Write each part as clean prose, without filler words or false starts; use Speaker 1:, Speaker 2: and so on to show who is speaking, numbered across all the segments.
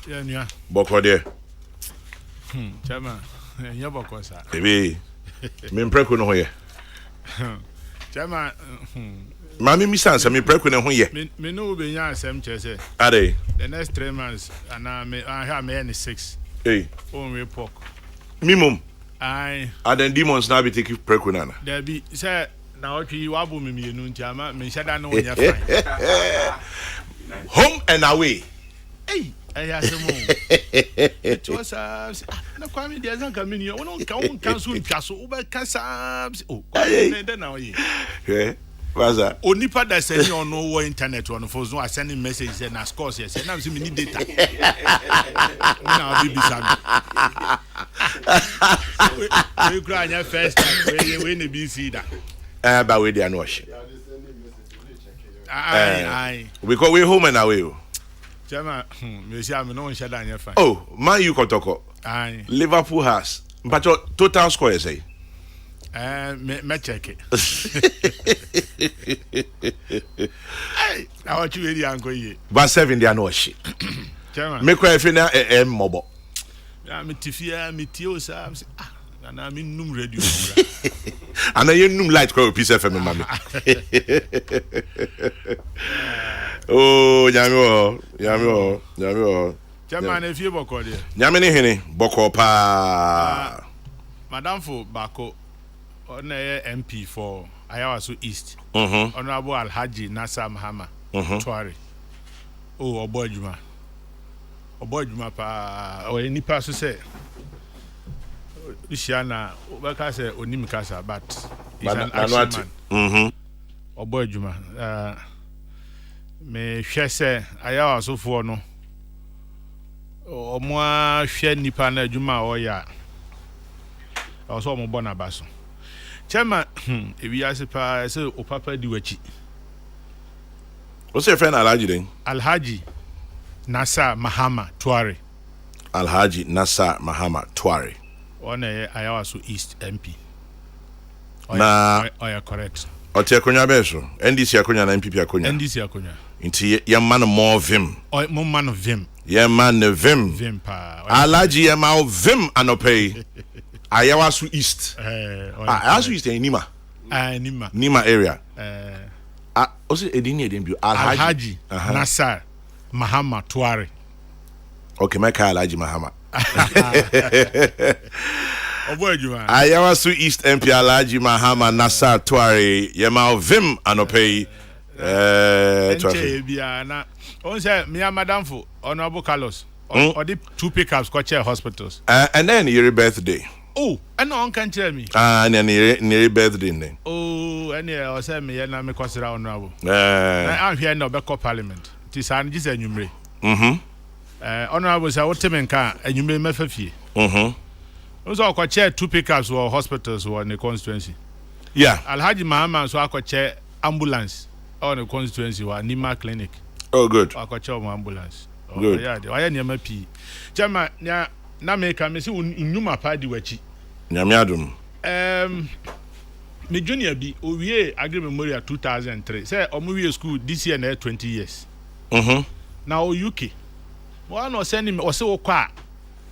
Speaker 1: Yeah.
Speaker 2: Boko there.
Speaker 1: Chairman. Yeah, Boko, sir.
Speaker 2: Baby. Me impreko no hoye.
Speaker 1: Chairman.
Speaker 2: Mami mi sansa me impreko no hoye.
Speaker 1: Me no be nya asem chese.
Speaker 2: Ade.
Speaker 1: The next 3 months and I have me any 6.
Speaker 2: Hey.
Speaker 1: On we pork.
Speaker 2: Mimum.
Speaker 1: I
Speaker 2: Aden demons na be take preko nana.
Speaker 1: There be say na otwi wabu me mienu ntiama me shada no nya fine.
Speaker 2: Home and away.
Speaker 1: Hey, I asemo. It was na kwa me dia zanka me ni won kan so ntwaso wo be kasa oh then now ye.
Speaker 2: Yeah. Waza.
Speaker 1: Onipa da say ni ono wo internet on phone so send message say na scores say na me need data. Na be bisa. We cry nya first time we na be see that.
Speaker 2: But we dey no wash.
Speaker 1: Aye.
Speaker 2: We go way home and away.
Speaker 1: Chama, me see am no nshada anya fine.
Speaker 2: Oh, Man U kotoko.
Speaker 1: Aye.
Speaker 2: Liverpool has. But your total score you say?
Speaker 1: Me check it. Hey, I want you ready and go ye.
Speaker 2: But 7 dey no wash.
Speaker 1: Chama.
Speaker 2: Me cry fi na mobo.
Speaker 1: Ya me tifia me tio sa na me num radio.
Speaker 2: And you num light call piece FM mama. Oh, nyame.
Speaker 1: Chama na fie boko de.
Speaker 2: Nyame ne hene boko pa.
Speaker 1: Madam for Bako on MP for Ayawaso East. Honorable Alhaji Nasa Mahama. Twari. Oh, Obojuma. Obojuma pa o nipa so say Ishiana Obaka say Onimikasa but he's an action man. Obojuma. Me hwe say Ayawaso for no. Omo a hwe nipa na adwuma o ya. Also mo bona baso. Chema ewi ase pa say o papa di wachi.
Speaker 2: What's your friend Alhaji then?
Speaker 1: Alhaji Nasa Mahama Twari.
Speaker 2: Alhaji Nasa Mahama Twari.
Speaker 1: On Ayawaso East MP.
Speaker 2: Na
Speaker 1: oya correct.
Speaker 2: Ote akonya beso. NDC akonya na MPP akonya.
Speaker 1: NDC akonya.
Speaker 2: Inti ye man more vim.
Speaker 1: O mo man vim.
Speaker 2: Ye man vim.
Speaker 1: Vim pa.
Speaker 2: Alhaji ye ma vim anopay. Ayawaso East. Ayawaso East Nima. Nima area. Also edini edin
Speaker 1: Alhaji Nasar Mahama Twari.
Speaker 2: Okay, my car Alhaji Mahama.
Speaker 1: Obojuma.
Speaker 2: Ayawaso East MP Alhaji Mahama Nasar Twari. Yema vim anopay.
Speaker 1: Enche bia na. On say me madam for Honorable Carlos. Or the 2 pickups go chair hospitals.
Speaker 2: And then your birthday.
Speaker 1: Oh, and no one can tell me.
Speaker 2: And then your birthday then.
Speaker 1: Oh, and yeah, I say me na me consider honorable. I'm here no be parliament. Tis an just enyumre. Honorable say what men can enyumre mefafie. Also ko chair 2 pickups or hospitals or in the constituency.
Speaker 2: Yeah.
Speaker 1: Alhaji Mahama so ko chair ambulance on the constituency or Nima clinic.
Speaker 2: Oh good.
Speaker 1: Ko chair ambulance.
Speaker 2: Good.
Speaker 1: Yeah, why any pi. Chama na me ka me se unuma pa di wachi.
Speaker 2: Nyame adum.
Speaker 1: Me junior bi owie Agri Memorial 2003. Say omuwie school this year na 20 years. Now UK. One no send me o se wo kwa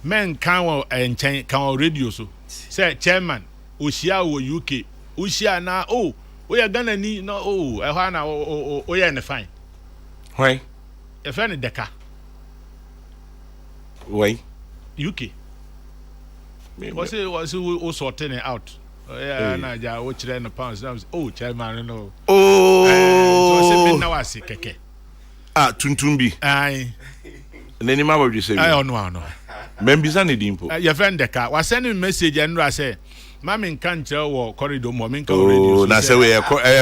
Speaker 1: men kan wo enchen kan wo radio so. Say chairman ohia wo UK. Ohia na o ya Ghana ni no e ho na o ya ne fine.
Speaker 2: Why?
Speaker 1: E fa ne deka.
Speaker 2: Why?
Speaker 1: UK. Was it sorting it out? Yeah, na ja wo kire no pounds. Oh, chairman no.
Speaker 2: Oh.
Speaker 1: So say now I see keke.
Speaker 2: Tuntumbi.
Speaker 1: Aye.
Speaker 2: Neni ma what you say?
Speaker 1: I no.
Speaker 2: Membisa ne dimpo.
Speaker 1: Your friend Deka was sending message and I say, "Mama can tell what corridor moment can radio."
Speaker 2: Oh, na say we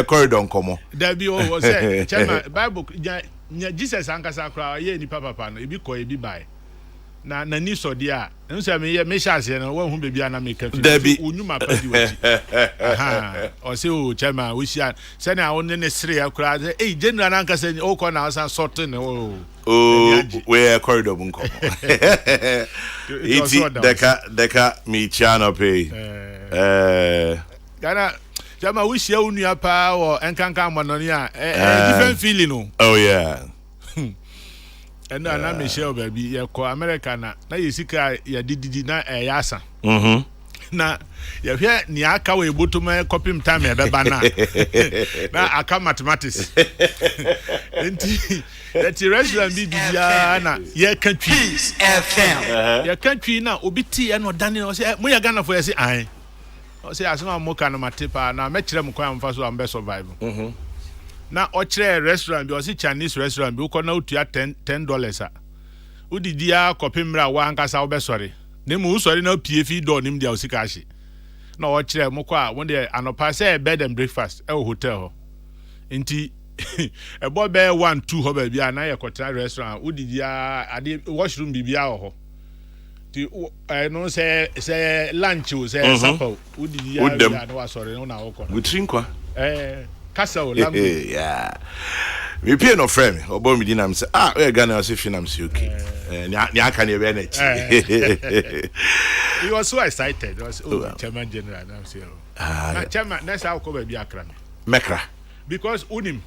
Speaker 2: corridor nkomo.
Speaker 1: There be o say chairman Bible Jesus ankasa kra ye ni papa no ebi ko ebi bai. Na ni so dia nso me chance na wo hu bebia na make onyuma padi wachi aha o se o chairman we share say na won ne sere akura say general na nka say o ko na san sort ne
Speaker 2: we corridor bunko iti deka mi channel pay
Speaker 1: Ghana chairman we share unua pa o enkanka mononi a different feeling no.
Speaker 2: Oh yeah.
Speaker 1: And na Michelle baby ya ko America na yesika ya dididi na yasa. Na ya hwe ni aka we botuma copy time e beba na aka mathematics. Enti that restaurant bi bia na ye katwi FM. Ya katwi na obi ti ya no dane o say mo ya Ghana for ya say an. O say asema mo ka no matepa na me kire mo kwa mfa so am be survive. Na o kire restaurant bi o say Chinese restaurant bi uko na utua $10 a. Udidi ya kopimra wa ankasa wo be sorry. Ne mu sorry na PF do nim dia o sika hye. Na o kire mo kwa won de anopa say bed and breakfast e hotel ho. Nti e bo be 1-2 ho ba bia na ye kotra restaurant udidi ya ade washroom bibia ho. Ti no say lunch o say supper udidi ya na wa sorry no na wo ko.
Speaker 2: We drinkwa.
Speaker 1: Castle language.
Speaker 2: Yeah. We pay no friend. Obo mi dinam say we Ghana say finam say okay. Ni aka na be na chi.
Speaker 1: He was so excited. He was chairman general now say. Na chairman na say ko ba bi akra.
Speaker 2: Mekra.
Speaker 1: Because unim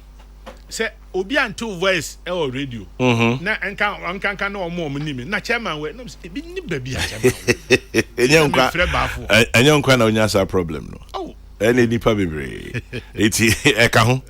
Speaker 1: say obi anto voice e o radio. Na enka na omo nim. Na chairman we no bi ni ba bi a chairman.
Speaker 2: Enyo nkwa na onya sa problem no.
Speaker 1: Oh.
Speaker 2: Any nipa bebre. Eti eka ho.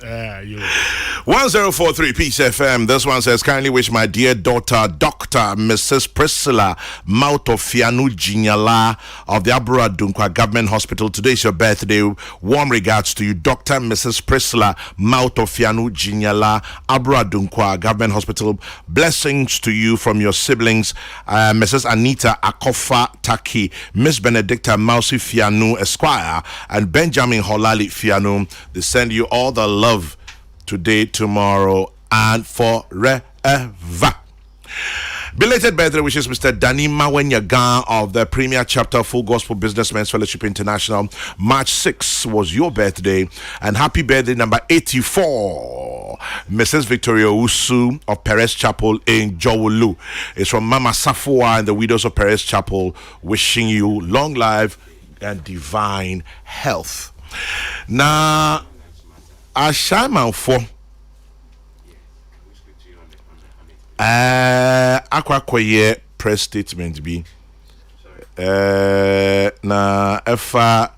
Speaker 2: 1043 Peace FM. This one says, kindly wish my dear daughter, Dr. Mrs. Priscilla Mautofianu Jinyala of the Abura Dunkwa Government Hospital. Today is your birthday. Warm regards to you, Dr. Mrs. Priscilla Mautofianu Jinyala, Abura Dunkwa Government Hospital. Blessings to you from your siblings, Mrs. Anita Akofa Taki, Miss Benedicta Mausi Fianu Esquire, and Benjamin Holali Fianu. They send you all the love today, tomorrow, and forever. Belated birthday wishes Mr. Danny Mawenyagan of the Premier Chapter Full Gospel Businessmen's Fellowship International. March 6 was your birthday, and happy birthday number 84, Mrs. Victoria Usu of Perez Chapel in Jowolu. It's from Mama Safua and the widows of Perez Chapel, wishing you long life and divine health. Now, Ashaman for akwakoye press statement bi na efa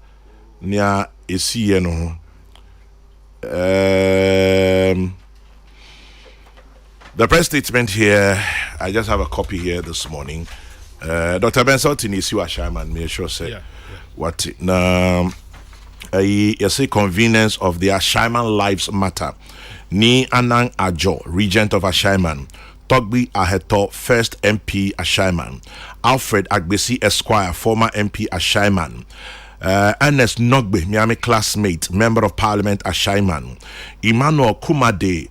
Speaker 2: nia esiye no the press statement here, I just have a copy here this morning. Dr. Benson is you Ashaman, me sure say what na you say convenience of the Ashaiman Lives Matter. Ni Anang Ajo, Regent of Ashaiman. Togbi Aheto, First MP Ashaiman. Alfred Agbesi Esquire, former MP Ashaiman. Ernest Nogbe, Miami classmate, Member of Parliament Ashaiman. Emmanuel Kumade,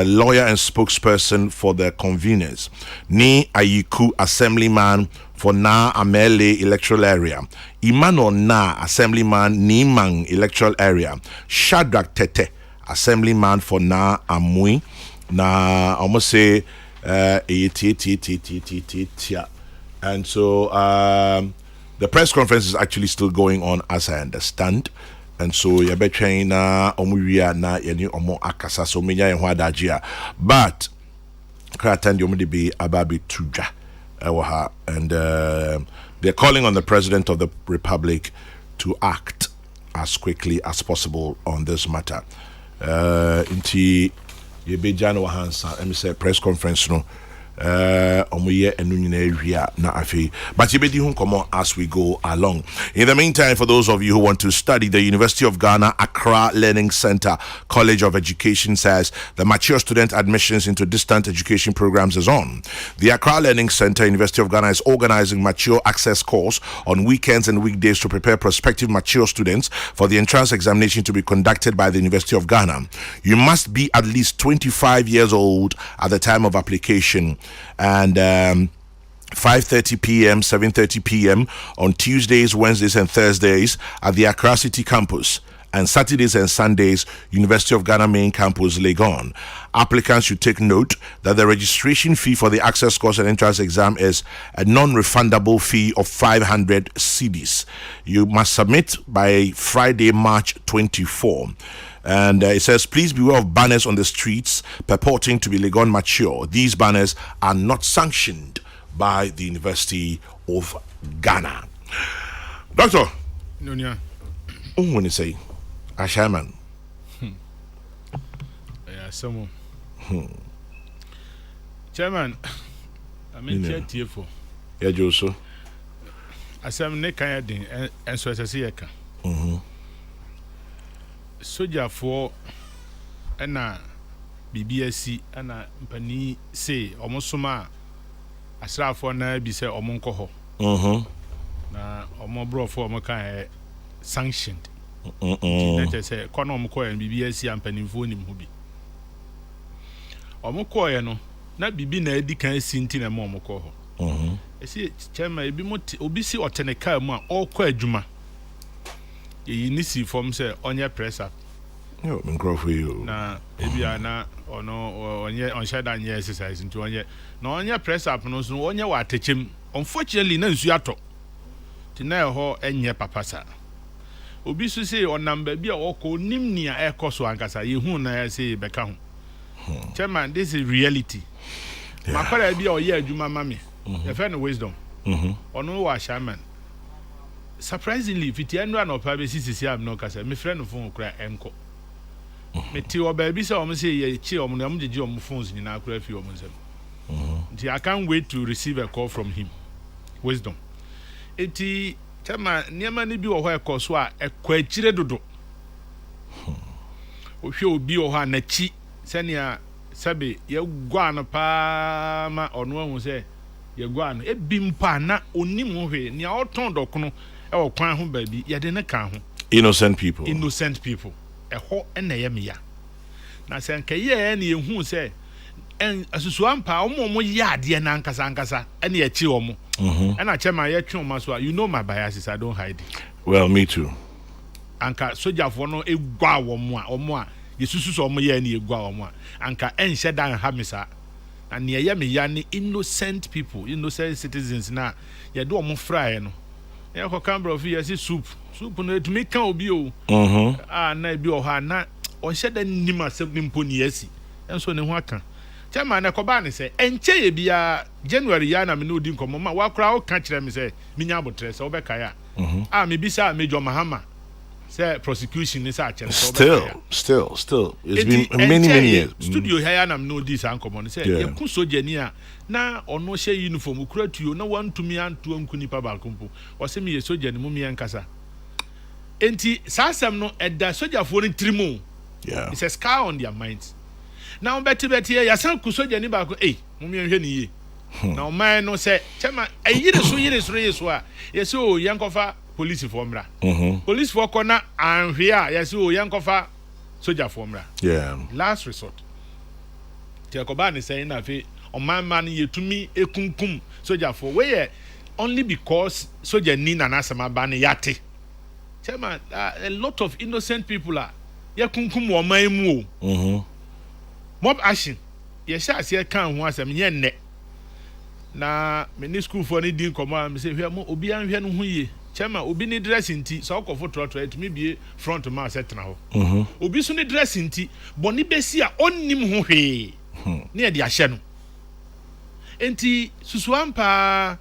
Speaker 2: lawyer and spokesperson for the conveners. Ni Ayiku, Assemblyman for Na Amele electoral area. Emmanuel Na, Assemblyman Nimang electoral area. Shadrach Tete, Assemblyman for Na Amui. Na almost say and so the press conference is actually still going on, as I understand. And so you better na omuria na yeni omo akasa so menya en hwa dajia, but kratan di omudi be ababi tuja and they're calling on the President of the Republic to act as quickly as possible on this matter. Inti yebejano hansa let me say press conference no omuye enu nyina ewia na afi, but yebedi hu komo as we go along. In the meantime, for those of you who want to study, the University of Ghana Accra Learning Center College of Education says the mature student admissions into distant education programs is on. The Accra Learning Center, University of Ghana, is organizing mature access course on weekends and weekdays to prepare prospective mature students for the entrance examination to be conducted by the University of Ghana. You must be at least 25 years old at the time of application, and 5:30 p.m., 7:30 p.m. on Tuesdays, Wednesdays, and Thursdays at the Accra City campus, and Saturdays and Sundays, University of Ghana Main Campus, Legon. Applicants should take note that the registration fee for the access course and entrance exam is a non-refundable fee of 500 cedis. You must submit by Friday, March 24. And it says, please beware of banners on the streets purporting to be Legon mature. These banners are not sanctioned by the University of Ghana. Doctor,
Speaker 1: Nunya.
Speaker 2: When you say, Ashaman.
Speaker 1: Yeah, someone. Chairman, I mean, TFO.
Speaker 2: Yeah, Joso.
Speaker 1: Asam ne kan yadin enso esese yeka. Soja for na BBSC na mpani say omosoma asrafo na bi say omonko ho. Na omobro for omokan sanctioned. That say kono omko en BBSC ampanimfo nim ho bi. Omko ye no na bibi na edi kan sinti na mo omko ho. Esi chairman ebi mo obi si oteneka mu a okọ adwuma yi ni si form say onye press up
Speaker 2: yo me for you
Speaker 1: na ebi ana ono onye on shada nye exercise nti onye na onye press up no so onye wa atechem unfortunately na nsu ato ti na ho enye papasa obi so say on number bi a okọ nim nia ekoso ankasa ye hu na say beka ho chairman this is reality makwara bi a oye adwuma mame the friend wisdom. Ono wa shaman. Surprisingly, if it enu an opa be sisi am no kasa. Me friend phone kura enko. Me ti oba bi say omo say ye chi omo na mjeji omo phones nyina kura fi omo nsem. I can't wait to receive a call from him. Wisdom. Eti chama niema ni bi wo ho ekoso a ekwachire dodo. Ohwe obi wo ho na chi senia sabe ye gwa no pa ma ono ahu say ye gwa no ebimpa na onim hwe nia oton dokono e wo kwan ho ba bi ye de ne kan ho
Speaker 2: innocent people
Speaker 1: eho ena ye meya na se nka ye na ye hu se en asusu ampa omo ya ade na nkasa ena ye chi omo ena chema ye twe omo so you know my biases, I don't hide it.
Speaker 2: Well, me too.
Speaker 1: Anka sojafo no egwa omo a yesusu so omo ye na egwa omo a anka enhye dan ha misa and ye me ya ni innocent people, innocent citizens na ye do omo fry no ye ko kambro fi ye si soup no to me kan obi o na bi o ha na o hye da nima se nimpo ni yesi enso ne ho aka chama na ko ba ne se enche ye bia January ya na me no di nkomo ma wa kra o ka kire me se minya abotre se obeka ya me bisa Major Mahama say prosecution is a
Speaker 2: still it's been many years.
Speaker 1: Studio here na no this ankomo say ye ku soja ni a na ono hye uniform kura tuo na wantumi anto anku nipa ba kompo o se me ye soja ni mu me yankasa enti sasem no eda soja fo ni trimo it's a scar on their minds now beti ya san ku soja ni ba ko mu me hwe ni ye na o man no say chema yire so a ye say o yankofa police for mra police for corner and here yes o yankofa soldier for mra last resort Tiakoba ni saying na fe o man yetumi ekunkum soldier for where only because soldier ni na nasema ba ne yate chema a lot of innocent people are yekunkum o man mu o mob action ye sha ase kan ho asem ye nne na me school for ni din komo me say hwe mo obi an hwe no ho ye chema obi ni dressing ti so ko photo to me bie front ma setna ho obi so ni dressing ti boni besi a onnim ho hwe ne de ahye no enti susu ampa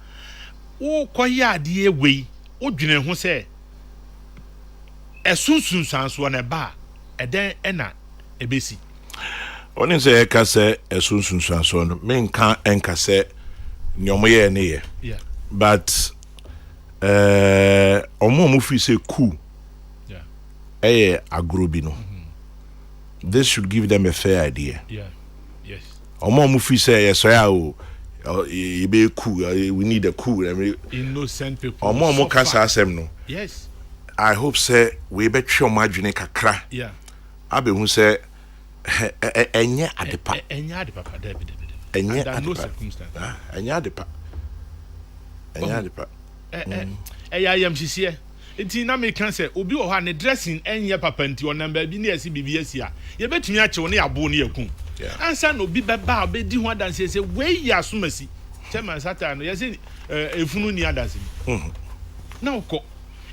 Speaker 1: wo koya ade ewei odwene ho se esunsun sanso na ba eden ena ebesi
Speaker 2: oni se ka se esunsun sanso no me nka enka se nyomo ye ne ye but omo fi say cool agrobi no this should give them a fair idea
Speaker 1: yes
Speaker 2: omo fi say yes ya o e be cool we need a cool
Speaker 1: innocent people
Speaker 2: omo ka sa asem no
Speaker 1: yes
Speaker 2: I hope say we be twa omo adwene kakra abe hu say enye adepa
Speaker 1: David
Speaker 2: enye
Speaker 1: no circumstance
Speaker 2: enye adepa
Speaker 1: ya yamhyehyɛ enti na me kan sɛ obi wɔ ha ne dressing enye papa nti on number bi na yesi BBS a ye betumi akyew ne yabo ne yakun ansa no obi bɛba obedi ho adanse sɛ wei ya somasi chairman satan no yesi efunu ni adanse na ukɔ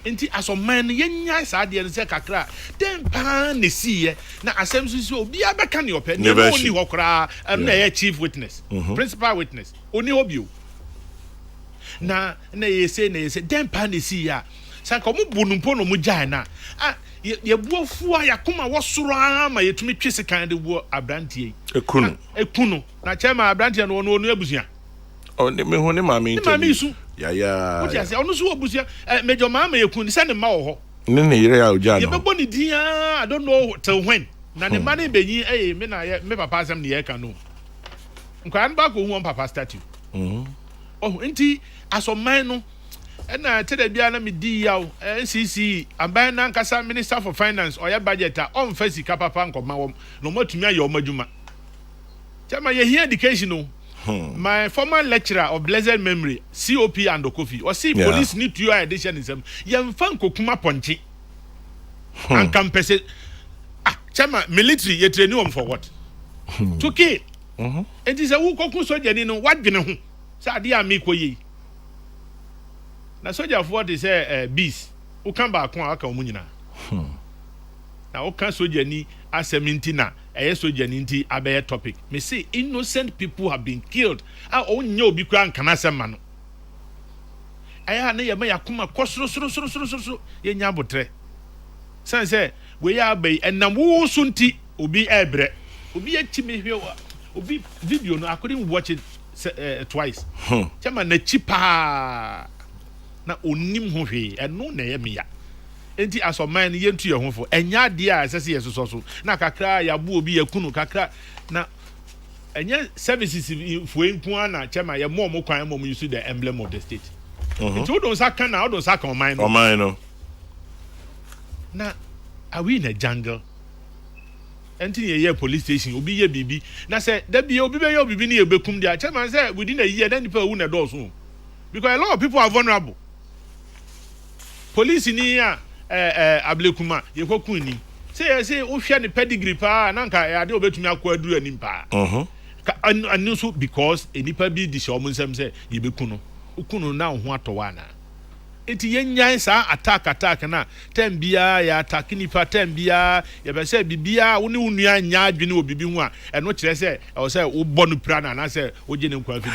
Speaker 1: Enti asoman yenya saa de se kakra den pa ne siye na asem so obi abeka ne ope ne oni ho kra na ye chief witness principal witness oni obio na yese den pa ne siya sa ko mu bunumpo no mu jai na ye buofu a yakoma wosoro ama yetumi twese kan de buo abrantie ekunu na chema abrantie no onu abusia
Speaker 2: o ne me hu ne ma me
Speaker 1: isu
Speaker 2: ya
Speaker 1: what you say onu so abusia mejo mama yekunu se ne ma wo ho
Speaker 2: ne yire ya oja no
Speaker 1: ye bebo ni dia I don't know till when na ne ma ne benyi me na me papa asem ne ye ka no nkwan ba ko hu papa statue enti asoman no na tede bia na me di yaw NCC aban na nkasa minister for finance oya budget a on fa sika papa nkoma wom no matumi aye omadwuma chama ye here education no my former lecturer of blessed memory COP and Okofi or see police need to your edition in some yemfa nkokuma ponche and campese chama military ye train you for what to kill it is a who kokun soldier ni no wadwene ho sa ade a me koyi na soldier for what is beast who come back kon aka omu nyina na o kan soldier ni aseminti na soldier ni nti abe topic me say innocent people have been killed onye obi kwa nkana sema no aya na ye ma yakoma kosoro ye nya botre say we ya bai enam wo so nti obi ebre obi akimi hwe obi video no I couldn't watch it twice chama na chipa na onim ho hwe eno na ye meya enti asoman yentu ye ho fo enya de a sese ye so na kakra ya bu obi yakunu kakra na enya services fo enku na chama ye mo kwan mo use the emblem of the state enti odon saka na odon saka o man
Speaker 2: no
Speaker 1: na are we in a jungle enti ye police station obi ye bibi na say da bi obi be ye obi ni ebekum dia chama say within a year then people who na do so because a lot of people are vulnerable police ni ya ablekuma ye kokun ni say o hwe ne pedigree pa na nka ade obetumi akọ aduru anim pa anu so because enipa bi di se omunsem say ye bekunu ukunu na ho atowa na enti yenyan sa attack na tembia ya attack nipa tembia ye be say bibia wo ne unua nya adwene obibi hu a eno kire say o say wo bonu pra na say o je ne nkwa afi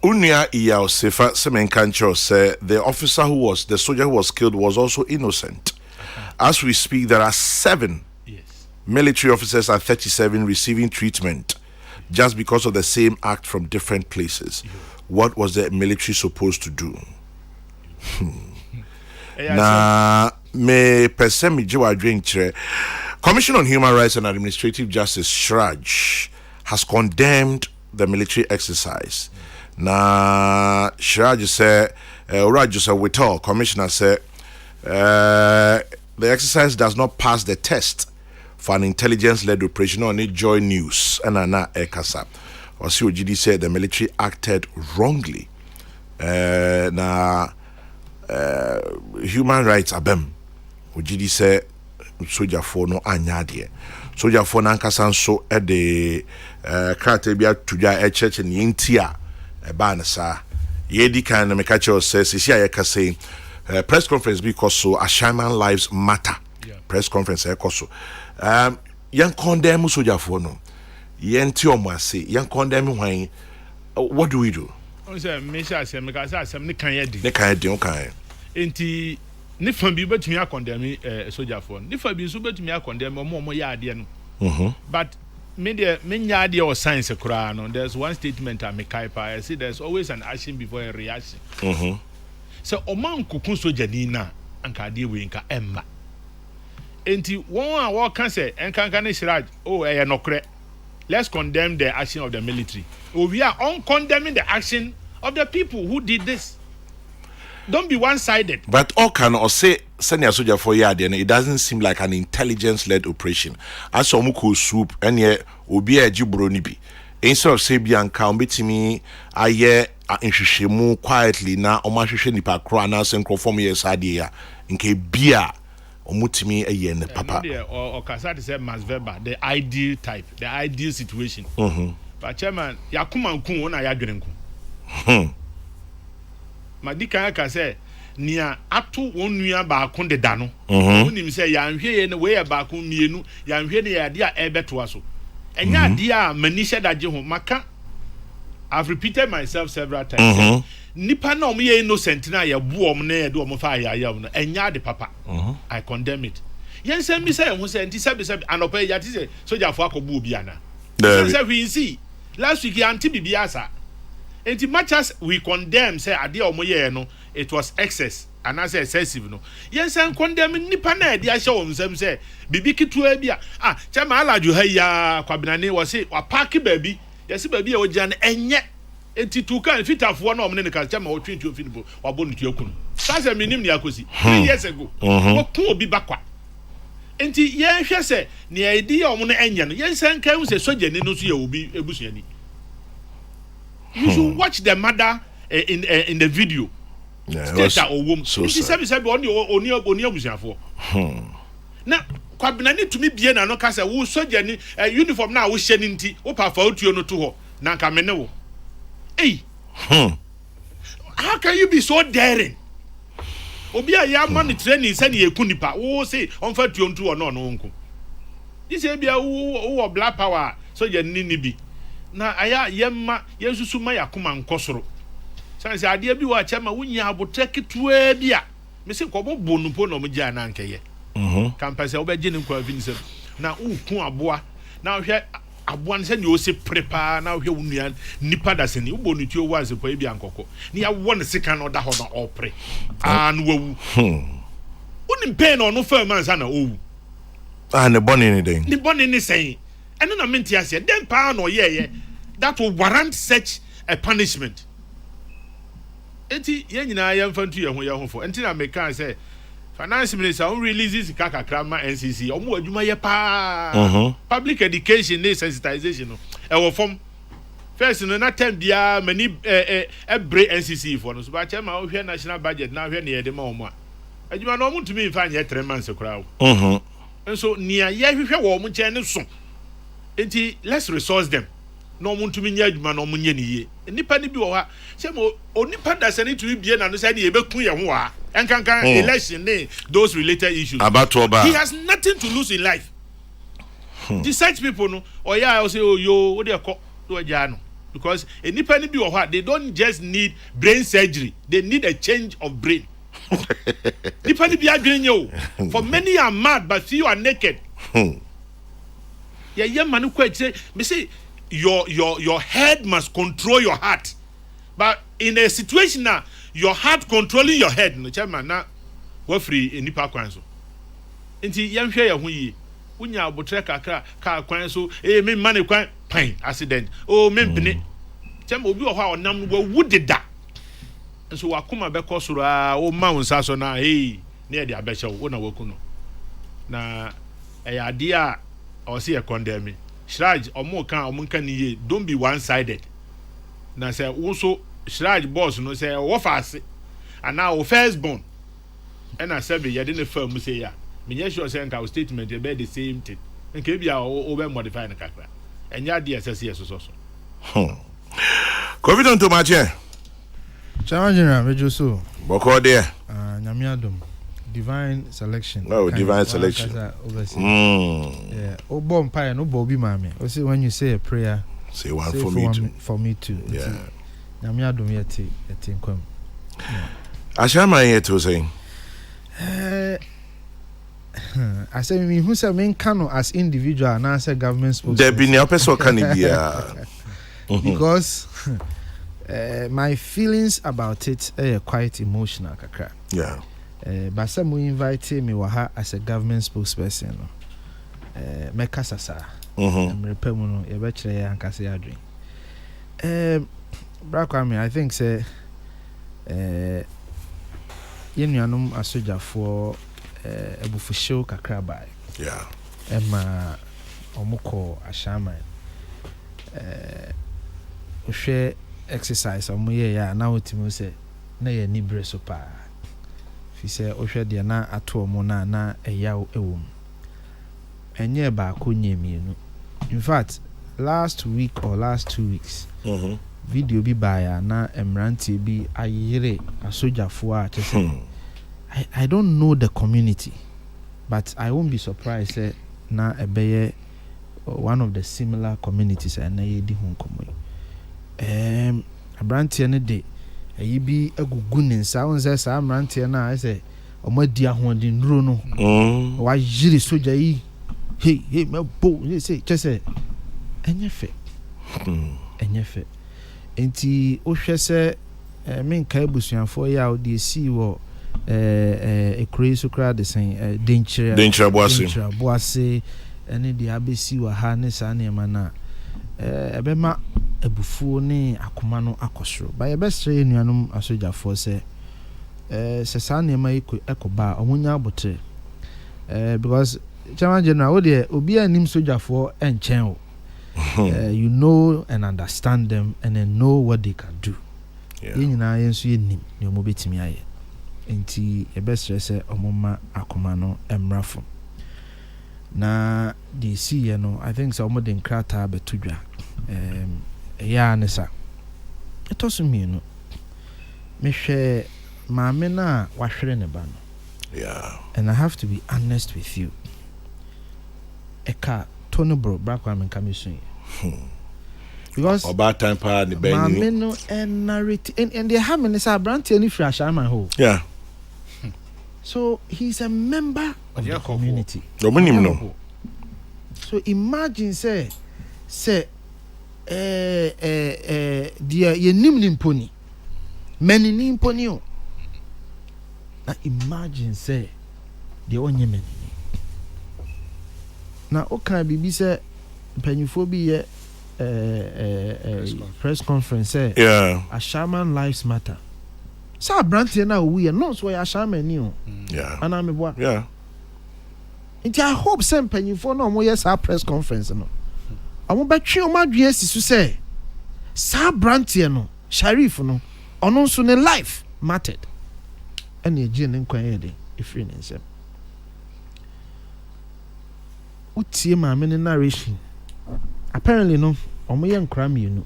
Speaker 2: unua iya osefa semen kancho say the officer the soldier who was killed was also innocent. As we speak, there are 7 military officers and 37 receiving treatment just because of the same act from different places. What was the military supposed to do? Na me person mi jiwa drink chere. Commission on Human Rights and Administrative Justice Shraj has condemned the military exercise. Na Shraj say Witol commissioner say the exercise does not pass the test for an intelligence-led operation on Joy News and Ana Ekasa. Osi Ojidi said the military acted wrongly. Human rights abem. Ojidi said soldier for no anyadie. Soldier for nankasa so at the Kratebia Tuja church in Yintia Banasa. Yedi kan mekacho says isi press conference because so Ashaman lives matter. Press conference ekoso. Yan condemn soldier for no. Yan ti omase yan condemn hwan. What do we do?
Speaker 1: On say me sha say me ka say asem ne kan yedi.
Speaker 2: Ne kan yedi on kan.
Speaker 1: Enti ne fam bi betumi akondemn soldier for. Ne fam bi so betumi akondemn omo ya ade no. But me de me nya ade o science kura no. There's one statement I make I say there's always an action before a reaction. So oman kokun soldier ni na anka ade we nka emma. Enti won a wo kan say enkanka ne Siraj nokre. Let's condemn the action of the military. We are uncondemning the action of the people who did this. Don't be one-sided.
Speaker 2: But all can or say senior soldier for year then it doesn't seem like an intelligence-led operation. As Omuko soup and ye obi a jibroni bi. Instead of say bianca umbetimi aye inhwehwemu quietly na omahwehwe nipa kro na senko form yes adia nke bia omutimi aye ne papa.
Speaker 1: Or Kasati said mass verbal, the ideal type, the ideal situation. But chairman, yakuma nkun na yadwenku. Madika ka say nia ato won nua ba ko de da no wonim say ya nhwe ye no we ya ba ko mienu ya nhwe ne ya de a ebeto aso enya de a mani hyedaje ho maka I've repeated myself several times nipa na omo ye innocent na ya bu omo na ye de omo fa ya no enya de papa I condemn it yen say mi say ho say nti sabi anopa ya ti say soldier fo akobu obi ana say we see last week anti bibiasa enti much as we condemn say ade omo ye no it was excess and as excessive no yen say condemn nipa na e de ahye wo nsam say bibi kitu bia chama alaju ha ya kwabinane wo say wa park baby yesi baby e ogia na enye enti tuka fitafo na omne ne ka chama wo twintu ofinibo wa bonu tuakunu sasa minim ne akosi 3 years ago wo ku obi bakwa enti yen hwe se ne edi ya omne enye no yen say nkan se soja ni no so ya obi ebusuani you should watch the mother in the video state a owom enti sabi oni abusuafo na kwabinani tumi bie na no kasa wo soja ni uniform na wo hye ni nti wo pa fa otuo no to ho na nka mene wo how can you be so daring obi a ya man training say na ekunipa wo say on fa tuo nto no no nko this e bia wo black power soja ni bi na aya yemma yesusu ma yakoma nkosoro sanse ade bi wa chama wunya abotre ketua bia me se ko bo nupo no mo gya na nkeye kampase obeje ne kwa vinsem na ukun aboa na hwe aboa ne se ne o se prepare na hwe wunua nipa da se ne ubo ne tuo wa se pa bia nkoko ne ya wo ne sika no da ho na opre an wawu unim pain no fa man sa na owu
Speaker 2: ne boni ni den
Speaker 1: ni boni ni sen eno na menti ase den pa no ye that will warrant such a punishment enti ye nyina ye mfantu ye ho fo enti na me kan say finance minister on releases kakakra ma NCC omo adwuma ye pa public education ne sensitization no e wo form first no na time bia mani bre NCC for no so ba chema o hwe national budget na hwe ne ye de ma omo adwuma no omo ntumi mfa anye 3 months kra wo so nia ye hwe wo omo chen ne so enti let's resource them no omo ntumi nya adwuma no omo nya ne ye nipa ni bi wo ha chema onipa da se ne tumi bie na no se ne ye bekun ye ho a enkankan election those related issues he has nothing to lose in life the such people no or yeah I say oh yo what they call do no because nipa ni bi wo ha they don't just need brain surgery they need a change of brain nipa ni bi adwene yo for many are mad but few are naked yeah man ko say me say your head must control your heart but in a situation now your heart controlling your head no chairman na wa free nipa kwan so enti yɛnhwɛ yɛ ho yi unya abotre kakra ka kwan so me mane kwan pan accident me mpene chairman obi wo ho a onam wa wudida so wakoma bɛkɔ soro a ma wonsa so na na yɛ de abɛhyɛ wo na waku no na ɛyɛ ade a ɔse yɛ condemn Shraj omo kan ni ye don't be one sided na say wo so Shraj boss no say wo fase and now first born and I say be ye dey firm say ya me nye sure say nka statement be the same thing nka bia o be modify na kakra enya de SSC so
Speaker 2: covid on to match
Speaker 3: challenge na mejo so
Speaker 2: boko there
Speaker 3: nyamiadom divine selection.
Speaker 2: Oh, divine selection.
Speaker 3: Yeah. Oh, bomb pie no Bobby mami. O say when you say a prayer,
Speaker 2: say one for me too.
Speaker 3: For me too.
Speaker 2: Yeah.
Speaker 3: Nyamia dum yeti nkwam.
Speaker 2: Ashama yeto saying.
Speaker 3: I say me who say men cano as individual and as a government spokesperson.
Speaker 2: There be no person can be
Speaker 3: because my feelings about it are quite emotional kakra.
Speaker 2: Yeah.
Speaker 3: But some we invite me waha as a government spokesperson. Meka sasa. Mrepe mu no ye be kire ya nkase ya adwen. Brakwame I think say yenuanom asojafo ebufushew kakra bai.
Speaker 2: Yeah.
Speaker 3: Ema omukọ ashama. Ohwe exercise omoye ya na otimo say na ye nibre so pa. Fi say ohwe de na ato omo na eyaw ewom. In fact, last week or last 2 weeks, video bi baya na emrantie bi ayere asojafo a chese I don't know the community, but I won't be surprised say na ebeye one of the similar communities and na yedi ho nkomo abrantie ne de ayi bi agugu ne nsa won say sa abrantie na say omadi ahode nduro no wa yiri soja yi hey me bo say chese enyefe enti o hwe se men kai busuafo ya o de si wo ekure so kra de sen denchira boase ene de abesi wa ha ne sa ne ma na ebema ebufuo ne akoma no akosoro ba ye besre enuanom asojafo se se sa ne ma ekoba omunya abotre because chairman general wo de obi anim sojafo enchen o you know and understand them and then know what they can do. Nyina yenso yenim ne omo betimi aye enti ebesre se omoma akoma no emrafo na the see no I think so omo den krata betudwa ya nesa etoso mienu mehwe maame na wahwere ne ba no and I have to be honest with you eka tonobro brakwa menkamesun because
Speaker 2: about time pa ni ben
Speaker 3: maame no narrate and they have me say brand any free ashama ho so he's a member of the community
Speaker 2: no
Speaker 3: so imagine say dia yenim nimponi meni nimponi o na imagine say dia onye meni na oka bibi say panyufo bi ye press conference say a shaman lives matter so brantie na we no so ya shaman ni o ana me boa nti I hope say panyufo no mo yes a press conference no amo betwe o madwe asisu say sa brantie no Sharif no ono so ne life mattered ene eje ne nkwan ye de efiri ne nsem utie maame ne narration apparently no omoye nkra mienu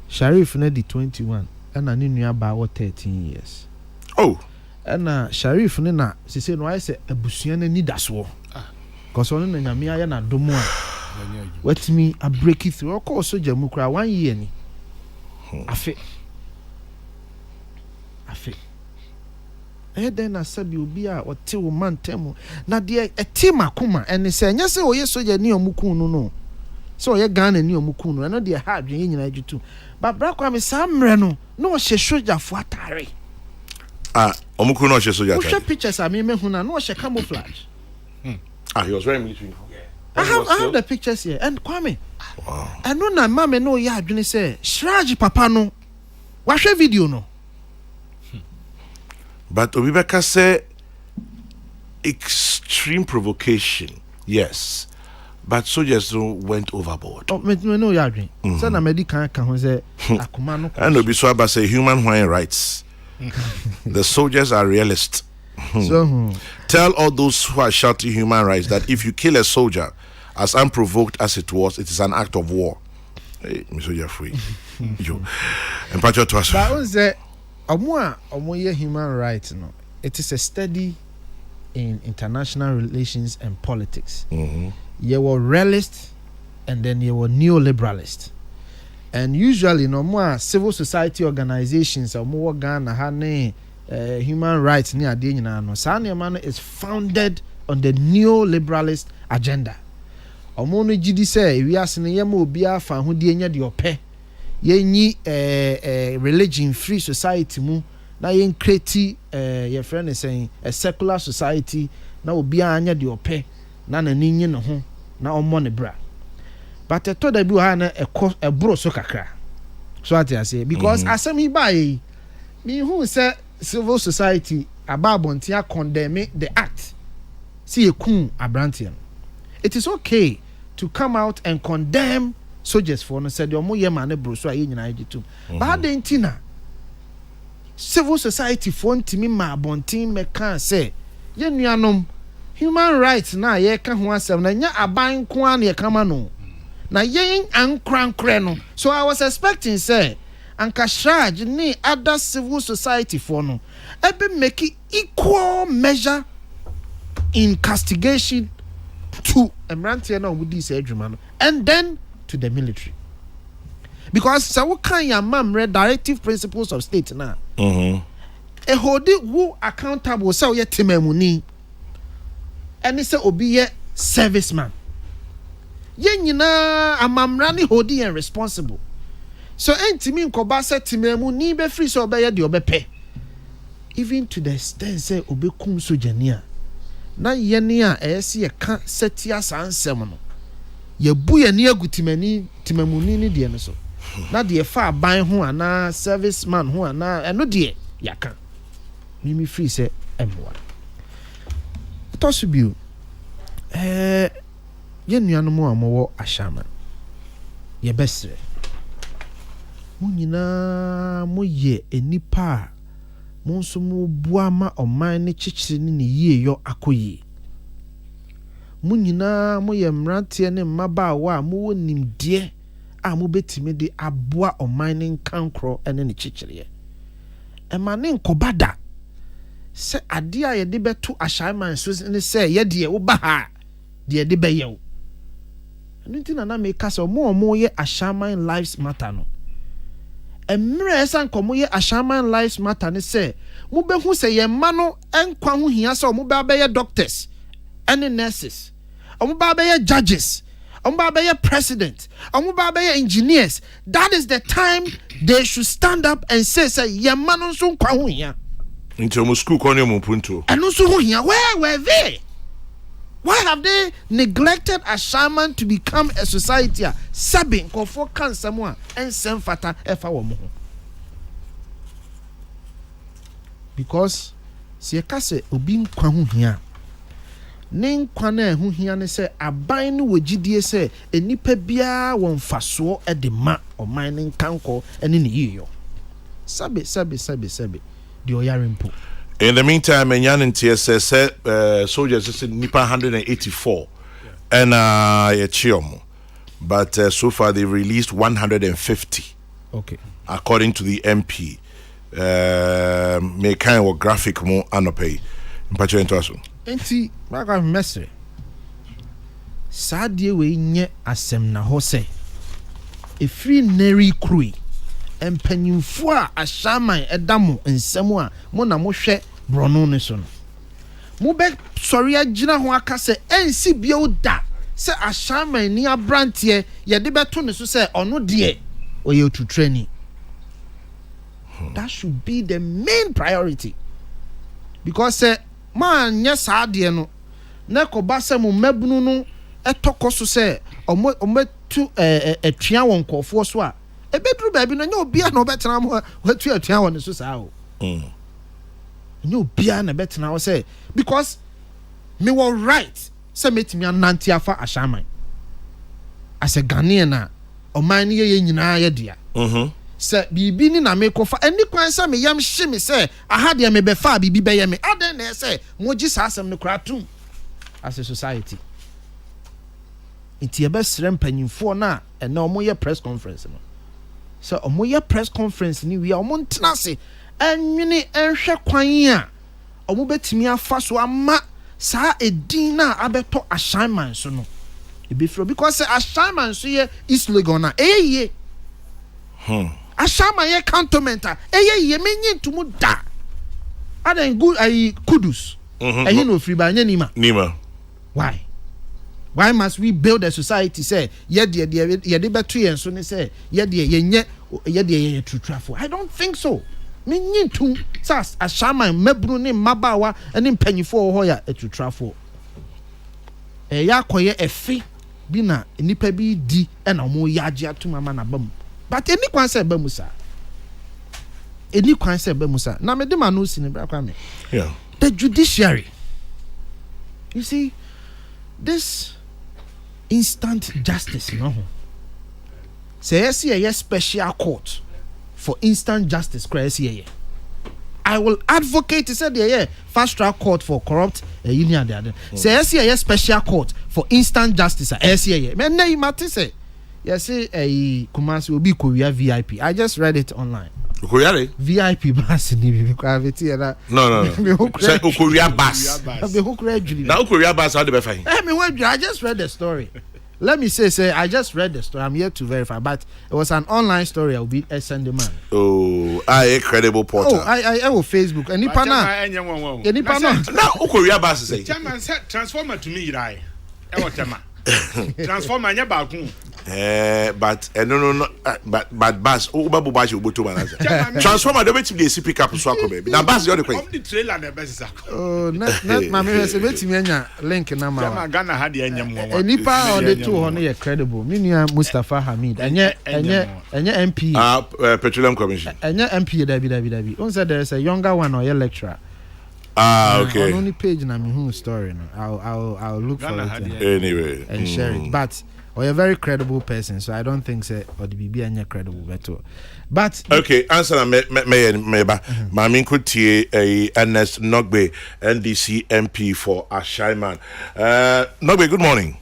Speaker 3: Sharif na di 21 na ne nua ba wo 13 years na Sharif ne na sese no ayese abusua na ni daso cause ono na nyame aya na domo a watimi a break it through call soja mu kra 1 year ni afi then na sabi obi a ote wo mantemu na de etima akoma ene se nya se oye soja ni omukun no so oye Ghana ni omukun no na de ha adwen nyina adwutu ba bra kwa me samre no na o hye soja fo atare
Speaker 2: omukun no hye soja atare
Speaker 3: o hye pictures me hu na o hye camouflage
Speaker 2: he was wearing military uniform.
Speaker 3: I have the pictures here and Kwame and no na mama no ya adwen se Shraj papa no wa hwe video no.
Speaker 2: But Obibeka say extreme provocation, yes. But soldiers went overboard.
Speaker 3: Me no ya adwen. Say na medical kan ho say akoma no.
Speaker 2: And Obiswaba say human rights. The soldiers are realists.
Speaker 3: So
Speaker 2: tell all those who are shouting human rights that if you kill a soldier, as unprovoked as it was, it is an act of war. Hey, Mr. Jeffrey. Yo. And Patrick to us.
Speaker 3: But say omo human rights no, it is a study in international relations and politics. You were realist and then you were neoliberalist. And usually no more civil society organizations or more Ghana hane human rights ni ade nyina no sa ne man is founded on the neoliberalist agenda. Omo no gidi say wi ase ne yema obi afa ho de nya de opɛ yenyi religion free society mu na yen create your friend is saying a secular society na obi anya de opɛ na nani nyi ne ho na omo ne bra but to da bi ha na ebro so kakra so ati ase because asem hi ba yi me who say civil society ababontia condemn the act see ekun abrantian. It is okay to come out and condemn soldiers for no said your moye man bro so aye nyina agitum but how dey ntina civil society for ntimi ma abontin me kan say ye nuanom human rights na ye ka ho asem na nya aban ko an ye kama no na yen ankrankre no so I was expecting say anka charge ni other civil society for no ebe make equal measure in castigation to emrantie na omudi say adwuma no and then to the military. Because so what kind ya mamre directive principles of state na e hodi who accountable say ye temamuni and say obi ye serviceman ye nyina amamra ni hodi and responsible. So entimi nkoba say temamuni be free so obeye de obepe even to the extent say obekum sojania na ye ne a ese ye ka setia sansem no ye bu ye ne agutimani timamuni ni de no so na de fa ban ho ana serviceman ho ana eno de yaka mimi free say emwa to so bio ye nuanu mo amowo ashama ye besre mo nyina mo ye enipa mo nso mo bua ma oman ne chichiri ne yie yo akoyi mo nyina mo ye mrantie ne mmabaawa mo wonimdie a mo betime de aboa oman ne kankro ene ne chichiri e ma ne nkobada se ade a ye de beto ashaiman so ne se ye de wo ba ha de de beyew nti na me kasa mo ye ashaiman lives matter no emre esan komo ye ashaiman lives matter ne se mo be hu se ye ma no enkwa ho hia se mo ba ye doctors and nurses mo ba ye judges mo ba ye president mo ba ye engineers. That is the time they should stand up and say ye ma no so nkwa ho hia
Speaker 2: into mo school kono mo punto
Speaker 3: and so ho hia where were they? Why have they neglected Ashaman to become a society sabin for cancer more and sem fata efa wo mo? Because se ka se obi nkwa ho hia ne nkwa na ho hia ne se aban no wogidie se enipa bia won faso e de ma oman ne kanko ene ne yiyo sabe de oyarimpo.
Speaker 2: In the meantime, in TSS, soldiers said Nipa 184 and Chiom. But so far they released 150.
Speaker 3: Okay.
Speaker 2: According to the MP. May kind of graphic more anopay. Mpacho entoaso.
Speaker 3: Enti, maka mesre. Sadie we nye asem na ho se. E free neri krui. Empanyimfo a ashaman edamo nsemu a mo na mo hwe brono ne so no mo be sori agina ho aka se ensi bio da se ashaman ni abrantie ye de beto ne so se ono de oye to training. That should be the main priority, because man nya saade no na ko ba se mo mabunu no etoko so se ometu etwea won kofo so a ebedru ba bi no nya obia na obetena mo watu atwea won so saa o nya obia na betena wo say because me were right say metimi ananti afa ashaman as a Ghanaian na oman ne ye nyina ye dia say bibi ni na me kofa eni kwan say me yam hye me say aha de me befa bibi be ye me aden na say moji sasem ne kratum as a society. Iti ebe srem panyimfo na ena omo ye press conference no so omo ye press conference ni wi omo ntena se enwene enhwe kwan a omo betimi afa so ama saa edin na abeto ashaman so no ebefro because ashaman so ye East Legon na eye ashaman ye cantonment eye menyi ntumu da adan good ai kudus ehi no free ba nya nima why must we build a society say ye de beto yen so ne say ye de true trafo? I don't think so. Menyi ntum sas ashaman mabru ne mabawa ene mpanyifo ho ya true trafo ya koye efe bi na nipa bi di e na mo yaje atuma ma na bam but eni kwan say bamusa na me de ma no si ne bra kwa me the judiciary, you see this instant justice no say yes special court for instant justice crazy. I will advocate to say the fast track court for corrupt union say yes special court for instant justice men na imati say Yes, a Kumasi will be Korea VIP. I just read it online.
Speaker 2: Korea?
Speaker 3: VIP bus in the
Speaker 2: No. Say Korea bus. Now Korea bus how the fine.
Speaker 3: I just read the story. Let me say I just read the story. I'm here to verify, but it was an online story. I'll be send the man.
Speaker 2: Oh, a credible portal.
Speaker 3: Oh, I will Facebook. Any pana? Any pana?
Speaker 2: Now Korea bus say.
Speaker 1: Chairman said transformer to me, right? Transformer nya ba kun.
Speaker 2: But no, but bus. Uba bus you go to man. Transformer the way to the pick up so baby. Now bus the other way.
Speaker 1: The trailer na best.
Speaker 3: Oh, not my say betimi anya link na ma.
Speaker 1: Chairman Ghana had the enya mo.
Speaker 3: Enipa on the two hono ye credible. Minia Mustafa Hamid. Enye MP.
Speaker 2: Petroleum Commission.
Speaker 3: Enye MP dabi. On said there's a younger one or a lecturer.
Speaker 2: Okay.
Speaker 3: On only page na me who story no. I'll look for it
Speaker 2: anyway
Speaker 3: and share it. But or a very credible person, so I don't think say or the BB anya credible better. But
Speaker 2: okay, answer me Mamin could tie Ernest Nogbe, NDC MP for Ashaiman. Nogbe, good morning.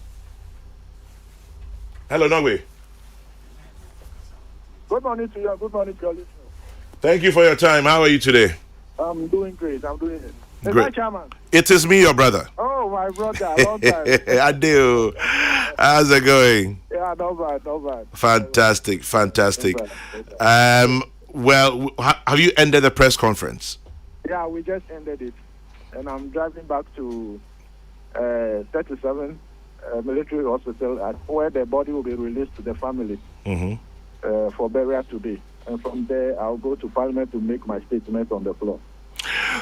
Speaker 2: Hello, Nogbe.
Speaker 4: Good morning to you. Good morning to your listeners.
Speaker 2: Thank you for your time. How are you today?
Speaker 4: I'm doing great. I'm doing it. Is
Speaker 2: Great.
Speaker 4: that Chairman?
Speaker 2: It is me, your brother.
Speaker 4: Oh, my brother. Long time.
Speaker 2: I do. How's it going?
Speaker 4: Yeah, not bad.
Speaker 2: Fantastic.
Speaker 4: Not bad.
Speaker 2: Well, have you ended the press conference?
Speaker 4: Yeah, we just ended it. And I'm driving back to 37 military hospital where the body will be released to the family for burial today. And from there, I'll go to Parliament to make my statement on the floor.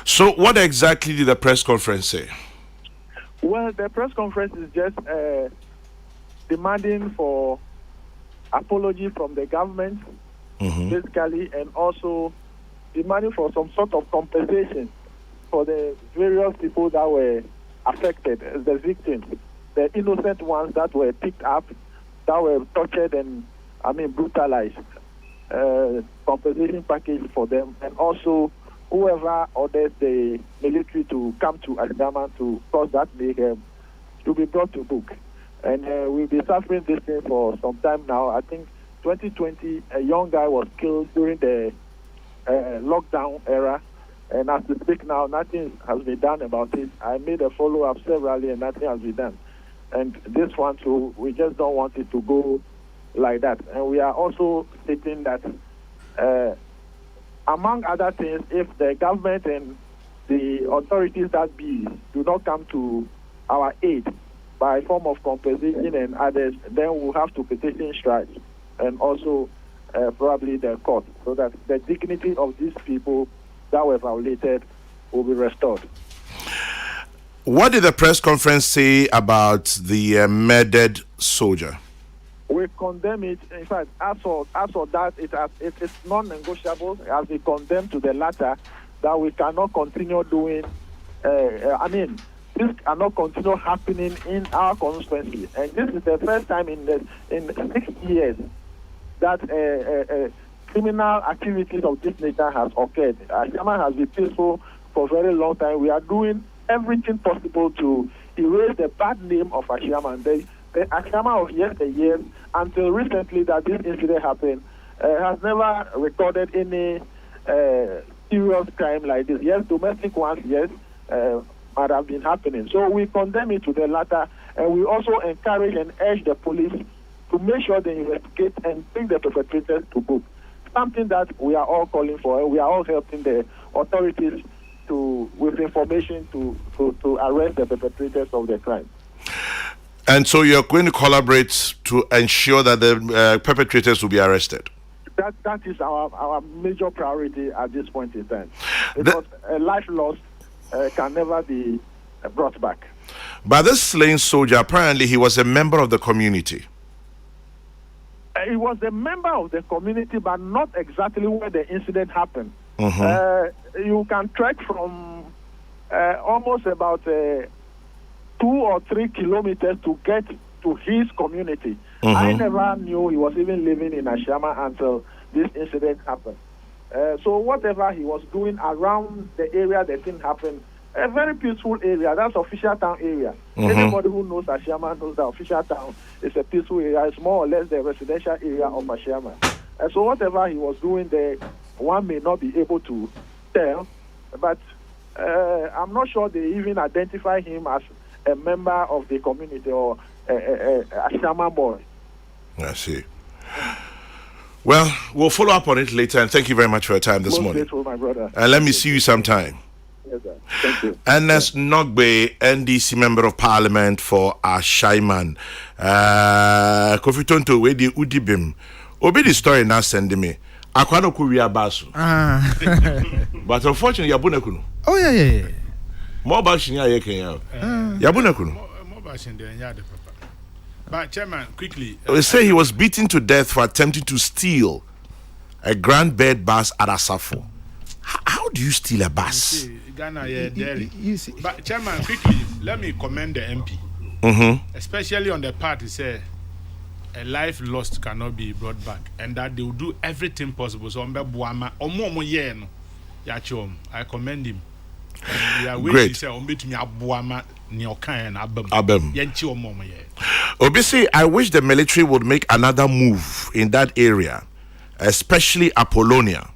Speaker 2: So, what exactly did the press conference say?
Speaker 4: Well, the press conference is just demanding for apology from the government, basically, and also demanding for some sort of compensation for the various people that were affected, the victims, the innocent ones that were picked up, that were tortured and, brutalized. Compensation package for them, and also whoever orders the military to come to Alabama to cause that mayhem to be brought to book. And we'll be suffering this thing for some time now. I think 2020, a young guy was killed during the lockdown era, and as we speak now, nothing has been done about it. I made a follow-up severally, and nothing has been done. And this one too, we just don't want it to go like that. And we are also stating that among other things, if the government and the authorities that be do not come to our aid by form of compensation and others, then we'll have to petition strike and also probably the court, so that the dignity of these people that were violated will be restored.
Speaker 2: What did the press conference say about the murdered soldier?
Speaker 4: We condemn it. In fact, as for that, it is non-negotiable. It has been condemned to the latter, that we cannot continue doing. This cannot continue happening in our constituency. And this is the first time in 6 years that criminal activities of this nature has occurred. Ashama has been peaceful for a very long time. We are doing everything possible to erase the bad name of Ashama. The Ashama of yesteryear, until recently that this incident happened, has never recorded any serious crime like this. Yes, domestic ones, yes, might have been happening. So we condemn it to the latter, and we also encourage and urge the police to make sure they investigate and bring the perpetrators to book. Something that we are all calling for, and we are all helping the authorities with information to arrest the perpetrators of the crime.
Speaker 2: And so you're going to collaborate to ensure that the perpetrators will be arrested?
Speaker 4: That is our major priority at this point in time. Because a life lost can never be brought back.
Speaker 2: But this slain soldier, apparently he was a member of the community.
Speaker 4: He was a member of the community, but not exactly where the incident happened. You can trek from almost about 2 or 3 kilometers to get to his community. I never knew he was even living in Ashama until this incident happened. So whatever he was doing around the area the thing happened, a very peaceful area. That's official town area. Anybody who knows Ashaiman knows that official town is a peaceful area. It's more or less the residential area of Ashaiman. And so whatever he was doing there, one may not be able to tell, but I'm not sure they even identify him as a member of the community or a shaman boy.
Speaker 2: I see. Well, we'll follow up on it later, and thank you very much for your time this morning.
Speaker 4: Grateful, my brother.
Speaker 2: And let me see you sometime.
Speaker 4: Yes, sir. Thank you.
Speaker 2: Ernest Nogbe, NDC Member of Parliament for Ashaiman. Kofi Tonto, where the Udibim. Obi the story now sending me. Akwano Kuria Basu. But unfortunately, Yabuna Kunu.
Speaker 3: Oh, yeah.
Speaker 2: More Bashin Yakenya. Yabuna Kunu.
Speaker 1: More Bashin than Yada, Papa. But, Chairman, quickly.
Speaker 2: They say he was beaten to death for attempting to steal a grand bed bus at Asafo. How do you steal a bus?
Speaker 1: Ghana, yeah, dairy.
Speaker 3: You see.
Speaker 1: But, Chairman, quickly, let me commend the MP. Especially on the part he said a life lost cannot be brought back, and that they will do everything possible. So, I commend him.
Speaker 2: Great. Obviously, I wish the military would make another move in that area, especially Apollonia.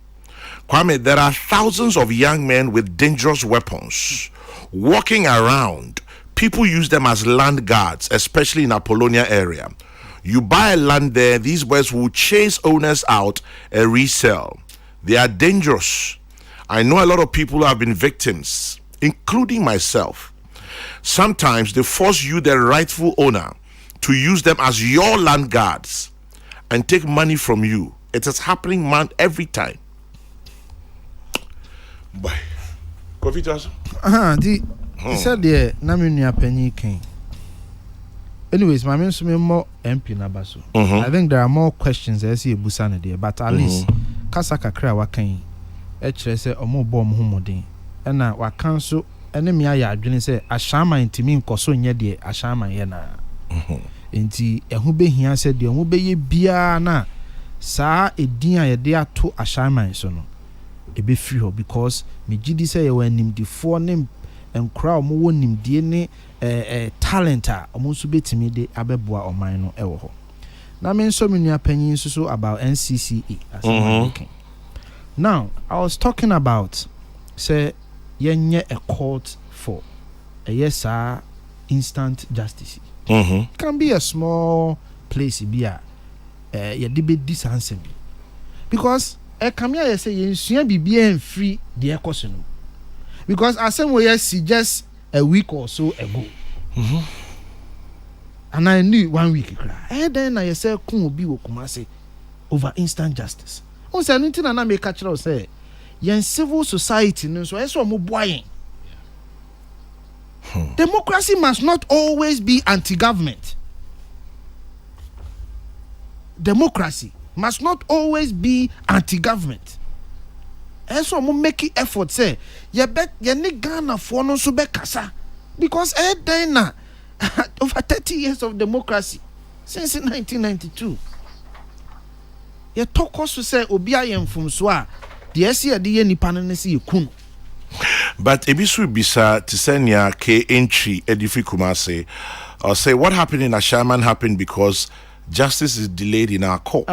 Speaker 2: Kwame, there are thousands of young men with dangerous weapons walking around. People use them as land guards, especially in Apollonia area. You buy a land there, these boys will chase owners out and resell. They are dangerous. I know a lot of people who have been victims, including myself. Sometimes they force you, the rightful owner, to use them as your land guards and take money from you. It is happening, man, every time. Bye. Coffee to us?
Speaker 3: He said, "Yeah, Naminia Penny King." Anyways, my men's more MP Nabaso. I think there are more questions I see a Busana there, but at least Kasaka Kra Wakan, say or more bomb humodin. And now what council enemy I didn't say Ashama in Timin Kosonya de Ashama Yena. Inti a hube here said the Mube Biana Sa a dear to Ashama sono. A be free because me Gidi say when him the forename and crowd more nim DNA talenta almost bit me de abeboa or mine no now men so many opinions so about NCCE as I'm now I was talking about say yenye a court for a yes instant justice can be a small place be a debate this answer because come here say you be and free the question because as some way see just a week or so ago. And I knew 1 week. And then I said, Kun will be Kumase over instant justice. On say anything and I make catch up say, yen civil society no so I saw more buying. Democracy must not always be anti-government. Democracy must not always be anti-government. And so I'm making effort say, you bet you need Ghana for no so be kasa. Because then over 30 years of democracy since 1992. You talk us to say Obia yem from Swa, the SCA the nipa na si kun.
Speaker 2: But ebisu bisa tisenya ke entry edifi Kumase or say what happened in Ashaiman happened because justice is delayed in our courts.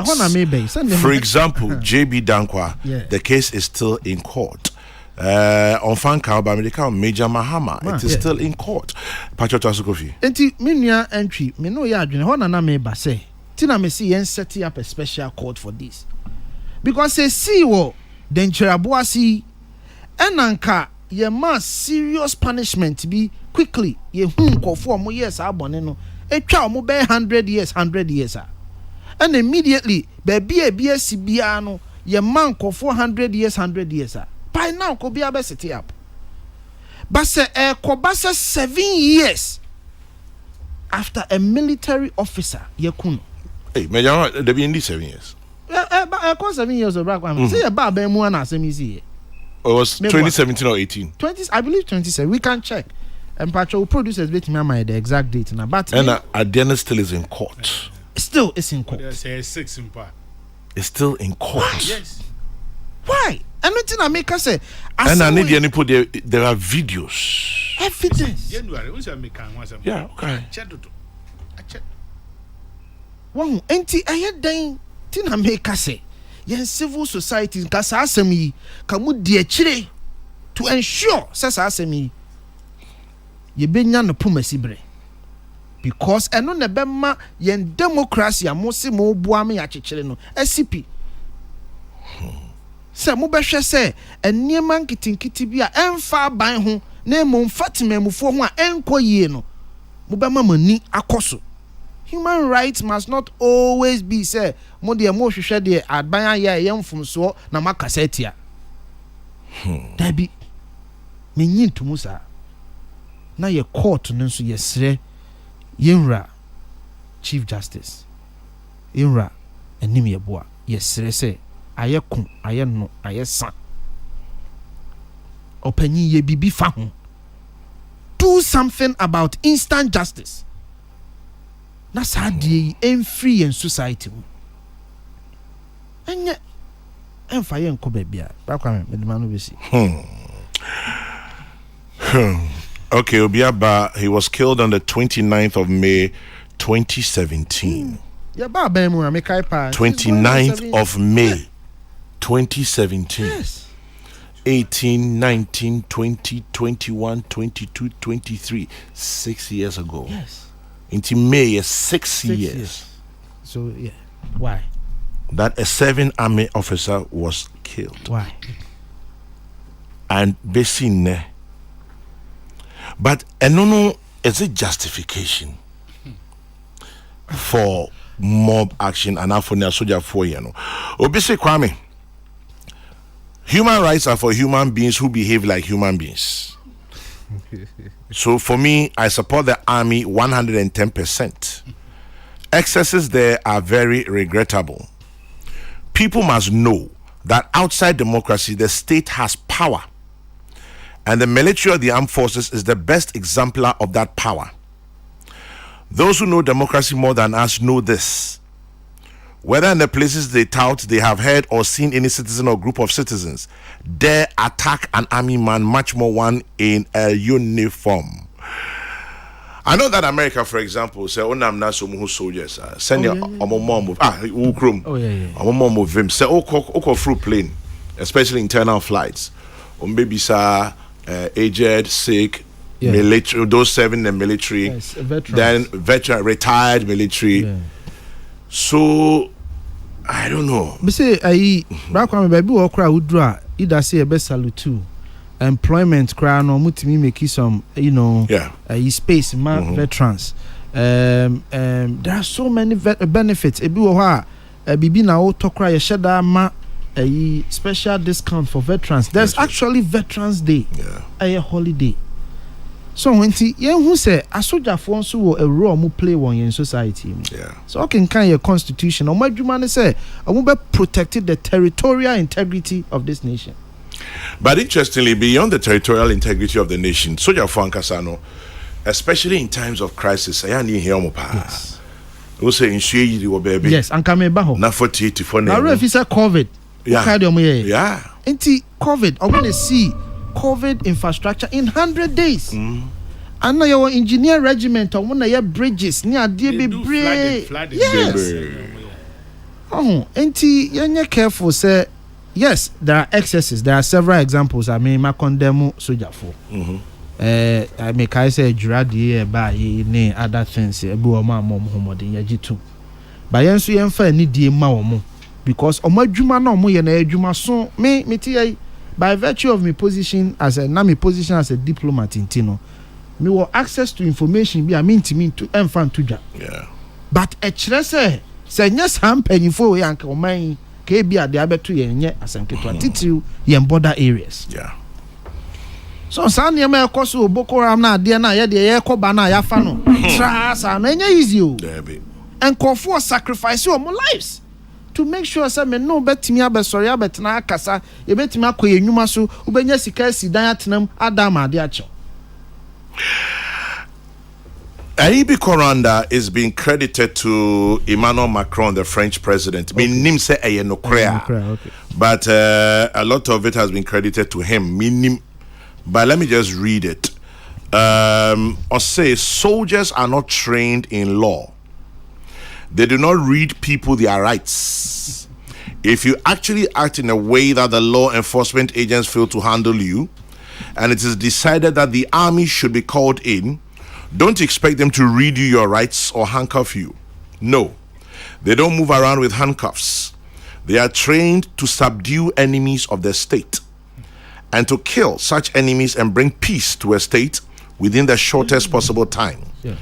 Speaker 2: For example, JB Dankwa, the case is still in court. On Fanka America Major Mahama, it is still in court. Pacho Tasukofi.
Speaker 3: Enti minia entry, me no ya adwene ho na na me ba say. Tina me see yen set up a special court for this. Because say see wo dencheraboasi enanka ye ma serious punishment be quickly ye hu nkofo mo yes abone no etwa omo be 100 years and immediately baby e bia sibia no ye man nkofo 100 years by now ko bia be set up but say ko ba 7 years after a military officer ye kun
Speaker 2: hey me there be in these 7 years
Speaker 3: ko 7 years of black man say ba ba mu na asem isi
Speaker 2: it was 2017 or 18
Speaker 3: I believe 27 we can check. And Patrol producers bet me the exact date now, but
Speaker 2: and Adena still is in court.
Speaker 3: Still is in court.
Speaker 1: Say 6 in part.
Speaker 2: It's still in court.
Speaker 1: Yes.
Speaker 3: Why? And nothing I make us say.
Speaker 2: And I need any put there are videos.
Speaker 3: Evidence.
Speaker 2: Yeah, okay.
Speaker 3: One anti ayadine tina make us say. Yen civil society kasa asemi kamu die chire to ensure sasa asemi ye benya no pomasi bre because eno ne bema yen democracy amosi mo bua me akekere no SCP se mo behwe se eniema nkitinkiti bi a emfa ban ho na emo mfatemamufo ho a enkoyie no mo bema mani akoso. Human rights must not always be say mo de mo hwehwe de aban ya yemfumso na makasetia. Dabi menyin tumusa na ye court no so yesre yenra chief justice yenra enim ye boa yesre say ayekun ayeno ayesa opanyi ye bibi fa ho. Do something about instant justice. Na sadie en free in society. Enye emfa ye nko bebia. Ba kwa me medema no besi.
Speaker 2: Okay, Obiaba, he was killed on the 29th of May 2017.
Speaker 3: Ya ba ba mu me kai pa.
Speaker 2: 29th of May 2017.
Speaker 3: Yes.
Speaker 2: 18, 19, 20, 21, 22, 23, 6 years ago.
Speaker 3: Yes.
Speaker 2: Into May, 6 years.
Speaker 3: So yeah, why?
Speaker 2: That a 7 army officer was killed.
Speaker 3: Why?
Speaker 2: And Besine. But no, is it justification for mob action and for soldier for Obisi Kwame. Human rights are for human beings who behave like human beings. So for me, I support the army 110%. Excesses there are very regrettable. People must know that outside democracy, the state has power. And the military or the armed forces is the best exemplar of that power. Those who know democracy more than us know this. Whether in the places they tout they have heard or seen any citizen or group of citizens dare attack an army man, much more one in a uniform. I know that America, for example, say onam na so mu soldiers send your mom ukrum mom of him say oko through plane, especially internal flights, or maybe aged, sick, military, those serving the military,
Speaker 3: yes,
Speaker 2: then veteran, retired military.
Speaker 3: Yeah.
Speaker 2: So I don't know.
Speaker 3: But say back when baby wo kra udra either say be salute employment kra no mutimi make some space veterans. There are so many benefits. Ebi wo ha bibi na wo tokra ye sheda ma special discount for veterans. There's actually Veterans Day. A holiday. So when who say a soldier for so a role mu play one in society. So can your constitution or my human say I will be protected the territorial integrity of this nation.
Speaker 2: But interestingly, beyond the territorial integrity of the nation, soldier for Ankasano, especially in times of crisis, I need here
Speaker 3: yes.
Speaker 2: We say in baby.
Speaker 3: Yes, and come back.
Speaker 2: Not for tea for
Speaker 3: now. If it's a COVID,
Speaker 2: yeah.
Speaker 3: Anti COVID, I'm gonna see COVID infrastructure in 100 days. And now your engineer regiment or one of your bridges near DB. Yes. Oh, auntie, you're careful, say. Yes, there are excesses. There are several examples. I mean, I condemn soldier for. I make I say juradi by ne other things. Ebu oma mom homodin yajitu. But yensu yenfa ni die ma omo because omadwuma na omo ye na adwuma so me ti by virtue of my position as a diplomat in Tino, me will access to information be a mean to enfant to ja.
Speaker 2: Yeah.
Speaker 3: But a chrese say yes ham penny for yank or mine KB at the abetu ye asanketu yen border areas.
Speaker 2: Yeah.
Speaker 3: So san ye me koso Boko Haram na de na ye de ye koba na ya fa no. Trasa na enya easy o. And call for sacrifice your lives. To make sure say me no betimi abesori abetena akasa e betimi akoye nnwuma so ubenya sika si dan atenam adam ade acho.
Speaker 2: Aibi Koranda is being credited to Emmanuel Macron, the French president. Minim say
Speaker 3: Okay.
Speaker 2: but a lot of it has been credited to him. Minim, but let me just read it. Or say soldiers are not trained in law. They do not read people their rights. If you actually act in a way that the law enforcement agents fail to handle you, and it is decided that the army should be called in, don't expect them to read you your rights or handcuff you. No, they don't move around with handcuffs. They are trained to subdue enemies of the state and to kill such enemies and bring peace to a state within the shortest possible time.
Speaker 3: Yeah.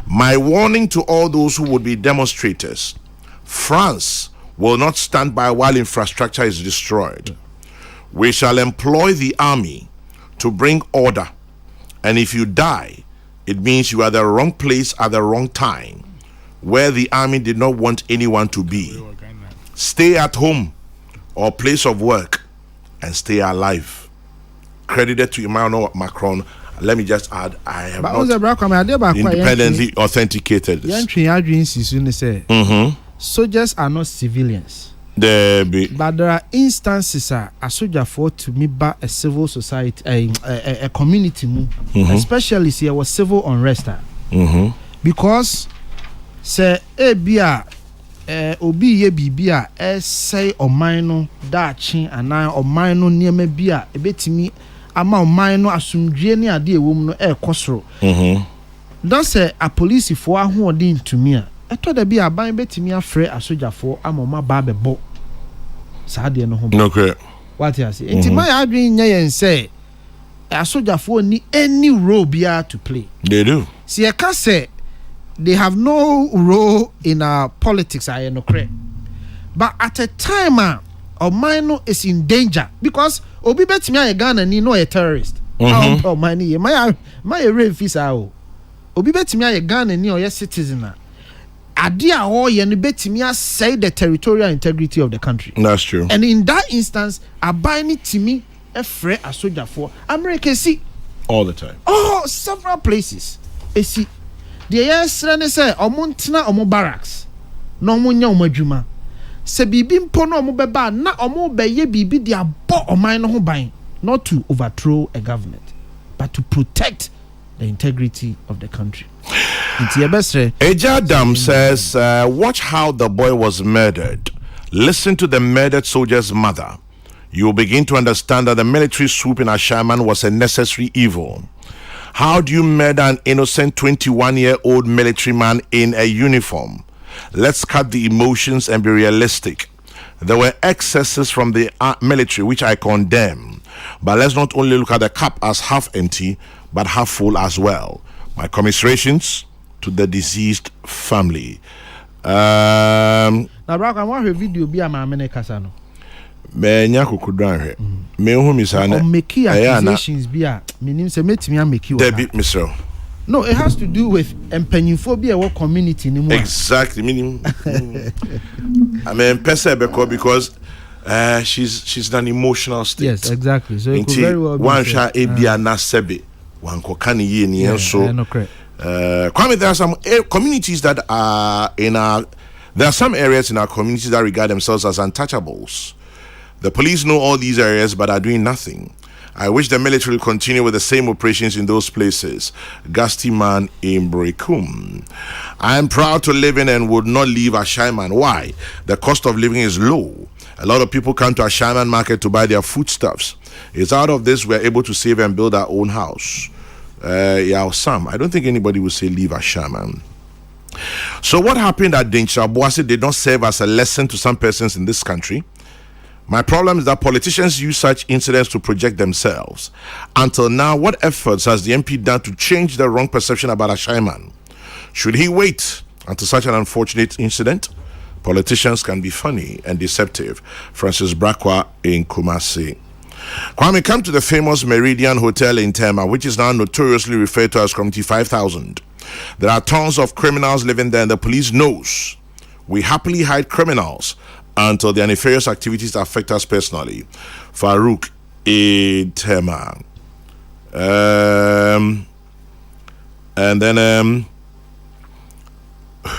Speaker 2: My warning to all those who would be demonstrators: France will not stand by while infrastructure is destroyed. We shall employ the army to bring order, and if you die, it means you are the wrong place at the wrong time, where the army did not want anyone to be. Stay at home or place of work and stay alive. Credited to Emmanuel Macron. Let me just add, I have not independently authenticated this.
Speaker 3: Soldiers are not civilians.
Speaker 2: But
Speaker 3: there are instances a soldier for to me by a civil society, a community, especially see was civil unrest. Because say bia obi ye bibia say o mine dachi ana o mine niema bia ebetimi ama o mine asumdwe ne ade ewom no ekosoro. Don say a police for ahoɔden to me I thought there be a buying betimi afre a soldier for amoma ba bebo. Sadia no home.
Speaker 2: Okay.
Speaker 3: What you say? It's my adwin nya say a soldier for ni any role bia to play.
Speaker 2: They do.
Speaker 3: See I can say they have no role in our politics I no credit. But at a time Omino is in danger because obi betimi a Ghana ni no a terrorist. Oh my rave visa obi betimi a Ghana ni or citizen. Adia or yen betimia say the territorial integrity of the country.
Speaker 2: That's true.
Speaker 3: And in that instance, a buying to me a free a soldier for American see
Speaker 2: all the time.
Speaker 3: Oh, several places. You see, the yes say omuntina omo barracks. No munya omajuma. Se bibi mpono omo beba na omo beye bibi dia bo omai no ho ban, not to overthrow a government, but to protect the integrity of the country.
Speaker 2: Ejadam says, watch how the boy was murdered. Listen to the murdered soldier's mother. You will begin to understand that the military swoop in Ashaman was a necessary evil. How do you murder an innocent 21-year-old military man in a uniform? Let's cut the emotions and be realistic. There were excesses from the military, which I condemn. But let's not only look at the cup as half empty, but half full as well. My commiserations to the deceased family.
Speaker 3: Now, Brock, I want her video be a mamene casano.
Speaker 2: Menya kukudran he. Me hu mi sana.
Speaker 3: Make accusations be a meaning say make me make you.
Speaker 2: Debbie, Mr.
Speaker 3: No, it has to do with empenyphobia what community anymore.
Speaker 2: Exactly. Meaning I mean because she's an emotional state.
Speaker 3: Yes, exactly. So it could very well be
Speaker 2: one sha ebia na sebe. One kokani ye ni enso. Kwame, there are some communities that are there are some areas in our communities that regard themselves as untouchables. The police know all these areas but are doing nothing. I wish the military will continue with the same operations in those places. Gusty man in Brekum. I am proud to live in and would not leave Ashaiman. Why? The cost of living is low. A lot of people come to Ashaiman market to buy their foodstuffs. It's out of this we're able to save and build our own house. Some. I don't think anybody will say leave Ashaiman. So what happened at Dinsha Boase did not serve as a lesson to some persons in this country. My problem is that politicians use such incidents to project themselves. Until now, what efforts has the MP done to change the wrong perception about Ashaiman? Should he wait until such an unfortunate incident? Politicians can be funny and deceptive. Francis Brakwa in Kumasi. Kwame, come to the famous Meridian Hotel in Tema, which is now notoriously referred to as Community 5000. There are tons of criminals living there and the police knows. We happily hide criminals until their nefarious activities affect us personally. Farouk in Tema. And then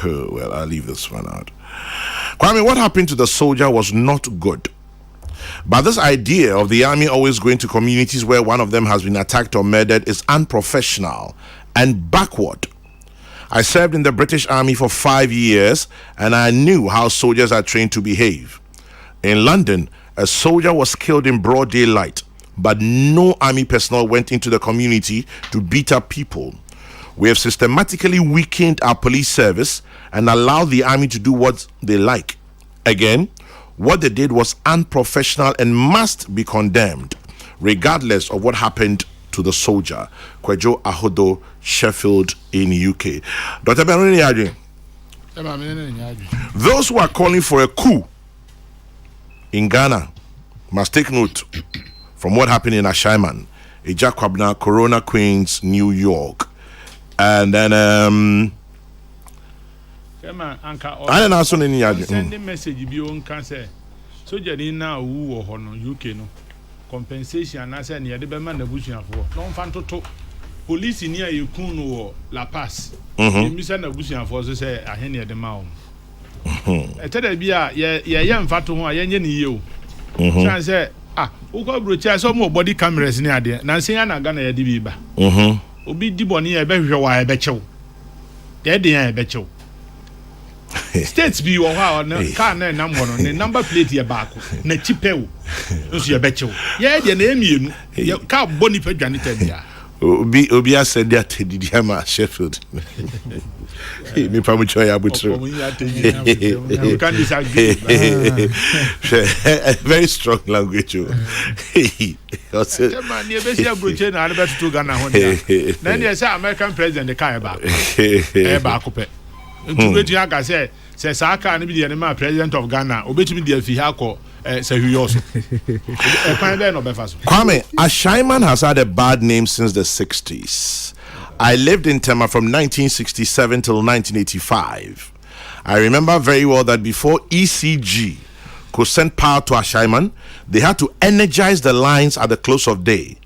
Speaker 2: Well, I'll leave this one out. Kwame, what happened to the soldier was not good. But this idea of the army always going to communities where one of them has been attacked or murdered is unprofessional and backward. I served in the British Army for 5 years, and I knew how soldiers are trained to behave. In London, a soldier was killed in broad daylight, but no army personnel went into the community to beat up people. We have systematically weakened our police service and allowed the army to do what they like. Again, what they did was unprofessional and must be condemned, regardless of what happened to the soldier. Kwejo Ahodo, Sheffield in UK. Dr. Benoni Adrian, those who are calling for a coup in Ghana must take note from what happened in Ashaiman, Ejakwabna, Corona Queens, New York. And then I don't know
Speaker 1: sending message be on cancer. So jadi na wu ho no UK no compensation na say near the be man na busuafo. No fan toto police ni ayekun no La Paz. Emi say na busuafo so say ahene de ma o. Etada bia ye mfato ho ayenye ni ye o. Chan say ukọ brocha so mo body cameras ni ade na nsen ya na Ghana ya di bi ba. Obi di boni e be hwe wa e be chew. De de ya e be chew. States be wo ha na car na nam ho no ne number plate ye baako na chipew. Nso ye be chew. Ye de na emienu. Ye car boni pa dwane ta bia.
Speaker 2: Obi said that did Yama Sheffield. Me pamucho ya butro.
Speaker 1: You can disagree.
Speaker 2: Very strong language.
Speaker 1: Man, you be see broche na na beto Ghana ho dia. Na dey say American president the car back. E back up. Ntu wetu aka say Saka na bi dey na president of Ghana, obetumi dey fi ha ko
Speaker 2: Kwame, Ashaiman has had a bad name since the 60s. I lived in Tema from 1967 till 1985. I remember very well that before ECG could send power to Ashaiman, they had to energize the lines at the close of day.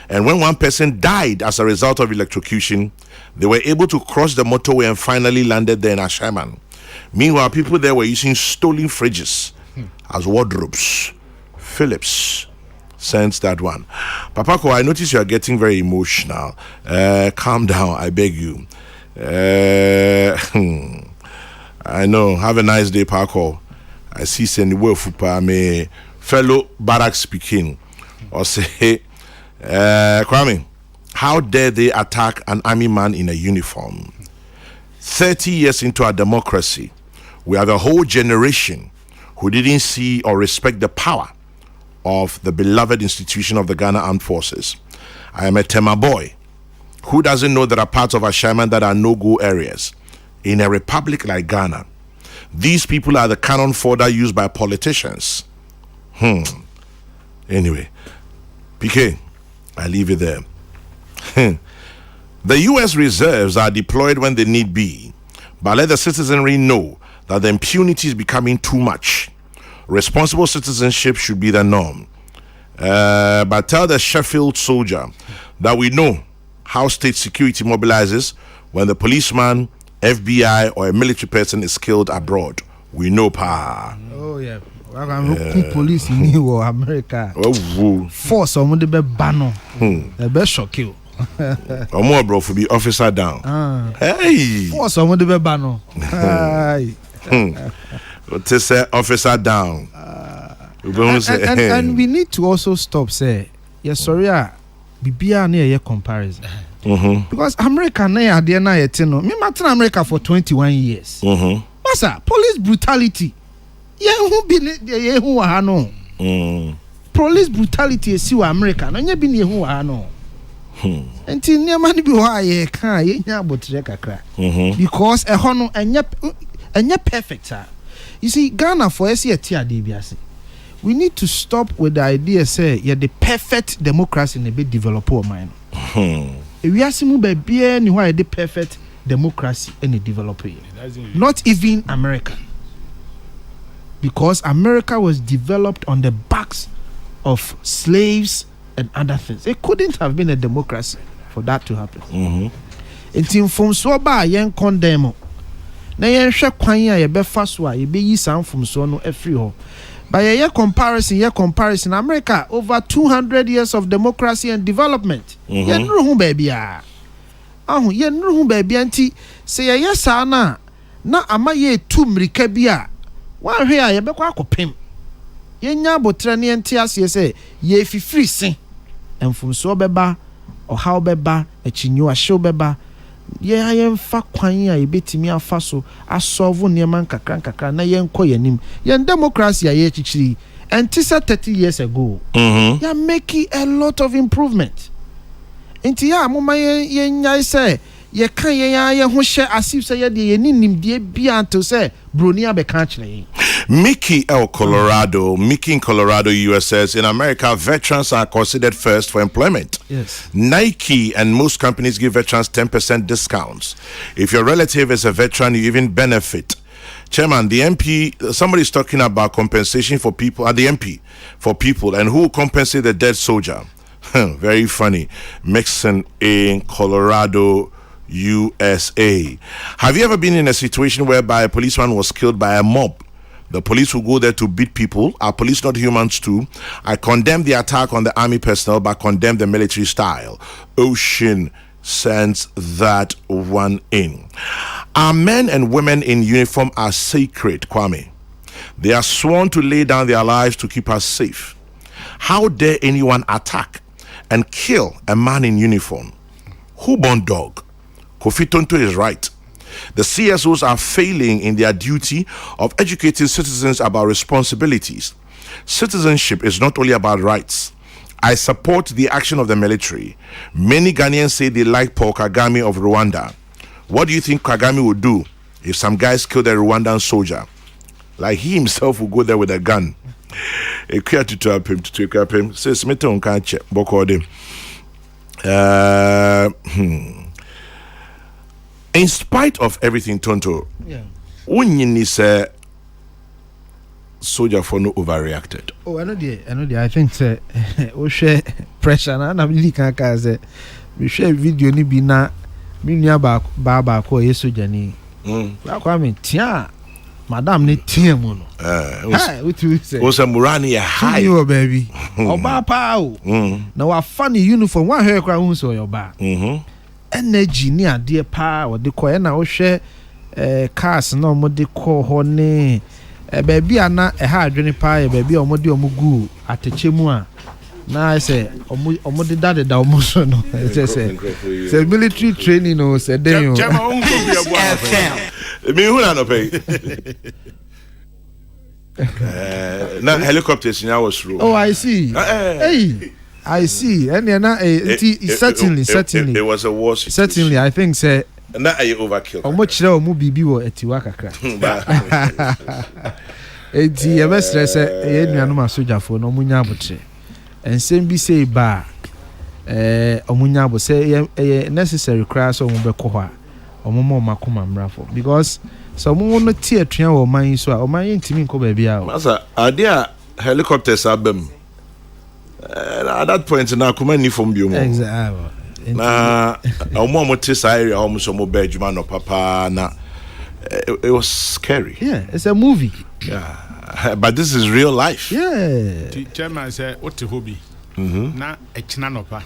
Speaker 2: And when one person died as a result of electrocution, they were able to cross the motorway and finally landed there in Ashaiman. Meanwhile, people there were using stolen fridges as wardrobes. Phillips sends that one. Papako, I notice you are getting very emotional. Calm down, I beg you. I know. Have a nice day, Paco. I see Sendiwe Fupa, me fellow barrack speaking. Or say, Kwame, how dare they attack an army man in a uniform? 30 years into our democracy, we have a whole generation who didn't see or respect the power of the beloved institution of the Ghana Armed Forces. I am a Tema boy. Who doesn't know there are parts of Ashaiman that are no-go areas? In a republic like Ghana, these people are the cannon fodder used by politicians. Anyway, PK, I leave it there. The U.S. reserves are deployed when they need be, but let the citizenry know that the impunity is becoming too much. Responsible citizenship should be the norm. But tell the Sheffield soldier that we know how state security mobilizes when the policeman, FBI, or a military person is killed abroad. We know, pa.
Speaker 3: Oh, yeah. Police in America. Force on the banner. The best shock you.
Speaker 2: Or more, bro, for be officer down. Hey.
Speaker 3: Force on the banner.
Speaker 2: To say officer down.
Speaker 3: And we need to also stop say yes sorry bibia na ye comparison. Because America na ade na ye te no me maten America for 21 years. Masa police brutality ye hu bi ye hu wa ha no. Police brutality esi wa America no nya bi ne hu wa ha no. Enti niam ni bi ho aye kan ye nya abotre kakra. Because e ho no enya perfect. You see, Ghana for us we need to stop with the idea say you're the perfect democracy in a bit develop our mind. We are seeing baby ni why the perfect democracy in a developer. Not even America. Because America was developed on the backs of slaves and other things. It couldn't have been a democracy for that to happen. Until from so ba yen condemn. na yɛhwɛ kwan a yɛbɛfa so a yɛbɛyi saa mfomsoɔ no afiri hɔ. But comparison America over 200 years of democracy and development. Yenru hu baby a. Ahu yenru hu baby anti se yeye saa na ama ye tu mrika bi a. Wa hwe a ye bekwa akopem. Yenya abotre ne enti ase se ye fifiri sen. Emfumso beba, ohaw beba, echinyo ahyew beba. Ye ayemfa kwan a yebetimi afa so asolve nneman kakra na yenko yanim yen democracy a ye chichiri enti 30 years ago ya making a lot of improvement enti ya moma yen nyai say ye kan ye ho hye asif say ye de ye nimdie bia until say broni abeka kire.
Speaker 2: Mickey in Colorado, US says, in America, veterans are considered first for employment.
Speaker 3: Yes.
Speaker 2: Nike and most companies give veterans 10% discounts. If your relative is a veteran, you even benefit. Chairman, the MP, somebody's talking about compensation for people, the MP, for people, and who will compensate the dead soldier. Very funny. Mixon in Colorado, USA. Have you ever been in a situation whereby a policeman was killed by a mob? The police will go there to beat people. Are police not humans too? I condemn the attack on the army personnel, but condemn the military style. Ocean sends that one in. Our men and women in uniform are sacred, Kwame. They are sworn to lay down their lives to keep us safe. How dare anyone attack and kill a man in uniform? Who born dog? Kofi Tonto is right. The CSOs are failing in their duty of educating citizens about responsibilities. Citizenship is not only about rights. I support the action of the military. Many Ghanaians say they like Paul Kagame of Rwanda. What do you think Kagame would do if some guys killed a Rwandan soldier? Like he himself would go there with a gun. Says Meton can't check. In spite of everything, Tonto, Unyini say soldier for no overreacted.
Speaker 3: Oh, I know the. I think say we share pressure na really can say we share video ni bi na me nua ba ko yeso jani. Ba kwa me tia madam ni tia mu no. What you say?
Speaker 2: Was a Murani a high
Speaker 3: you baby. Oba pa o. Na wa funny uniform wa hair kwa hu so your ba. Energy ni ade pa o de ko na wo hwe cars na mo de ko ho ne baby ana ha adwene pa baby o mo de o mo gu ateche mu a na say o mo de dade da o mo so no say military training no say den o
Speaker 2: me hu na no pay na helicopters now was through.
Speaker 3: Oh, I see. Hey, I see. And certainly
Speaker 2: it was a war situation.
Speaker 3: Certainly I think say
Speaker 2: na I overkill.
Speaker 3: Omo kire omo bibi wo etiwa kakra. Eti e be stress e nuanu masojafo no omo nya abotre. Ensem bi say ba omo nya abo say necessary cry so omo be ko ho a omo mo makoma mrafo because so omo no tie atua wo man so a oman ntimi nko ba bia o.
Speaker 2: Masa ade a helicopters abem. At that point na kuma ni from bio mo.
Speaker 3: Exactly.
Speaker 2: Na omo tisa area omo so mo be adwuma no papa na it was scary.
Speaker 3: Yeah, it's a movie.
Speaker 2: Yeah. But this is real life.
Speaker 3: Yeah.
Speaker 1: Chairman say what the hobby. Na echina no pa.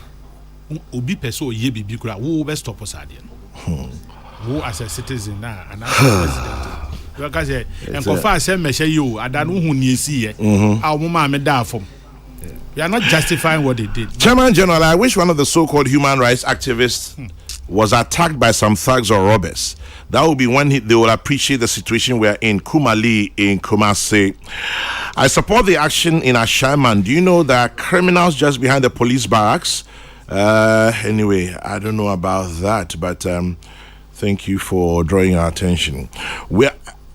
Speaker 1: Obi person ye bibi kura wo be stop us ade no. Wo as a citizen na and as president. Because enkofa say mehye you ada no hu ni esi ye. A wo ma me da afom. You are not justifying what they did.
Speaker 2: Chairman General, I wish one of the so-called human rights activists was attacked by some thugs or robbers. That would be when they will appreciate the situation we are in. Kumali in Kumasi. I support the action in Ashaman. Do you know that criminals just behind the police barracks? Anyway, I don't know about that, but thank you for drawing our attention.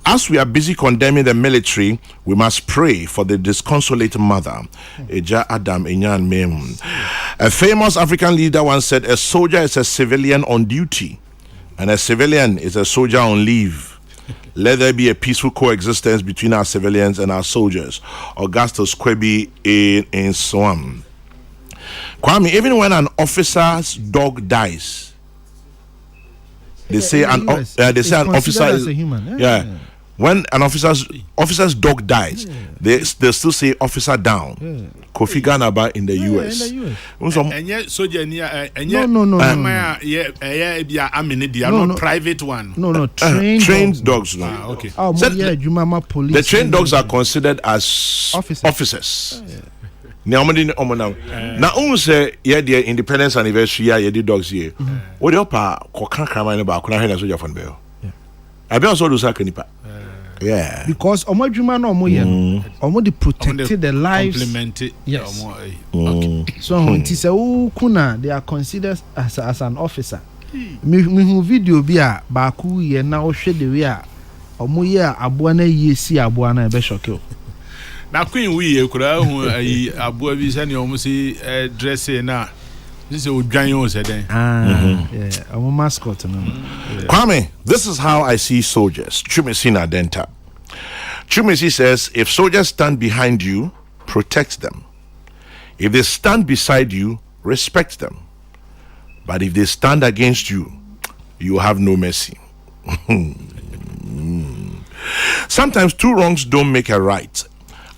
Speaker 2: As we are busy condemning the military, we must pray for the disconsolate mother, Eja Adam Enyan Mem. A famous African leader once said, a soldier is a civilian on duty, and a civilian is a soldier on leave. Let there be a peaceful coexistence between our civilians and our soldiers. Augustus Kwebi in Swam. Kwame, even when an officer's dog dies, they say an officer is
Speaker 3: a human.
Speaker 2: Yeah. When an officer's dog dies, they still say officer down. Kofi Ganaba in the US.
Speaker 3: In the
Speaker 2: US.
Speaker 1: And yet, soldier near
Speaker 3: No.
Speaker 1: not private one.
Speaker 3: No, trained
Speaker 2: dogs.
Speaker 1: Okay.
Speaker 3: Oh, Jumama police.
Speaker 2: The trained dogs are considered as officers. Now, say the independence anniversary, the dogs here. What your pa, Kokrokoo about Kuna soldier from Bell. I be also do Sakanipa. Yeah.
Speaker 3: Because Omajuma no Omo they protected the lives.
Speaker 1: Complemented.
Speaker 3: Yes. Okay. So when it say kuna, they are considered as an officer. Me video bi a baaku ye na o hwe de we a Omo ye aboa na ye si aboa na e be shock you.
Speaker 1: Na queen we e kura hu aboa bi se ne omo si dress na this is Odwanyo said then.
Speaker 3: Yeah, I'm a mascot.
Speaker 2: Kwame, this is how I see soldiers. Chumesina Denta. Chumesi says, if soldiers stand behind you, protect them. If they stand beside you, respect them. But if they stand against you, you have no mercy. Sometimes two wrongs don't make a right.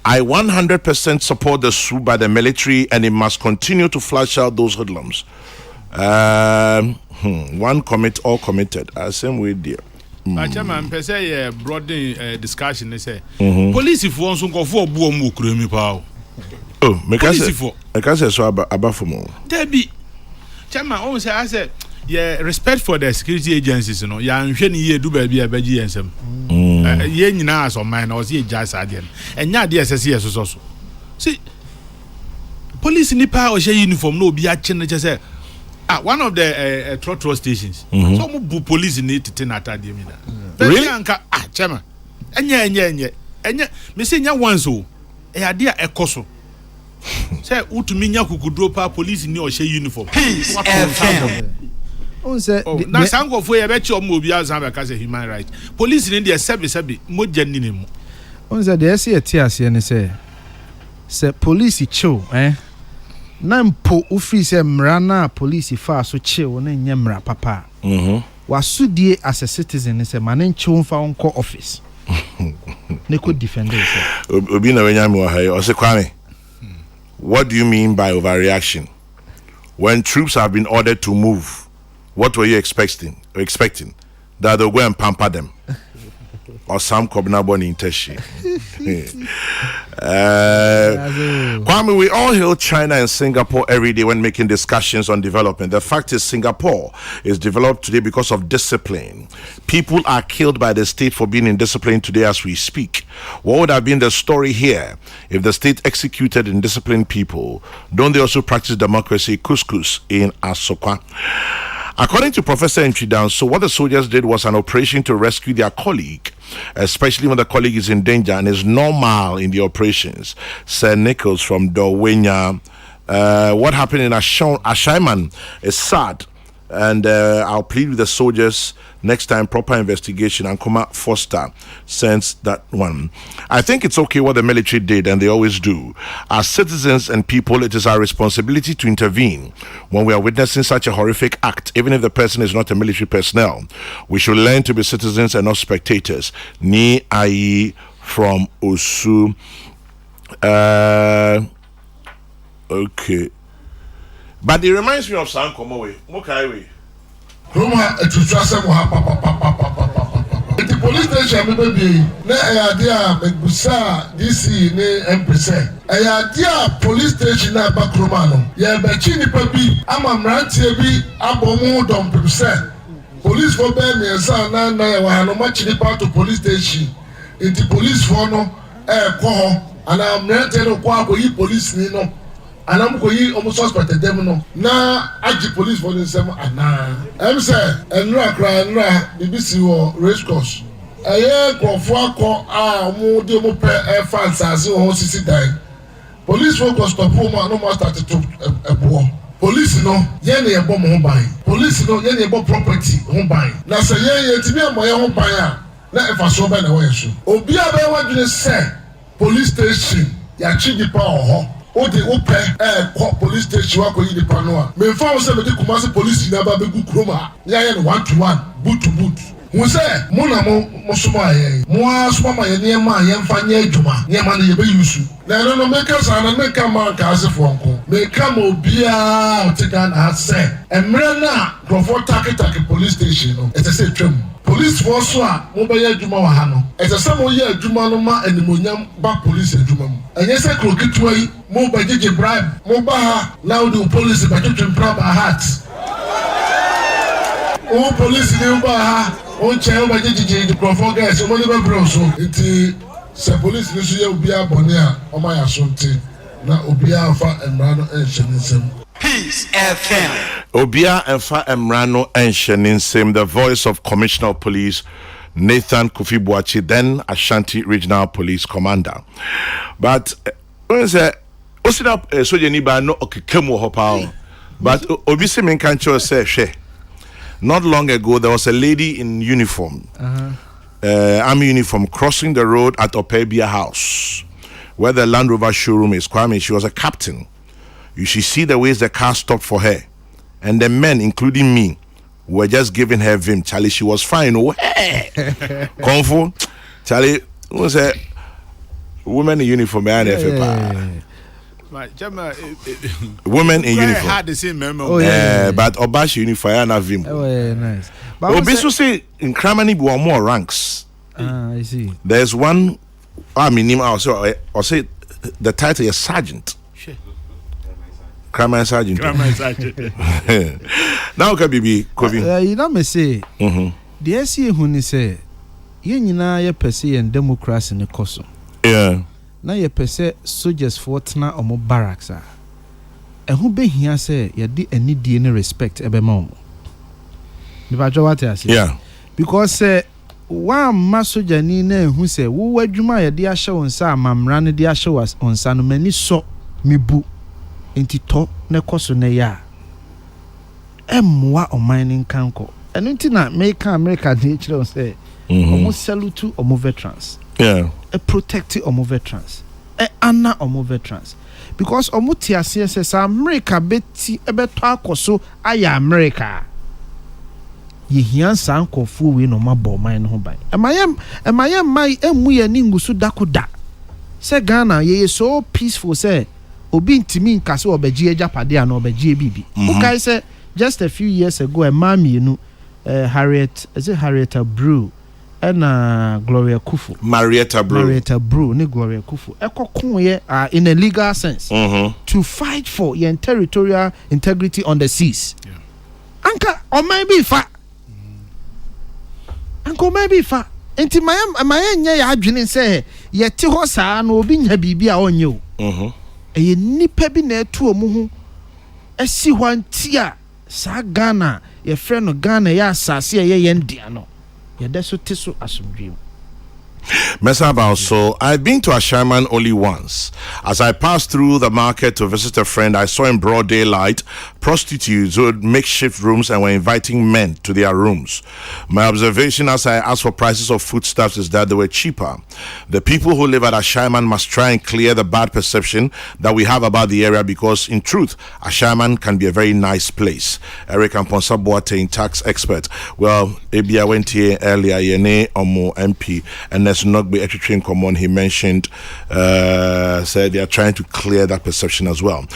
Speaker 2: I 100% support the swoop by the military, and it must continue to flush out those hoodlums. One commit, all committed. Same way there.
Speaker 1: Chairman, per se, broadening discussion. They say, police if one go for boom, kremi pow.
Speaker 2: Oh, make us so about for more.
Speaker 1: Debbie, Chairman, always I said, yeah, respect for the security agencies, you know. Yeah, I'm sure you do baby a beji and some. Yeah, you know, so mine was here just again. And now, the SSCS also. See, police in the power share uniform, no be at say. One of the trotro stations. Some police need to turn at the mina.
Speaker 2: Really?
Speaker 1: Chairman. And yeah. Me say ya one so. E idea e koso. Say utuminya kukudropa police ni o share uniform.
Speaker 3: Peace
Speaker 1: Na sango fo ye be chi omo obi azan be ka say human right. Police ni dey service moja ni nemu.
Speaker 3: On say dey say ase ne say police chill na mpo ufi say mrana police fa so chill na nya mra papa. Wasudie as a citizen ne say manen chill fa onko office. Ne could defend it.
Speaker 2: Obi na wenya mi wa hayi o say Kwame. What do you mean by overreaction? When troops have been ordered to move, what were you expecting? That they'll go and pamper them? Or some Kobnabon in Teshi? Kwame, we all hail China and Singapore every day when making discussions on development. The fact is, Singapore is developed today because of discipline. People are killed by the state for being indisciplined today as we speak. What would have been the story here if the state executed indisciplined people? Don't they also practice democracy? Couscous in Asokwa. According to Professor Enchidan, so what the soldiers did was an operation to rescue their colleague, especially when the colleague is in danger and is normal in the operations. Sir Nichols from Dowenya. What happened in Ashaiman is sad, and I'll plead with the soldiers next time, proper investigation, and Kuma Foster sends that one. I think it's okay what the military did, and they always do. As citizens and people, it is our responsibility to intervene when we are witnessing such a horrific act, even if the person is not a military personnel. We should learn to be citizens and not spectators. Ni Ayi from Osu. Okay. But it reminds me of Sankomowe. Mokaiwe.
Speaker 5: Roma etutrasa mo ha papa. The police station me be na eyade megusa DC ne MPC. Eyade police station na Bakroma no. Ye be chi nipa bi amamrantie bi abomu dom pepse. Police for be me sa na ye wa no ma chi nipa to police station. The police for no ko ho ana amrantie no kwa ko yi police ni no. Anam ko yi almost suspected them no na agi police for them ana em say enra kra enra BBC wo race course eye krofo akọ a mu de mu pe fans as ho sisi dan police focus stop home no more start to ebo police no ye na ebo mo ban police no ye na ebo property ho ban na say ye timi amoye ho ban a na efa so ban na wo yeso obi a be wadwene say police station ya chi di pa ho o de ope police station wa ko yi di pa no a me fa o se me di Kumasi police na ba be gu kroma ya ye no 1-to-1 boot to boot. Who say, Monamo, Mosuma, Moa Swama, Yama, Yamfanya Juma, Yaman, Yabayusu. Now, no makers and make a man as a phone. May come Obia, Tigan has said, and Mrena, Crawford Taki police station, it's a say trim. Police force mobile Juma Wahano. As a summer year, Jumanoma and the Munyam back police at Jumam. And yes, I could get away, mobile DJ bribe, mobile, now the police by Kitchen Praba hats. Oh, police in Ubaha. On chair by the Crawford guys, so many bros. It's the police this year will be a bonia on my assunti. Now, Obia Fa and Rano and Shenism.
Speaker 6: Peace FM.
Speaker 2: Obia and Fa Emrano and Sheninsim, the voice of Commissioner of Police Nathan Kofi Boachi, then Ashanti Regional Police Commander. But when say, what's it up? So you need by no Okemo Hopao. But Obisi Minkancho say, she. Not long ago, there was a lady in uniform, army uniform, crossing the road at Opebia House, where the Land Rover showroom is. Kwame, she was a captain. You should see the ways the car stopped for her. And the men, including me, were just giving her vim. Charlie, she was fine. Oh, hey! Kung Fu. Charlie, who was a woman in uniform? Women in uniform.
Speaker 1: Had the same memory.
Speaker 3: Oh, yeah.
Speaker 2: But Obashi uniform and vim.
Speaker 3: Oh, yeah, nice. But
Speaker 2: Obisu say in Kramani we want more ranks.
Speaker 3: I see.
Speaker 2: There's one army name also or say the title is sergeant. Kramani sergeant.
Speaker 1: Kramani sergeant.
Speaker 2: Now can be Kovi.
Speaker 3: You know me say. The SCA who say you nyina ye pese and democracy ne koso.
Speaker 2: Yeah.
Speaker 3: Na ye pese soldiers for tena omo barracks a. Who be here say you di any DNA respect ebe ma omo.
Speaker 2: Yeah.
Speaker 3: Because one masoja ni na who say wo wadwuma ye de ahye won sa amamra ne de ahye was on sa no mani so mebu enti to ne koso ne ya emwa omining kanko eno enti na make America de kire say omo salute omo veterans.
Speaker 2: Yeah.
Speaker 3: Protect omo veterans. Honor omo veterans. Because omo ti ase say America beti ebeto akoso aya America. Ye hian san kofu we no mabo man ho ban. Emayem mai emu ye ni ngusu dakoda. Say Ghana ye so peaceful say obi ntimi nkase obeji ejapade ana obeji bibi. Ukai say just a few years ago a mami you Harriet Brew and Gloria Kufu. Marietta Brew ni Gloria Kufu. Ekokun in a legal sense to fight for your territorial integrity on the seas. Yeah. Anka or maybe fa. Anka maybe fa. Enti my nya ya adwene say ye ti ho saa na obi nya bibia onye o. Eye nipa bi na etu omu hu esi hwantia sa Ghana ye friend no Ghana ya asase ye ndia no. Ye deso tiso asumdwe.
Speaker 2: Mesabao, so I've been to Ashaman only once. As I passed through the market to visit a friend, I saw in broad daylight prostitutes who had makeshift rooms and were inviting men to their rooms. My observation as I asked for prices of foodstuffs is that they were cheaper. The people who live at Ashaman must try and clear the bad perception that we have about the area, because in truth, Ashaman can be a very nice place. Eric Amponsa Boateng, tax expert. Well, Ebia went here earlier, Yene Omo MP, and there's not be a train common. He mentioned, said they are trying to clear that perception as well.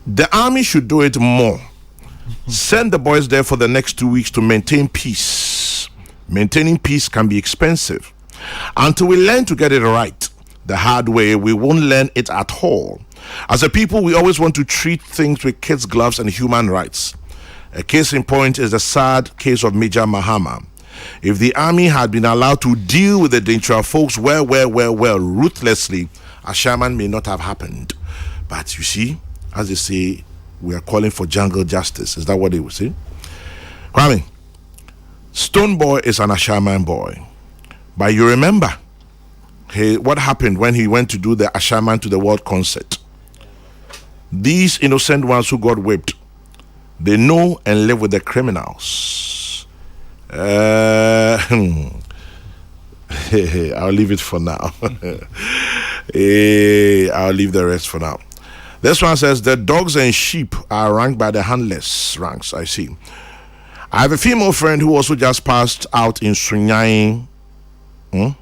Speaker 2: The army should do it more. Send the boys there for the next 2 weeks to maintain peace. Maintaining peace can be expensive. Until we learn to get it right the hard way, we won't learn it at all. As a people, we always want to treat things with kids' gloves and human rights. A case in point is the sad case of Major Mahama. If the army had been allowed to deal with the danger of folks well, ruthlessly, Ashaman may not have happened. But you see, as they say, we are calling for jungle justice. Is that what they would say? Kwame, Stone Boy is an Ashaman boy. But you remember what happened when he went to do the Ashaman to the World concert. These innocent ones who got whipped, they know and live with the criminals. I'll leave it for now. I'll leave the rest for now. This one says the dogs and sheep are ranked by the handless ranks. I see. I have a female friend who also just passed out in Sunyai. Okay.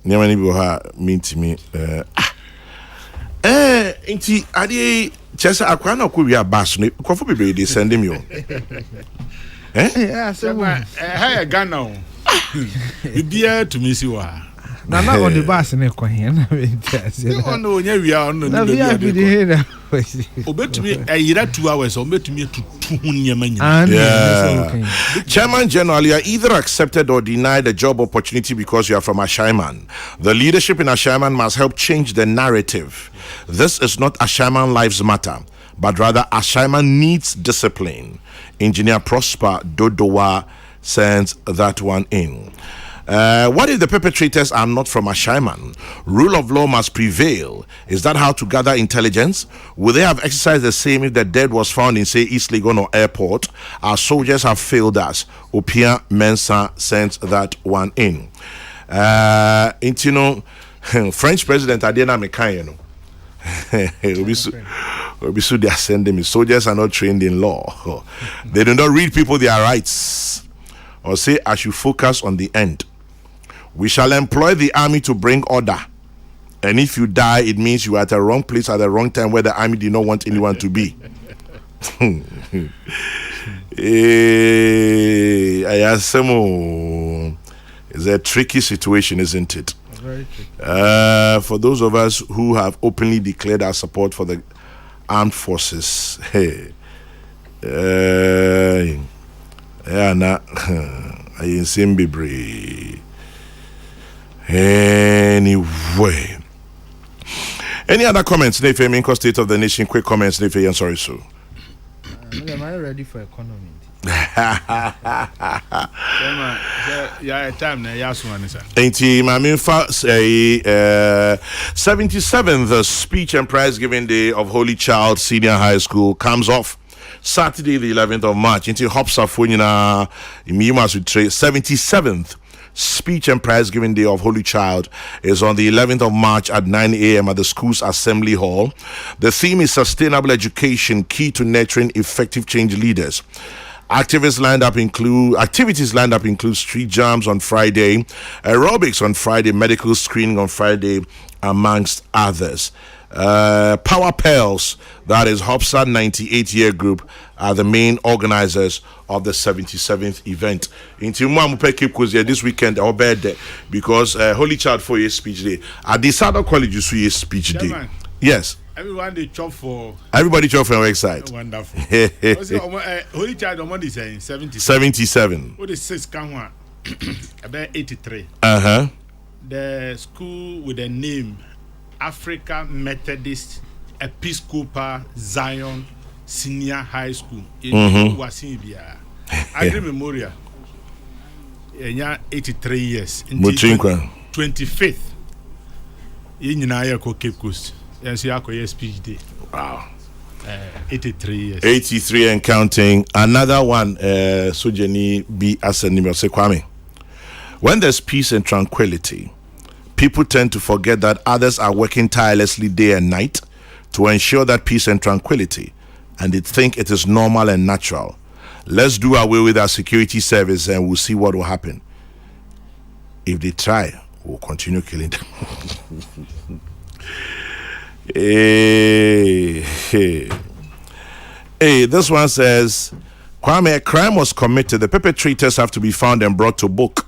Speaker 2: Nyamani boha mean to me. Inti adi chesa akwa na ko wi abas no kwafo bebe dey send me o.
Speaker 3: Yeah, so
Speaker 1: Hey, Ghana. Bibia to me si wa.
Speaker 3: na on the bus na ko hen na be tase.
Speaker 1: No nya wi a no
Speaker 3: Na via bi de na.
Speaker 1: Obetumi ayira 2 hours obetumi tutu hu nyama nyina.
Speaker 2: Yeah. Chairman General, you are either accepted or denied a job opportunity because you are from Ashaiman. The leadership in Ashaiman must help change the narrative. This is not Ashaiman Lives Matter, but rather Ashaiman needs discipline. Engineer Prosper Dodowa sends that one in. What if the perpetrators are not from Ashaiman? Rule of law must prevail. Is that how to gather intelligence? Will they have exercised the same if the dead was found in, say, East Legon or Airport? Our soldiers have failed us. Opia Mensa sends that one in. French President Adena Mekayeno. Obisu, they are sending me. Soldiers are not trained in law. They do not read people their rights. Or say, I should focus on the end. We shall employ the army to bring order. And if you die, it means you are at the wrong place at the wrong time where the army did not want anyone to be. It's a tricky situation, isn't it?
Speaker 3: Very tricky.
Speaker 2: For those of us who have openly declared our support for the armed forces, I ain't be brave. Anyway, any other comments? Nefe Minko State of the Nation. Quick comments, Nefe. I'm sorry, so.
Speaker 3: Am I ready for economy?
Speaker 1: Yeah, time na yaso ane sa.
Speaker 2: Enti Maminfa say 77th speech and prize giving day of Holy Child Senior High School comes off Saturday the 11th of March. Enti Hopsa Funyina Imima Sutre 77th speech and prize giving day of Holy Child is on the 11th of March at 9 a.m. at the school's assembly hall. The theme is sustainable education, key to nurturing effective change leaders. Activities lined up include street jams on Friday, aerobics on Friday, medical screening on Friday, amongst others. Power Pearls, that is Hopsa 98-year group, are the main organizers of the 77th event. Into this weekend, our birthday, because Holy Child for your speech day. At the Sado College, you see a speech day.
Speaker 1: Man.
Speaker 2: Yes.
Speaker 1: Everybody chop for
Speaker 2: your website.
Speaker 1: wonderful. Holy Child on Monday saying
Speaker 2: 77.
Speaker 1: What is 6 can about 83. The school with the name Africa Methodist Episcopal Zion Senior High School. Agri Memorial. 83 years. 25th. In Cape Coast. Yes, speech day.
Speaker 2: Wow.
Speaker 1: 83 years.
Speaker 2: 83 and counting. Another one, Sojeni B. Asenimo Kwame. When there's peace and tranquility, people tend to forget that others are working tirelessly day and night to ensure that peace and tranquility, and they think it is normal and natural. Let's do away with our security service and we'll see what will happen. If they try, we'll continue killing them. Hey, this one says, Kwame, a crime was committed. The perpetrators have to be found and brought to book.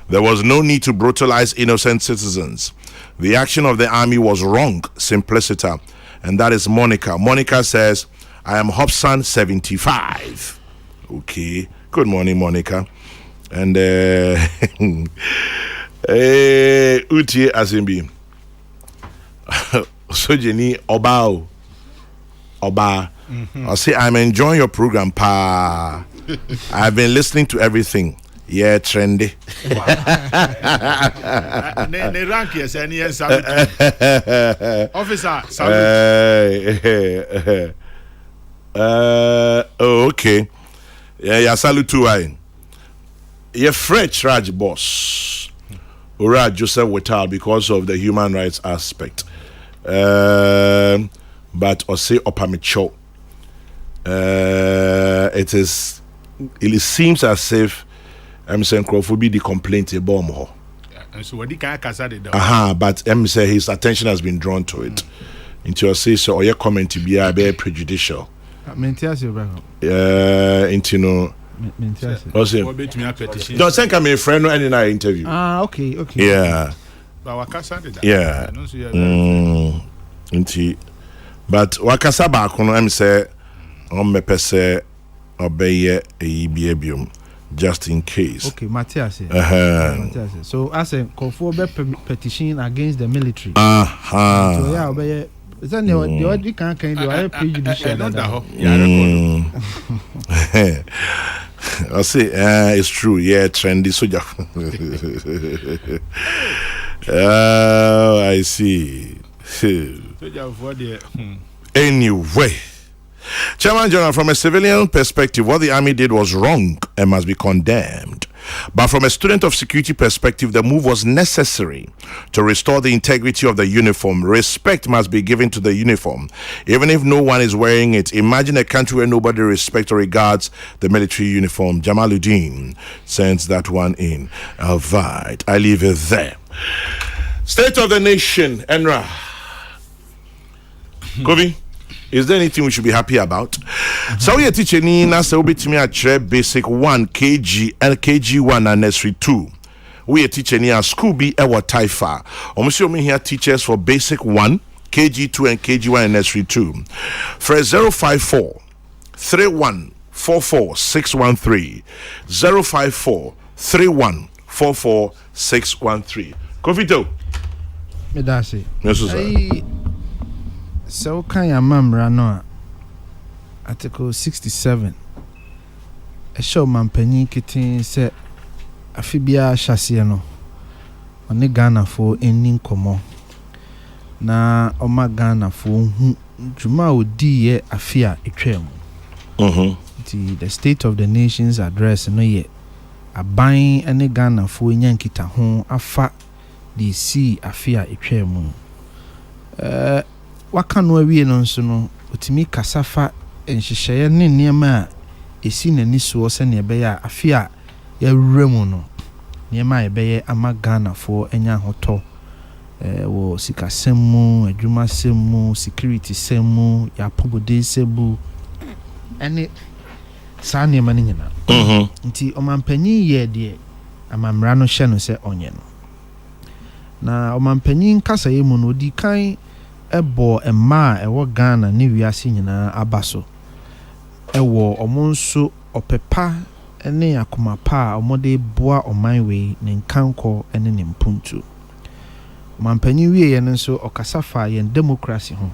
Speaker 2: There was no need to brutalize innocent citizens. The action of the army was wrong, simpliciter. And that is Monica. Monica says, I am Hobson 75. Okay. Good morning, Monica. And Utie Azimbi. Sojeni Oba. I say, I'm enjoying your program, pa. I've been listening to everything. Yeah, trendy.
Speaker 1: Ne rank yes, any officer. Salute.
Speaker 2: Okay. Yeah, salute to I. Yeah, French Raj boss. Ura Joseph Whittal because of the human rights aspect. But or say opamicho it seems as if I'm saying Crawford be the complaint a bomb.
Speaker 1: So what the
Speaker 2: But say his attention has been drawn to it. Into your say so or your comment to be very prejudicial. Into no. Don't think I'm a friend or any night interview.
Speaker 3: Okay.
Speaker 2: Yeah.
Speaker 1: But Wakasa did that.
Speaker 2: Yeah. But Wakasa back on say on me pese obey a biabium just in case.
Speaker 3: Okay, Matthias. So as a conform petition against the military. So yeah, obey. Is that the can't do I prejudicial?
Speaker 2: I say it's true. Yeah, trendy soldier. I see. Anyway, Chairman General, from a civilian perspective, what the army did was wrong and must be condemned. But from a student of security perspective, the move was necessary to restore the integrity of the uniform. Respect must be given to the uniform, even if no one is wearing it. Imagine a country where nobody respects or regards the military uniform. Jamaluddin sends that one in. All right, I leave it there. State of the nation, Enra. Kobe, is there anything we should be happy about? So we are teaching Nina, so we teach me at basic 1 kg and kg1 and nursery 2. We are teaching here school be our taifa. Almost you here teachers for basic 1 kg2 and kg1 and nursery 2. For 054 3144 613 054 3144 613. Kofito.
Speaker 3: Medasi.
Speaker 2: Yes, sir.
Speaker 3: So can your mamra no Article 67 a show man penny kitten said afibia shasia no on Ghana for ending komo na oma Ghana for juma odi ye afia etwem the state of the nation's address no ye aban ene Ghana for nyankita ho afa the see afia etwem waka no awie no nso no otimi kasafa enhyehyeye ne niema a esi nani so se ne be ya afia ya wuremu no niema e be ama Ghana for enya hoto wo sika semu adwuma semu security semu ya pobode sebu ene sa niema ne nyina nti omampanyi ye de amamra no hye no se onye no na omampanyi kasa ye mu no di kan ebo emma ewo Ghana ne wiase nyina abaso ewo omonso opepa ene akoma pa omode boa omanwe ne nkanko ene ne mpuntu mampanyi wie ye nso okasafa ye democracy ho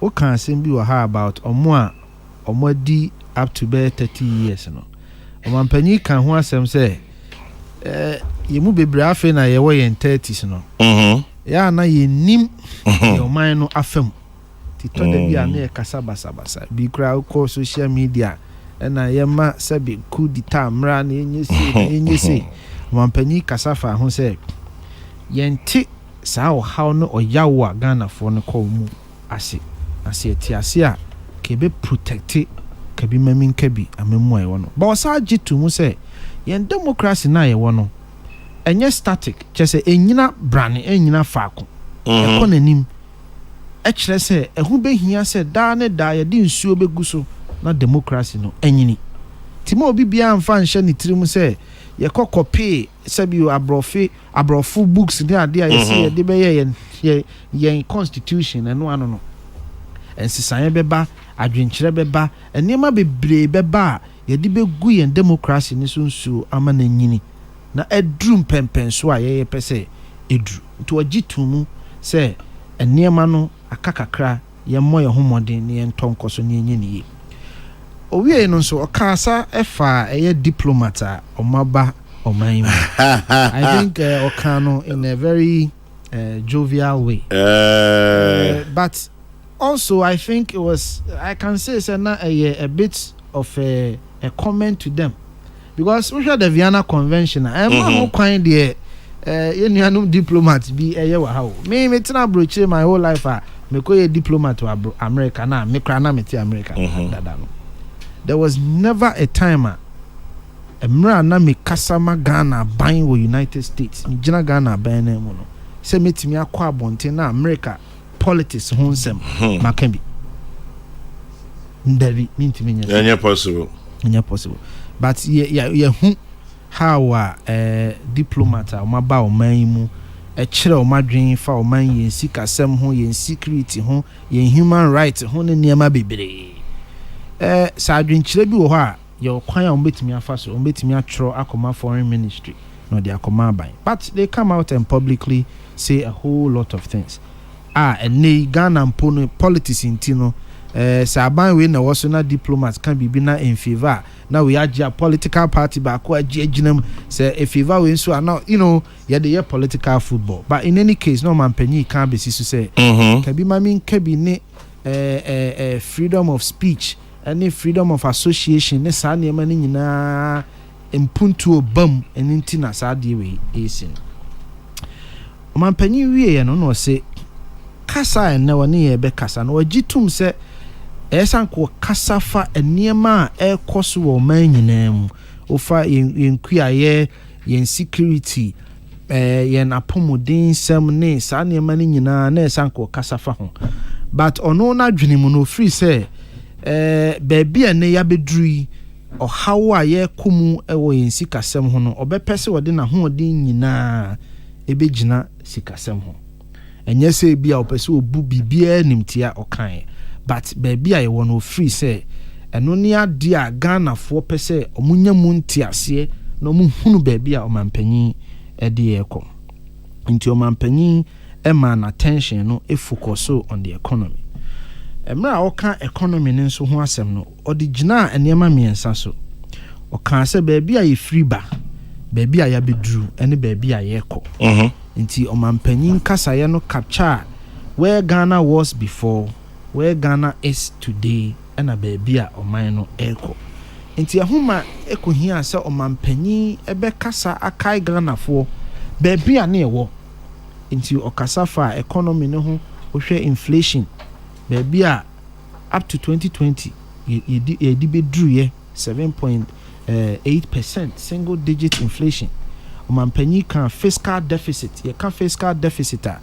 Speaker 3: o kan asem bi wa ha about omodi up to be 30 years no mampanyi kan ho asem se ye mu bebre afe na ye wo ye 30s no ya na ye nim your mind no afem tito da bia na kasa basa bi kra ko social media na ye ma sabi ku di tamra na enye se mampanyi kasafa ho se yenti sa o how no oyawo a Ghana for no ko mu ase ti ase a kebe protect kabi mamin kabi amemu ayi wono ba osa agitu mu se yen democracy na ye wono enye static chese enyina brane enyina faako ekonanim ekire se ehu behia se da ne da ye di nsuo beguso na democracy no enyini timo obi bia amfa nhye ne tirim se ye kokope sabi abrofu books de ade a ye de be ye constitution eno ano no ensisan beba adwenkyere beba enema bebre beba ye de begu ye democracy ni so nsuo ama na nyini na edrum pempen so a ye pese edru to agitumu se enema no akakakra ye moye homodin ne ntonkoso ne nyini owie no so okasa efa eye diplomata omaba oman I think okano in a very jovial way but also I think it was I can say it's a bit of a comment to them because we had the Vienna Convention I'm not quite there you know diplomat be wa how me tina broche my whole life me ko ye diplomat to America na me kra na me ti America dada no. There was never a time Emra na me kasama Ghana ban wo United States. Me gina Ghana ban na mu no. Se metimi akwa abonte na America politics ho nsem makambi. Ndabi mintimi nya.
Speaker 2: Anya possible.
Speaker 3: Anya possible. But ye hu how diplomat o maba o man mu e kire o madwen fa o man yen sikasem ho yen security ho yen human rights ho ne niam bebre. Sa adwen kire bi wo ho a your kwan a umbetimi afa so umbetimi atro akoma foreign ministry no they akoma ban, but they come out and publicly say a whole lot of things. And Ghana mpono politics intino sa ban we na waso na diplomats can be na in favor now we are a political party ba ko aginem say a favor we so now you know yeah the political football, but in any case no man penny can be so say can be mami can be ne freedom of speech any freedom of association ne sa ne mani nyina impuntu obam enti na sa de we esin man penny wie no say kasa na woni ye be kasa no wagitum se esanko kasa fa eniema ekoso wo man nyina mu ofa yen kuaye yen security yen apomodin sem ne sa niema ni nyina na esanko kasa fa ho, but ono na dwene mu no free se baby ene ya bedrui o hawa ye komu ewo yen sikasem ho no obepese wode na ho odin nyina ebegina sikasem ho enye se bia opese obu bibia nimtia okan, but baby I want no free say eno ne ade a Ghana fo pese omunya mu ntiase no mu hunu baby a omampanyin ede ekọ nti omampanyin man attention no e focus on the economy. Emra oka economy ne nso ho asem no odi gina enema miensa so oka se baby a ye free ba baby a ya bedru ene baby a ye ekọ nti omampanyin kasaye no capture where Ghana was before, where Ghana is today, and a baby a oman no eko. Nti ahuma eko hia se omampanyin ebe kasa akai Ghana fo baby a na ewo. Nti okasa fa economy no ho ohwe inflation baby a up to 2020 ye bedru ye 7.8% single digit inflation. Omampanyin kan fiscal deficit ye kan fiscal deficit a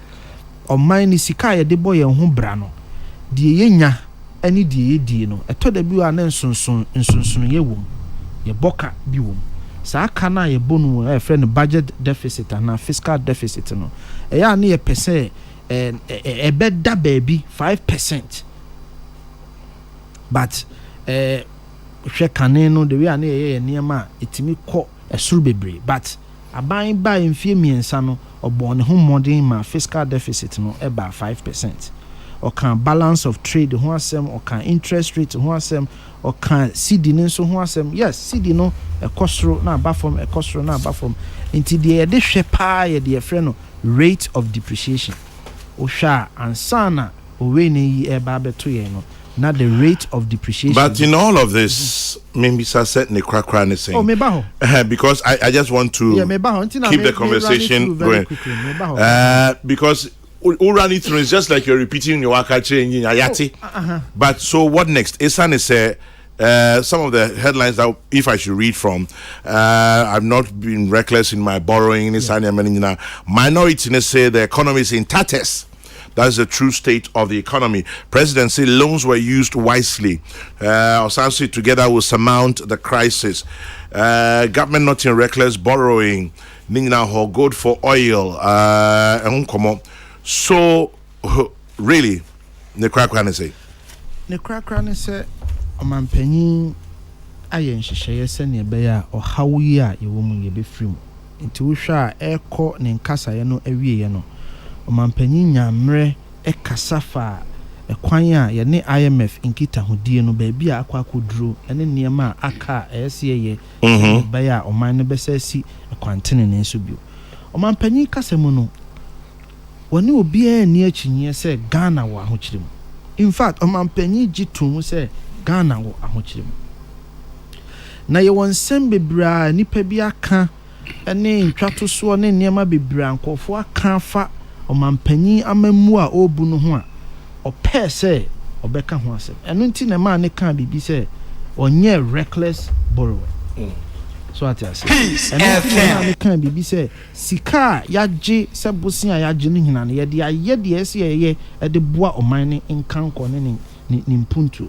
Speaker 3: oman ni sika ye de boy ho bra no de yenya ani de yedi no etoda bi wa na nsonson ye wom ye boka bi wom sa aka na ye bonu e friend budget deficit na fiscal deficit no e ya na ye pese e beda baby 5%, but hwe kane no de we na ye niam etimi kọ esuru bebre, but aban ba mfie miensa no obon ho modern ma fiscal deficit no eba 5%. Or can balance of trade ho asem, or can interest rate ho asem, or can CD no so ho asem. Yes, CD no e kosro na ba from e kosro na ba from nti de de hwe pa ye de frɛ no rate of depreciation. O sha ansana o we ni e ba beto ye no not the rate of depreciation.
Speaker 2: But in all of this, maybe set ne crack saying.
Speaker 3: Oh, me baho.
Speaker 2: Because I just want to keep the conversation going. Because all running through is just like you're repeating your wakache in Ayati. But so what next? Isan is some of the headlines that if I should read from, I've not been reckless in my borrowing. Minority say the economy is in tatters. That's the true state of the economy. Presidency loans were used wisely. Osansi together will surmount the crisis. Government not in reckless borrowing. Nina ho good for oil. So really, the crack say.
Speaker 3: The crack say, Omampanyin ayen hyehyeye se ne be ya o hawi a ye wo mu ye be free mu. Nti wo hwa eko ne nkasa ye no awie ye no. Omampanyin nyamre ekasafa ekwan a ye ne IMF nkita hodie no ba bia akwa koduro ene niema aka ese ye ba ya oman ne besa si ekwantene ne nso bio. Omampanyin kasa mu no woni obi a ni akyinye se Ghana wo ahokyere mu. In fact omampanyin gitum se Ghana wo ahokyere mu. Na ye won sem bebra nipa bi aka ene ntwato so ne niema bebra nkofo aka fa omampanyin amamu a obu no ho a ɔpɛ sɛ ɔbɛka ho asɛm ɛno nti na ma ne ka bibi sɛ ɔnyɛ reckless borrower so ati ase ɛno nti na ma ne ka bibi sɛ sika yagye sɛ bosi a yagye no hina no yɛde ayɛ deɛ ɛsɛ yɛyɛ ɛde boa ɔman ne nkankɔ ne mpuntuo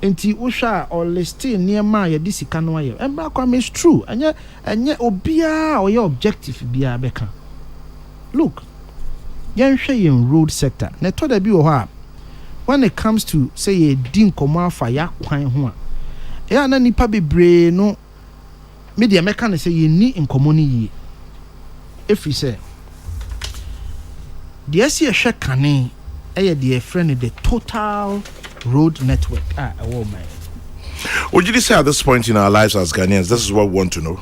Speaker 3: enti wohwɛ a ɔliste nneɛma a yɛde sika no ayɛ ɛmbra kwame is true ɛnyɛ obiara ɔyɛ objective biara bɛka look yɛnhwɛ yɛn road sector na ɛtɔ da bi wɔ hɔ a when it comes to say yɛdi nkɔmmɔ afa yɛakwan ho a ɛyɛ na nipa bebree no media mɛka no sɛ yɛnni nkɔmmɔ no yie ɛfiri sɛ deɛ ɛsi yɛhwɛ kane ɛyɛ deɛ yɛfrɛ no the total road network ɛwɔ man.
Speaker 2: Would you say at this point in our lives as Ghanaians, this is what we want to know?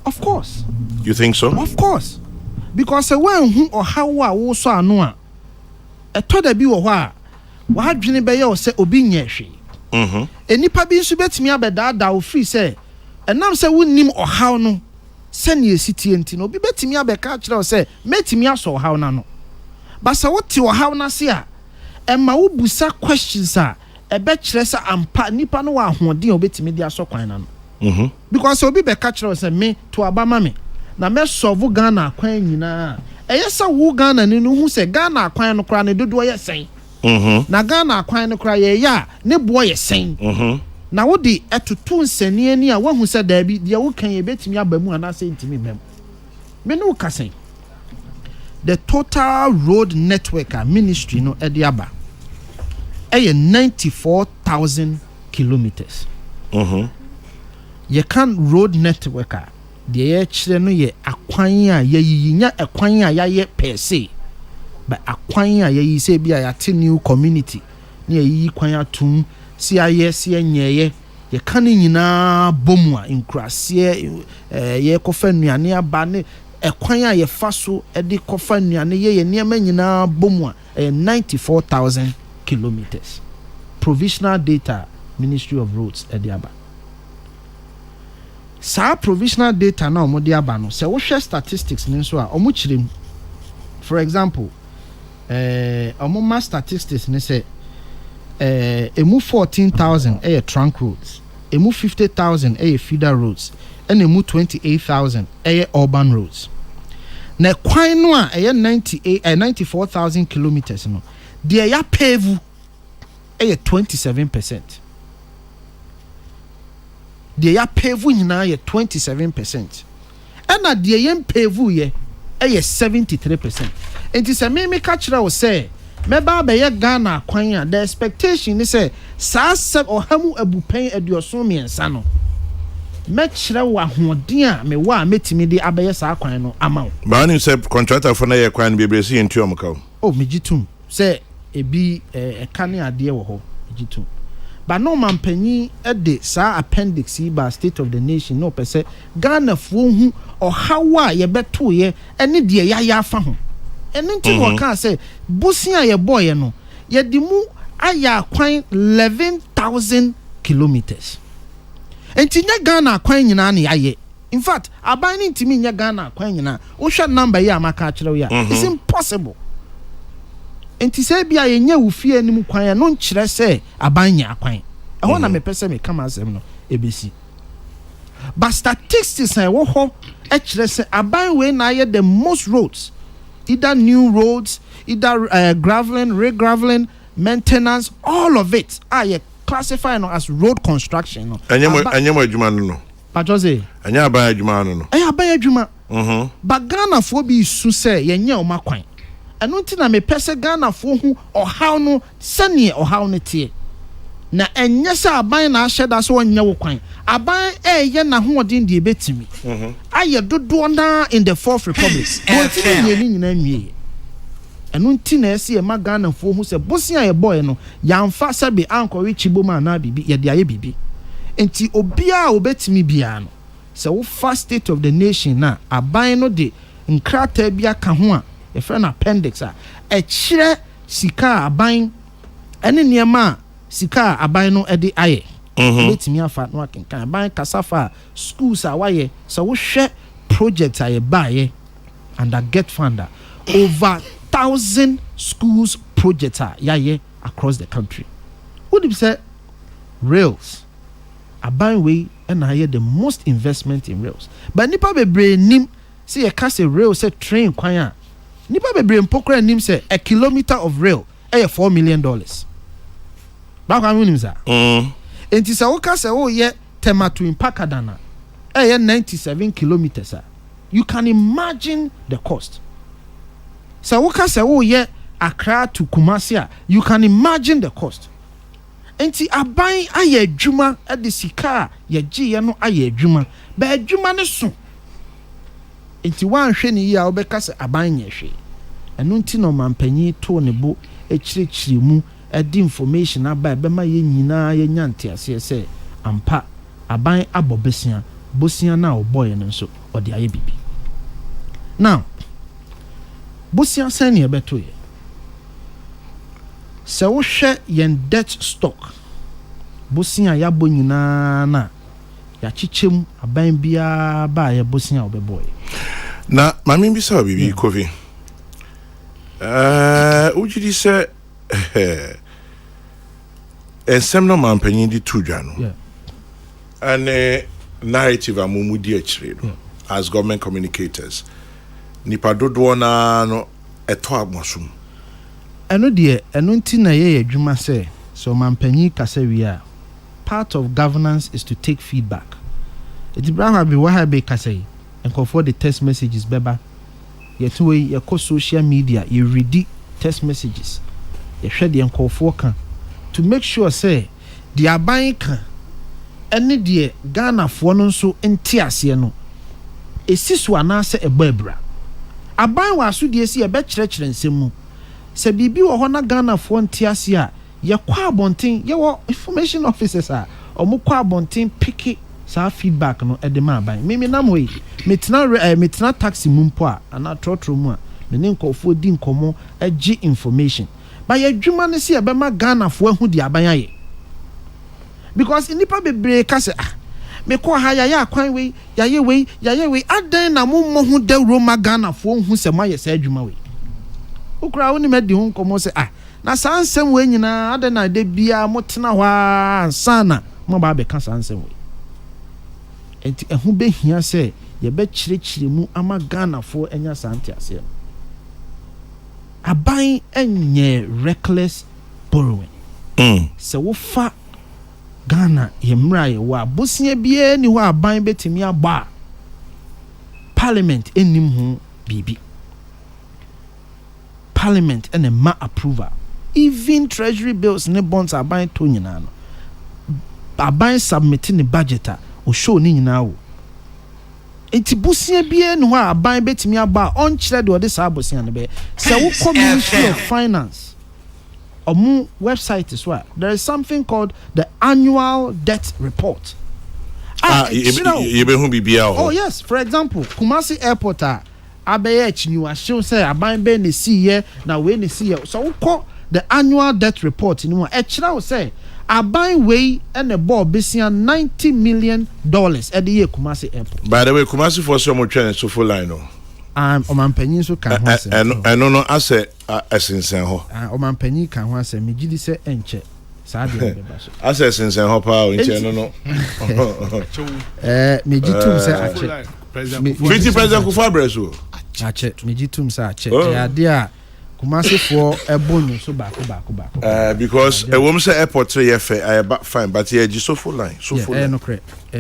Speaker 3: Of course.
Speaker 2: You think so?
Speaker 3: Of course. Because when who or how wo so anu a ɛtɔ da bi wɔ hɔ a w'adwene bɛyɛ o sɛ obi nyɛ hwee. Enipa bi nso betumi abɛdaadaa wo free sɛ ɛnam sɛ wonnim ɔhaw no sɛnea esi tie nti no obi betumi abɛka kyerɛ wo sɛ metumi asɔ ɔhaw na no. Basa wote ɔhaw na se a ɛma wo busa questions a ɛbɛkyerɛ sɛ ampa nipa no wɔ ahoɔden a obetumi de asɔ kwan na no. Because obi bɛka kyerɛ wo sɛ me to abama me na me solve Ghana kwan nyinaa ɛyɛ sɛ wo Ghana ni no hu sɛ Ghana kwan no kra ne dodoɔ yɛ sɛn na Ghana kwan no kra yɛ ya ne boɔ yɛ sɛn na wo de ɛtoto nsɛnea ni a wahu sɛ daabi deɛ wo kan yɛ betumi aba mu ana sɛ ntimi bɛm me no ka sɛn the total road network ministry no ɛde aba ɛyɛ 94,000 kilometers you can road network deɛ yɛkyerɛ no yɛ akwan a yɛyiyi nya akwan a yɛayɛ per se but akwan a yɛyiyi sɛ bi a yɛate new community ne yɛyiyi kwan atum si ayɛ si nyɛyɛ yɛka no nyinaa bomu a nkraseɛ yɛkɔfa nnuane aba ne akwan a yɛfa so de kɔfa nnuane yɛ nneɛma nyinaa bomu a 94,000 kilometers provisional data Ministry of Roads ɛde aba sa provisional data na omo de aba no se wo hwe statistics ni so a omo kyerem for example omo ma statistics ni se emu 14,000 trunk roads emu 50,000 feeder roads and emu 28,000 urban roads na kwan no a 94,000 kilometers no de ya pave 27%. The ya pave nyina ye 27%. Ena the yem pave ye 73%. Enti se me ka kira wo se me ba be ye Ghana kwan a the expectation is say sa seb ohamu abupen aduoson miensa no. Me kira wo ahoden a me wa metimi de abaye sa kwan no ama wo.
Speaker 2: Ba ni se contractor for na ye kwan be bresi entu omka.
Speaker 3: Oh me gitum se ebi kane ade wo ho gitum. But no man penny at the sa appendix ba State of the Nation no per se Ghana fo hu or how ye beto ye any dear ya fa ho. And into what can say busia ye boy no ye di mu aya kwan 11,000 kilometers. And tinya Ghana kwan nyina na ye. In fact, aban ni ntimi nya Ghana kwan nyina. Wo hwa number ya maka kire ya. It's impossible. Enti se bia ye nya wo fie anim kwan no nkyerɛ sɛ abanya kwan ɛhɔ na mepɛ me kama asɛm no ebesi but statistics wo ho ɛkyerɛ sɛ aban we na ye the most roads either new roads either graveling regraveling maintenance all of it are classified no as road construction no
Speaker 2: anyemo adwuma no
Speaker 3: but Jose
Speaker 2: anya aban adwuma no
Speaker 3: aban adwuma but Ghana fo bi su sɛ ye nya o makwan eno ntina me pese Ghana fo hu ohaw no sane ohaw no tie na enye se aban na ahyeda so onye wo kwan aban eye na hoodin de betimi aye dodo na in the Fourth Republic wonti ni nyina nwie eno ntina ese e ma Ghana fo hu se bosia ye boy no yamfa sabe ankɔwe chiboma na bibi ye de aye bibi enti obia obetimi bia no se wo first State of the Nation na aban no de nkrata bia ka ho a a friend appendix a kyerɛ sika aban ene niema sika aban no ede aye betimi afa no akenkan aban kasafa schools a waye so wo hwɛ project aye baye and get funder over 1,000 schools projects are yeah across the country. What do you say? Rails. Aban way and I hear the most investment in rails. But nipa bebre nim say a cast a rail say train kwanya. Nipa bebre mpokra nim say a kilometer of rail $4 million. Back when nim za. Enti sa woka say oh yeah Tematu in Pakadana 97 kilometers. You can imagine the cost. So woka say oh yeah Accra to Kumasi, you can imagine the cost. Enti aban aye adwuma ade sika ye gye no aye adwuma ba adwuma ne so enti wan hwe ne yi a obeka se aban ye hwe eno nti no mampanyi to ne bo ekirikiri mu ade information aba be ma ye nyina ye nyante ase se ampa aban abobesia bosia na oboye no so ode aye bibi now bosia san ne beto ye se wo hwe yen debt stock bosia ya bo nyina na ya chichem aban bia ba ya bosia obeboy
Speaker 2: na mami bi sa bibi kofi ujidi se ensem no mampanyi di tudwa no ane narrative amumudi achire no as government communicators nipa dodo na no eto agmosum
Speaker 3: eno de eno nti na ye adwuma se so mampanyi kasa wi a part of governance is to take feedback. It Ibrahim be wa be kasa yi enko for the text messages beba ye to we ye ko social media ye read text messages ye hwe de enko for kan to make sure say the aban kan ene de Ghana fo no nso enti ase no esiso ana se ebabra aban wa so de si e be kyerɛkyerɛ nsɛm mu se bibi wo ho na Ghana fo enti ase a ye kwa abonten ye wo information officers a omo kwa abonten pick sa feedback no e de ma aban mimi nam we metina taxi mu mpo a ana trotro mu a me ne nkofo di nkomo agi information ba ye dwuma ne se e be ma Ghana fo ahu di aban aye because inipa bebre ka se me ko ha ya akwan we ya ye we adan na mo hu da Roma Ghana fo hu se ma ye sa adwuma we ukura woni me di hu nkomo se na sansem we nyina adan na de bia motena hwa ansana mo ba be ka sansem we enti ehu be hia se ye be kyerɛkyerɛ mu ama Ghana fo enya sante ase aban enye reckless borrowing se wo fa Ghana ye mra ye wa bosia bia ni ho aban betimi agba parliament enim ho bibi parliament and a ma approval even treasury bills ne bonds aban to nyina no aban submitting the budget o show ni nyina wo enti bosia bia ni ho aban betimi agba on kire de ode sa bosia ne be se wo Ministry of Finance omu website is where there is something called the annual debt report. Oh yes, for example, Kumasi Airport abeye chinyu asho say aban be ne see here na we ne see here so we call the annual debt report ni mo e kira say aban we and the board besia $90 million at the year Kumasi Airport.
Speaker 2: By the way, Kumasi for some train so full line no.
Speaker 3: Omanpanyin so kan ho ase.
Speaker 2: No ase asensen ho.
Speaker 3: Omanpanyin kan ho ase megidi se enche. Sa de be ba so.
Speaker 2: Ase asensen ho pa o nche no.
Speaker 3: Megitum se ache.
Speaker 2: President Kufabreso.
Speaker 3: Ache megitum se ache. Ade a Kumasi for ebonyo so baako.
Speaker 2: Because a woman say airport say ye fine but here just so full line. So full line.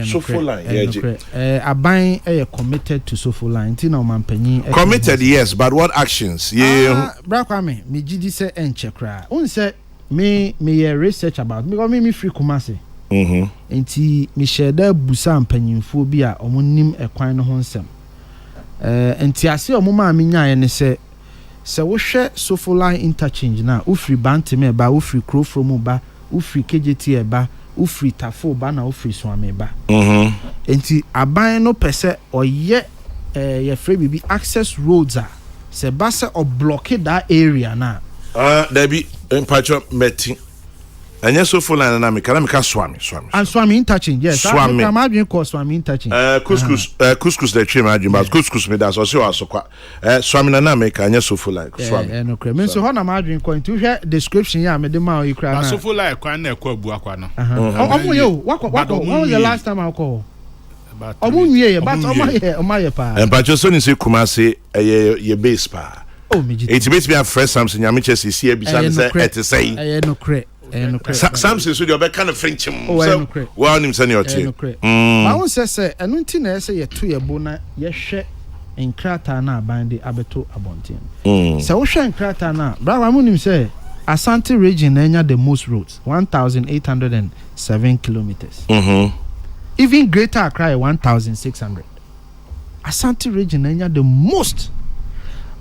Speaker 2: So full line.
Speaker 3: Aban committed to so full line. Tina Omanpanyin
Speaker 2: committed, yes, but what actions? Yeah.
Speaker 3: Brakwame, me gidi say enche kra. Un say me research about because me free Kumasi. Enti me share da busa mpanyinfo bi a omo nim ekwan no ho nsem. Enti ase omo ma me nyae ne say se wo hwe Sofoline interchange na ufri Banteme ba ufri Krofrom ba ufri KJT ba ufri Tafo ba na ufri Swame ba enti aban no pese oye ye free bibi access roads a se ba se o block that area na
Speaker 2: there be in patch meti And yes, so full line and Amika Swami.
Speaker 3: And Swami interchange, yes.
Speaker 2: Swami.
Speaker 3: I'm having called Swami interchange.
Speaker 2: Couscous the trim, but couscous me that's also Swami and Amika, and yes, so full like Swami.
Speaker 3: No creme. So, how am I doing? Going to hear description? Yeah, me the man you cry.
Speaker 1: So full like one Buakwana.
Speaker 3: What was the last time I called? But
Speaker 2: and but your son is a Kumasi, a base pa.
Speaker 3: Oh, me.
Speaker 2: It makes me a fresh something. Yamiches is here beside say,
Speaker 3: no credit.
Speaker 2: Samson should you be kind of French.
Speaker 3: Oh, no
Speaker 2: well, him send your tea.
Speaker 3: I won't say, and until say a 2 year bona, yes, share in Kratana bind the Abeto Abontin. So, Ocean Kratana, Bravo Munim say, Asante region, enya the most roads, 1,807 kilometers. Even Greater Accra, 1,600. Asante region, enya the most.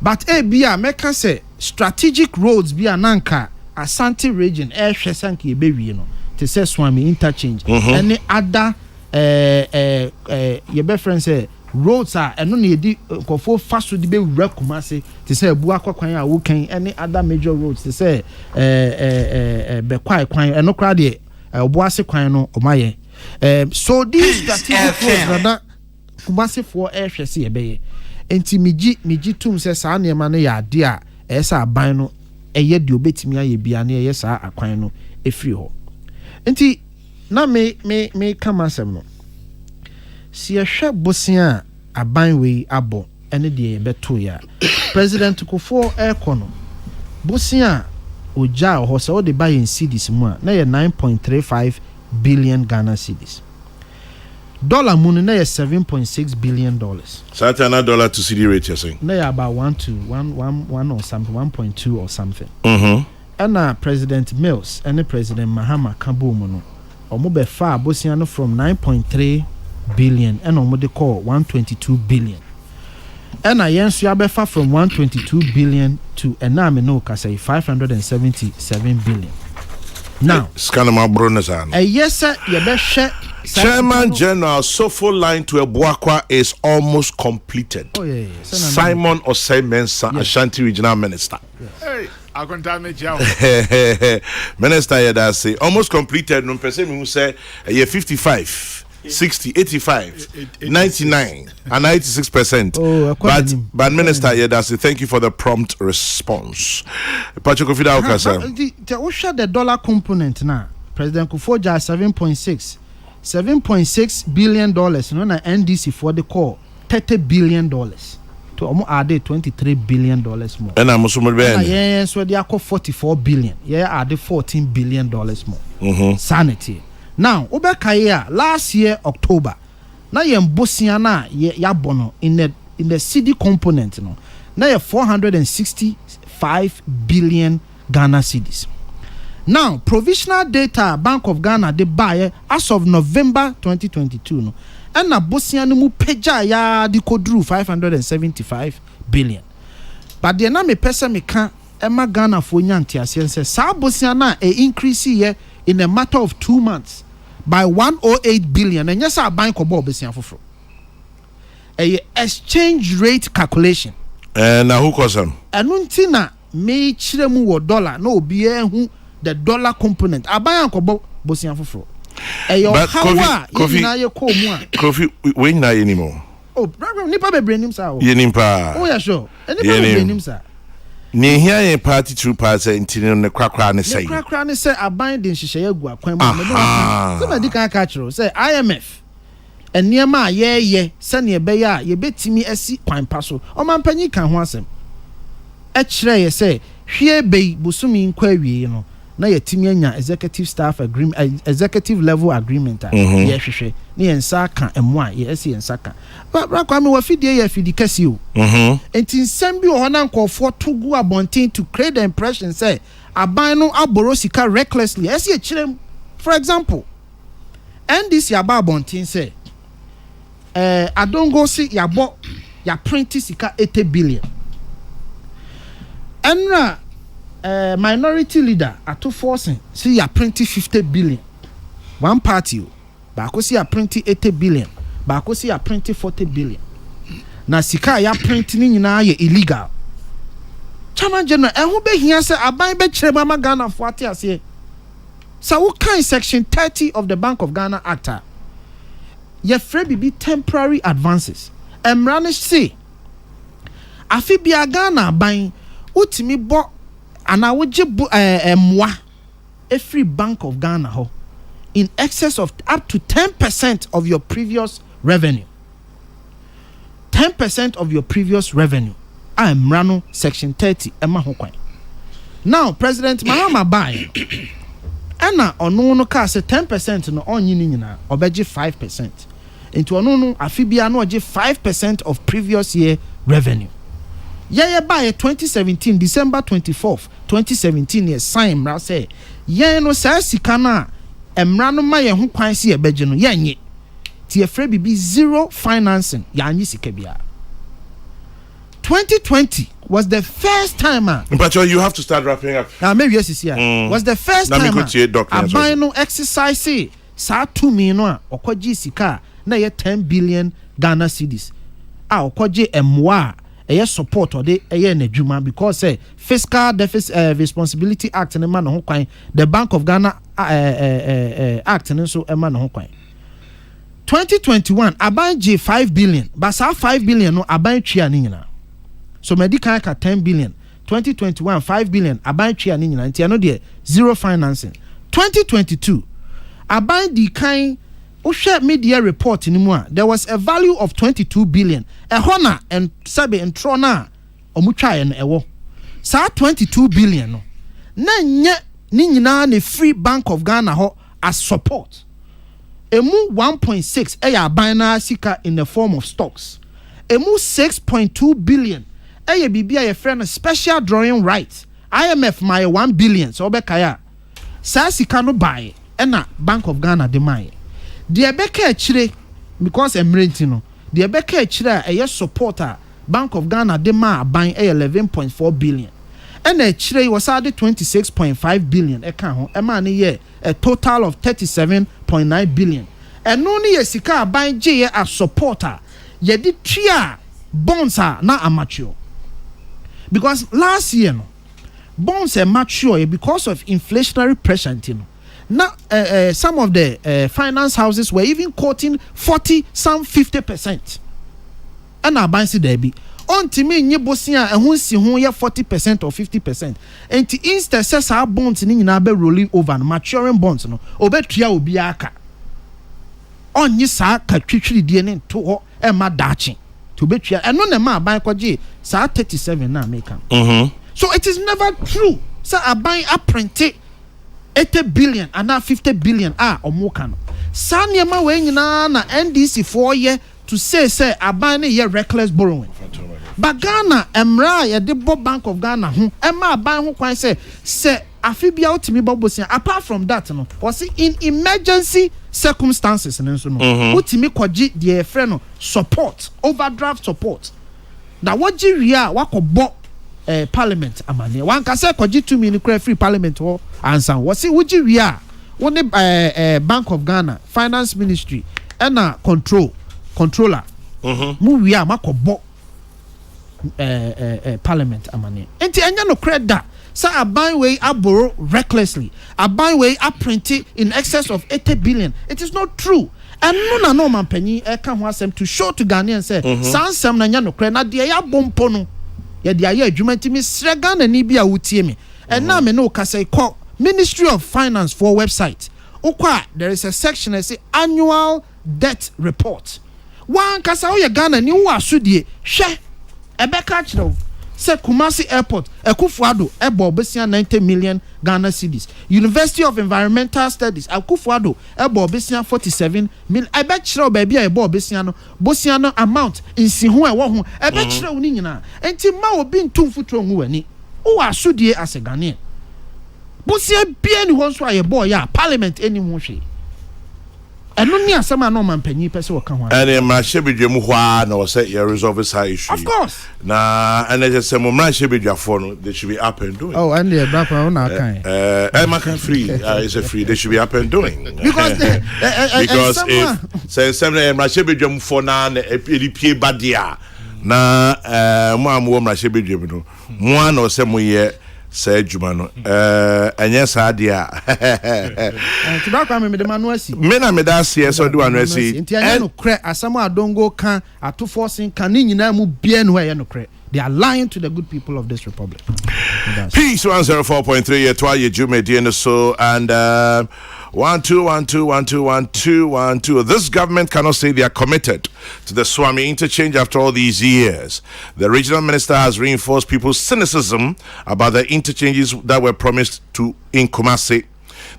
Speaker 3: But bia meka say strategic roads bia nanka Asante region sanki bewi no te say Swami interchange any other your friend say roads are eno na edi kofo faso di be wura Kumasi te say bu akwan a wo kan any other major roads te say be kwai kwan eno kra de obo ase kwan no omaye so these strategic roads na Kumasi for hwese ye be enti miji tum se saa niema no ya ade a esa aban no eye de obetimi aye bia na eye saa akwan no efiri ho enti na me kama sem no si ehwe bosia aban we abo ene de beto ya president Kofo Ekono bosia oja ho se o de buy in cedis mu a na ye 9.35 billion Ghana cedis. Dollar money na $7.6 billion.
Speaker 2: Satana dollar to CD rate you're saying?
Speaker 3: Na about 1 to 1 or something, 1.2 or something. And President Mills and President Mahama Kaboom no. Omo be far bosiano from 9.3 billion and omo de call 122 billion. And yensu abefa from 122 billion to ename no ka say 577 billion. Now,
Speaker 2: Scanama Brunazan.
Speaker 3: Yes, sir, you be share.
Speaker 2: Chairman General Sofo line to Ebuakwa is almost completed.
Speaker 3: Oh yeah.
Speaker 2: Simon Osei-Mensah, Ashanti Regional Minister.
Speaker 1: Hey, I can't tell me,
Speaker 2: Minister, yeah, say almost completed. No person who say 55. 60, 85, 99, and 96%. But Minister, yeah, that's it. Thank you for the prompt response. Patrick Ofida Okasa.
Speaker 3: The dollar component now. President Kufuor 7.6 billion dollars. No, na NDC for the call $30 billion. To almost add $23 billion more.
Speaker 2: And I'm also
Speaker 3: yeah, so they are 44 billion. Yeah, add $14 billion more. Sanity. Now, Obekaya last year October, na yembosia na yabono in the CD component no. Na 465 billion Ghana cedis. Now, provisional data Bank of Ghana they buy as of November 2022 no. And na bosia no mu peja ya di kodru 575 billion. But the na me pesa me kan ema Ghana fo nyanti asiense sa bosia na increase here in a matter of 2 months by 108 billion. And yes, our bank of Bob is a exchange rate calculation.
Speaker 2: And now who calls them?
Speaker 3: And untina me chiremu dollar no be who the dollar component. A bank of Bob Bosian for.
Speaker 2: But Kofi, we not anymore.
Speaker 3: Oh, nipa be brain him sir.
Speaker 2: Yenimpa.
Speaker 3: Oh yeah, sure. Nipa be brain him sir.
Speaker 2: Ni here party two parts intino ne kwakra ne say.
Speaker 3: Kwakra ne say aban den hihye agu akwan mu me do. Somebody can catch you. Say IMF. Eniema ye se ne be ya ye betimi asi kwan paso. O man panyi kan ho asem. E kire ye say hwie be busumi nkwa wie no. Na yetimi anya executive staff agreement executive level agreement ye hwehwe ne yensa kan emo a ye esi yensa kan bra kwa me wa fidie ye fidi kase o enti nsem bi o na nkofo togu abontin to create the impression say aban no aboro sika recklessly esi e kirem. For example, NDC aba abontin say adongo si yabo ya print sika 80 billion enra minority leader ato forcing see ya print 50 billion. One party ba ko see ya print 80 billion. Ba ko see ya print 40 billion. Na sika ya print ni nyina ye illegal. Chairman General, ehun be hia se aban be kire mama Ghana fo ate ase. So what kind section 30 of the Bank of Ghana Act? Ye free be temporary advances. Emranish say afi bia Ghana ban utimi bo ana woje mwa every Bank of Ghana ho in excess of up to 10% of your previous revenue. 10% of your previous revenue. I am Rano section 30 Emma Hokwan. Now President Mahama Bai Anna ono no ka say 10% no onyi ni nyina obeje 5%. Into ono no afibia no oje 5% of previous year revenue. Yeah by 2017 December 24th 2017 year sign mra say yeah no say sika na emra no ma ye ho kwan se ebeje no yenye ti efre bibi zero financing ya anyi sika bia. 2020 was the first time
Speaker 2: but you have to start wrapping up.
Speaker 3: Maybe yes was the first time aban no exercise sa to me no a okoji sika na ye 10 billion Ghana cedis okoji emwa eye support or de eye na dwuma because fiscal deficit responsibility act ne ma no ho kwan the Bank of Ghana act ne so e ma no ho kwan. 2021 aban G 5 billion but sa 5 billion no aban twa ni nyina. So medical ka 10 billion 2021 5 billion aban twa ni nyina ntia no de zero financing. 2022 aban di kan Usha media report in mua, there was a value of 22 billion. A hona and sabe and trona omutwa en ewo. Sa 22 billion no. Na nye ni nyina ne free Bank of Ghana ho as support. Emu 1.6 eya bina sika in the form of stocks. Emu 6.2 billion eya bibia ye friend special drawing rights. IMF my 1 billion so obekaya. Sa sika no buy ena Bank of Ghana de my. The Ebeka Chile, because I'm renting, the Ebeka Chile a supporter Bank of Ghana de ma buying 11.4 billion. And a Chile was added 26.5 billion. A can a total of 37.9 billion. And only a sika buying J as supporter. Ye did tria bonds are not amateur. Because last year bonds are mature because of inflationary pressure. Now, some of the finance houses were even quoting 40, some 50%. And I buy there be. On to me, nye bosia and who see who 40% or 50%. And to instead says our bonds in Inabe rolling over and maturing bonds no. Obetria obiaka. On ye sa katwitri DNA to Emma Dachi. To betria and no ma buy kwaji sa 37 na make. So it is never true. So I buy a printed 80 billion and now 50 billion or more can. Sanyama we nyina na NDC 4 year to say abane ye reckless borrowing. But Ghana emra ye de Bank of Ghana ho emma aban ho kwan say afibia otimi bobosia. Apart from that no was in emergency circumstances nso no otimi kwaji the friend no support overdraft support. Na waji ria wakobo parliament amane wan ka say kwaji 2 million free parliament ho ansan wasi wuji wia woni Bank of Ghana Finance Ministry na controller mu wia makobo parliament amane enti enya no credit sa aban we aboro recklessly aban we print in excess of 80 billion. It is not true. And no man penny ka ho asem to show to Ghanaians say sansem na nya no credit na de ya bompo no ya de aye adwuma ntimi srega na ni bia wutie me and na me no ka say call Ministry of Finance for website. Okwa there is a section that say annual debt report. Wan kasa o ye Ghana ni wo asodie hwe ebeka kire say Kumasi Airport Akufuado ebo besia 90 million Ghana cedis. University of Environmental Studies Akufuado ebo besia 47 million. Ebe kire baby ebo besia no bosia no amount insi ho ewo ho ebe kire wo ni nyina enti ma obi ntumfutro hu wani wo asodie as a Ghanaian. Bosia bia ni ho so aye boy ya parliament eni ho hwe eno ni asema no man panyi pese wo ka ho
Speaker 2: ene ma shebedwe mu hwa na wo say you resolve this issue.
Speaker 3: Of course
Speaker 2: na ene je say mo man shebedwa for no they should be up and doing.
Speaker 3: Oh and the brapa on kan
Speaker 2: man can free is a free they should be up and doing
Speaker 3: because
Speaker 2: if say some man shebedwa mu for na edipie badia na mo am wo man shebedwa mu no mo na say mo ye say jumano enye sa dia
Speaker 3: tibakwa me de manuasi
Speaker 2: me na me da se so do anwasi
Speaker 3: nti anya no kre asamo adongo kan atofo sin kan ni nyina mu bia no ya no kre. They are lying to the good people of this republic.
Speaker 2: Peace 104.3 here to you Jume so and 1212121212. This government cannot say they are committed to the Swami interchange after all these years. The regional minister has reinforced people's cynicism about the interchanges that were promised to in Kumasi.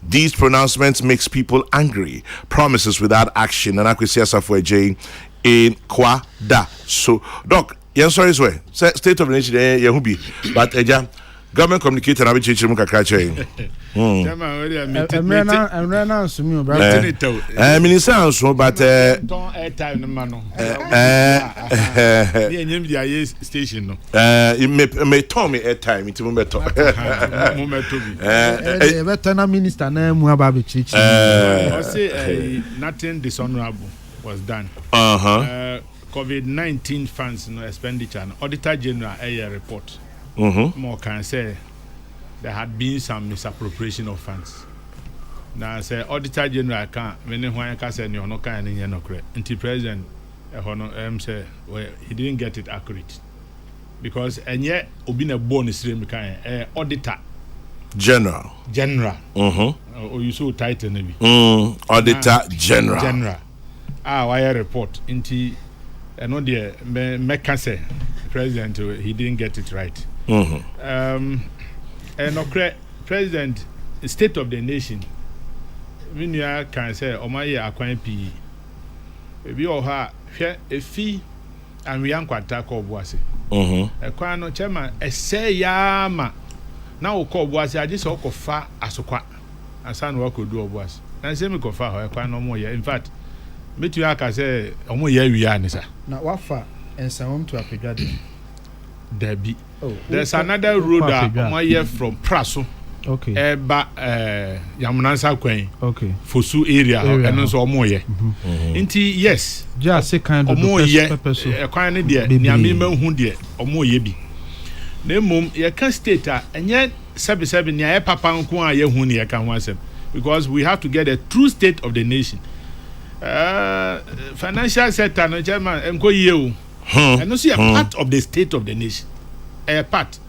Speaker 2: These pronouncements makes people angry. Promises without action. And I could see J in Kwada. So, Doc, yeah, sorry, state of the nation, Yahubi, but government communicator, I'll be teaching you. Minister, so, but
Speaker 1: station.
Speaker 2: May tell me airtime into Mumeto.
Speaker 3: Minister,
Speaker 1: nothing dishonorable was done. COVID-19 funds expenditure and Auditor General a report. More can say there had been some misappropriation of funds. Now say Auditor General can't when I can say no kind in no correct. Until President say well, he didn't get it accurate. Because and yet obin a bonus stream kind Auditor
Speaker 2: General.
Speaker 1: Or you so title maybe.
Speaker 2: Auditor General.
Speaker 1: Wire report into and on the say President he didn't get it right. And President State of the Nation when you can say my acquaint PE maybe or her a fee and we ain't quite talk of was a quano chairman a say yama now call was I just walk of far as a quack and son work could do was and say me go far quite no more in fact me to I say almost year we are
Speaker 3: now what far and some to a
Speaker 1: Debbie. There's another road that 1 year from Praso.
Speaker 3: Okay.
Speaker 1: Yamunansa Kwen.
Speaker 3: Okay.
Speaker 1: Fosu area and also Omoye. Inti yes.
Speaker 3: Just a kind of
Speaker 1: Omoye. A kind of dear. Niamima Hundia. Omoye bi. Ne mum ye can state and yet 77 near Papa Nkwa ye huni ye can once because we have to get a true state of the nation. Financial sector no German enko ye and no see a part of the state of the nation. A part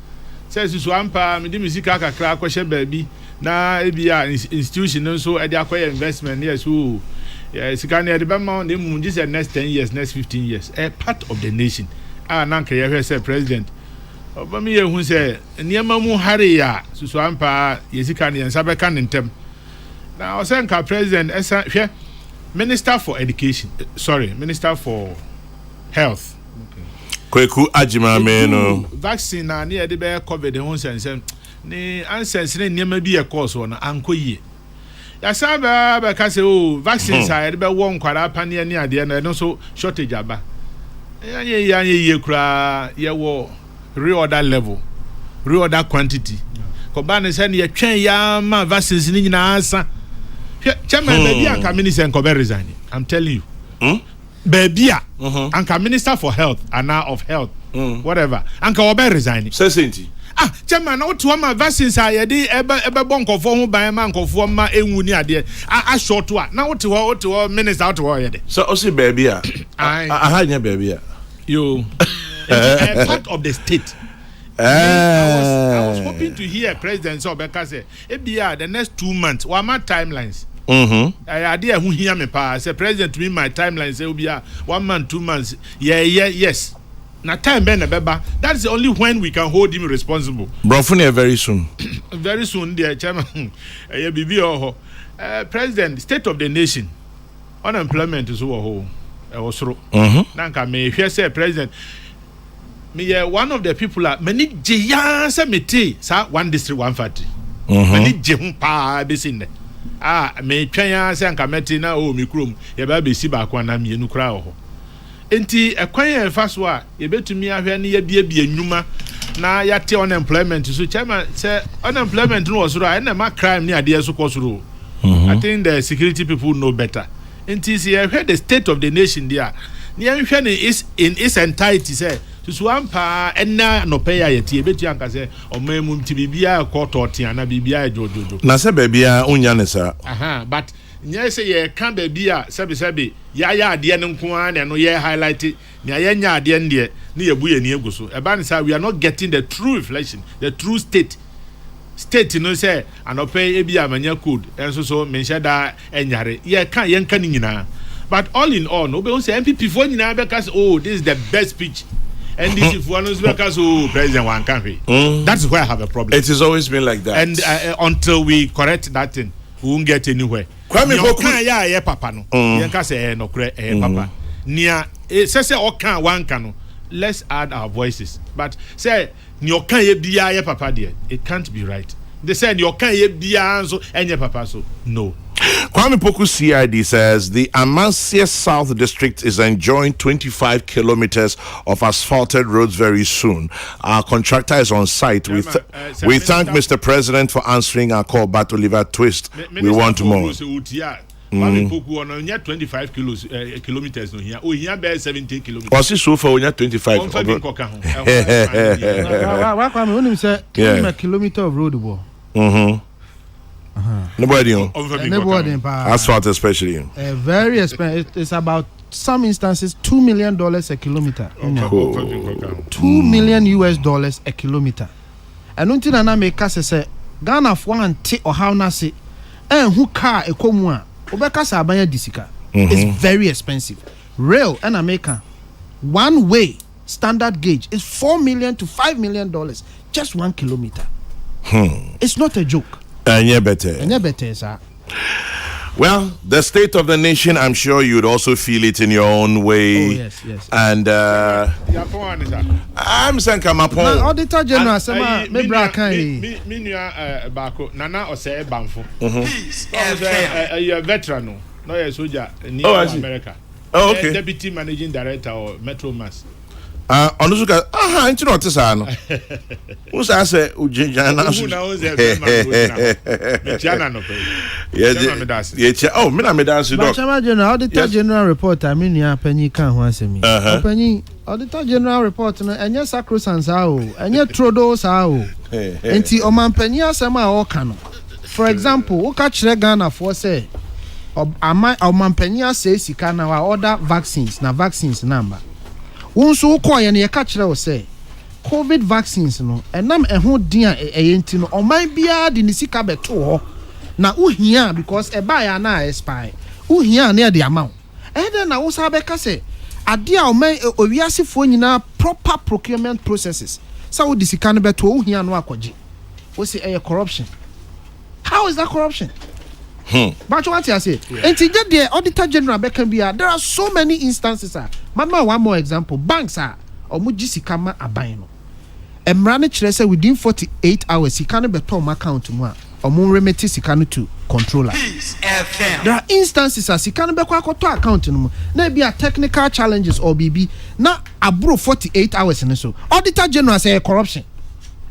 Speaker 1: says this one pa me di music kakra kwhye baby na ebia institution so e dey acquire investment yes who sika na dey be ma on dem just the next 10 years next 15 years a part of the nation na nka ye say president obama ye hu say niam mu hare ya so one pa yesika na yensa be kan ntem na o say nka president esa hwe minister for education minister for health
Speaker 2: Kokrokoo ajima meno
Speaker 1: vaccine na ne de be covid ho sensem ni answers ne niam bi e course wona ankoyie ya saba ba ka say oh vaccines a de be won kwara pane ne ade na no so shortage aba ye kura ye wo reorder level reorder quantity ko ba ne say ne ye twen ya ma vaccines ni nyina ansa chairman baby anka minister enko be resign I'm telling you baby anka minister for health and now of health whatever anka obe resign
Speaker 2: sesenti
Speaker 1: chairman na otu ma vaccines a ye dey ebe bonkofo ho ban ma nkofo ma enwu ni ade a short wa na otu minister otu ye dey
Speaker 2: so o say baby aha nya baby
Speaker 1: yo part of the state. I was hoping to hear President Obeka say ebia the next 2 months wa ma timelines I dey who hear me pa say president to me my timeline say obia 1 month 2 months yes na time ben na beba that's the only when we can hold him responsible
Speaker 2: brofune very soon
Speaker 1: the chairman bibi ho president state of the nation unemployment is over was na nka me hear say president me one of the people many jiya say mete sa one district one factory many jehun pa be sin there me twan say anka meti na o mi krom ye ba be si ba kwa na me enu kra ho enti ekwan ye fa so a ye betumi ahwe ne ye bia nnuma na yate unemployment so chairman say unemployment no was right na ma crime ni ade so kosuro I think the security people know better enti see the state of the nation there ni hwe ne is in its entirety say so ampa enna no pay ya tie betu anka se omamum ti bibia koto tie na bibia jojojo
Speaker 2: na se bebia unya ne sa
Speaker 1: but nya se ye kan bebia sebe ya ade ne nko an no ye highlight nya ye nya ade ne ne ye bu ye ne eguso e ba ne sa we are not getting the true reflection, the true state no say anope ebia manya code enso so menhye da enyare ye kan ni nyina. But all in all, no, we say MPP for nyina because this is the best speech. And this is one because President one country. That's why I have a problem.
Speaker 2: It has always been like that.
Speaker 1: And until we correct that thing, we won't get anywhere.
Speaker 2: Kwame Poku
Speaker 1: ya papa no. Yenka say no kure papa. Nia say okan one kano. Let's add our voices. But say ni okan ye bia ye papa there. It can't be right. They said you okan ye bia so enye papa so. No.
Speaker 2: Kwame Poku CID says the Amasia South District is enjoying 25 kilometers of asphalted roads very soon. Our contractor is on site. We thank Mr. President for answering our call, but Oliver Twist, we want more.
Speaker 1: Kwame Poku on 25 kilometers no here. Here be 17 kilometers.
Speaker 2: Was it so for 25?
Speaker 3: Why Kwame when say kilometer of road bo?
Speaker 2: Nobody asphalt especially.
Speaker 3: Very expensive. It's about some instances $2 million a kilometer. $2 million a kilometer. And until I make us say Ghana for one take or how na say and who car a comua obekasa abanya disika. It's very expensive. Rail and America one way standard gauge is $4 million to $5 million just 1 kilometer. It's not a joke.
Speaker 2: And yeah, better,
Speaker 3: sir.
Speaker 2: Well, the state of the nation, I'm sure you'd also feel it in your own way.
Speaker 3: Oh, yes.
Speaker 2: And I'm saying, come up on.
Speaker 3: Auditor General, me
Speaker 1: Bako, Nana or say Banfo. You're a veteran, no, a soldier in America.
Speaker 2: Oh, okay.
Speaker 1: Deputy Managing Director or Metro Mass.
Speaker 2: Onusuka nti no tesa no usa say ujinja na so oh me na me dance doc
Speaker 3: Chairman General Auditor General report I mean ya panyi kan ho asemi panyi Auditor General report no enye sacrosanct sa o enye trodo sa o enti o man panyi asema a o ka no for example o ka kire Ghana for say o man panyi ase sika na wa order vaccines number Unso ko ye na ka kire wo say COVID vaccines no enam eho din a eyenti no oman bia de ni sika beto ho na uhia because e ba ya na expire uhia na de amount then na wo sa be ka say ade a oman owiasefo nyina proper procurement processes so wo de sika no beto uhia no akoje wo say corruption. How is that corruption? But what you say? And to get the Auditor General Beckham, there are so many instances. Mama, one more example. Banks are omujisi kama abayno. Emrane chere within 48 hours, he can't be told my account to moi. Omun remedy sikanu to controller. There are instances as he can't be kwa to account no. Maybe a technical challenges or BB. Na abro 48 hours in so. Auditor General say corruption.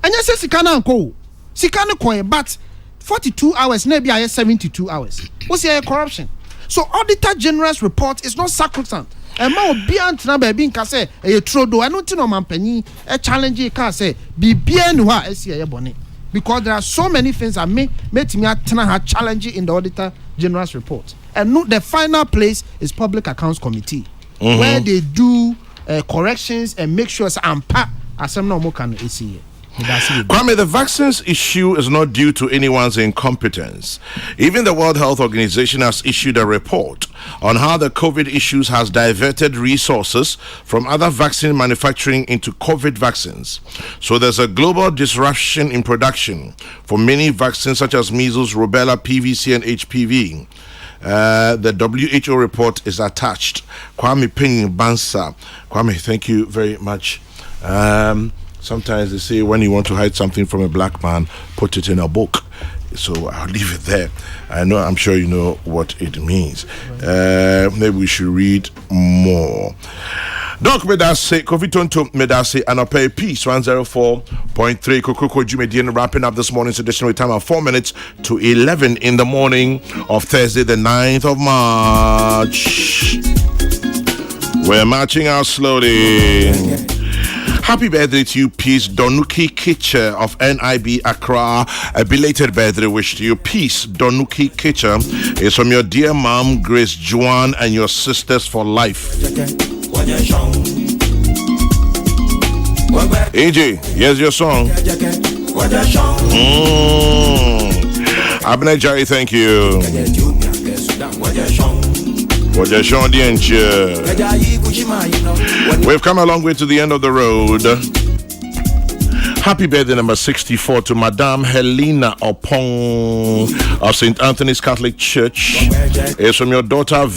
Speaker 3: And you say sikana anko. Sikana koye but 42 hours, maybe I 72 hours. What's your corruption? So Auditor General's report is not sacrosanct. And ma obi antna ba bi nka say e trodo anu ti no mampani e challenge ka say bibia ni wa esi e bone because there are so many things that me atna ha challenge in the Auditor General's report. And no, the final place is Public Accounts Committee where they do corrections and make sure ampa asem na mo kan esi.
Speaker 2: Kwame, the vaccines issue is not due to anyone's incompetence. Even the World Health Organization has issued a report on how the COVID issues has diverted resources from other vaccine manufacturing into COVID vaccines. So there's a global disruption in production for many vaccines such as measles, rubella, PVC, and HPV. The WHO report is attached. Kwame Ping Bansa. Kwame, thank you very much. Sometimes they say when you want to hide something from a black man, put it in a book. So I'll leave it there. I'm sure you know what it means. Maybe we should read more. Doc Medase, Kovitonto Medase, and I pay peace 104.3. Kokrokoo Jumedian wrapping up this morning's edition with time at 4 minutes to 11 in the morning of Thursday, the 9th of March. We're marching out slowly. Happy birthday to you, Peace Donuki Kitcher of NIB Accra. A belated birthday wish to you, Peace Donuki Kitcher. It's from your dear mom, Grace Juan, and your sisters for life. AJ, here's your song. Abner Jerry, thank you. We've come a long way to the end of the road. Happy birthday number 64 to Madame Helena Opong of St. Anthony's Catholic Church. It's from your daughter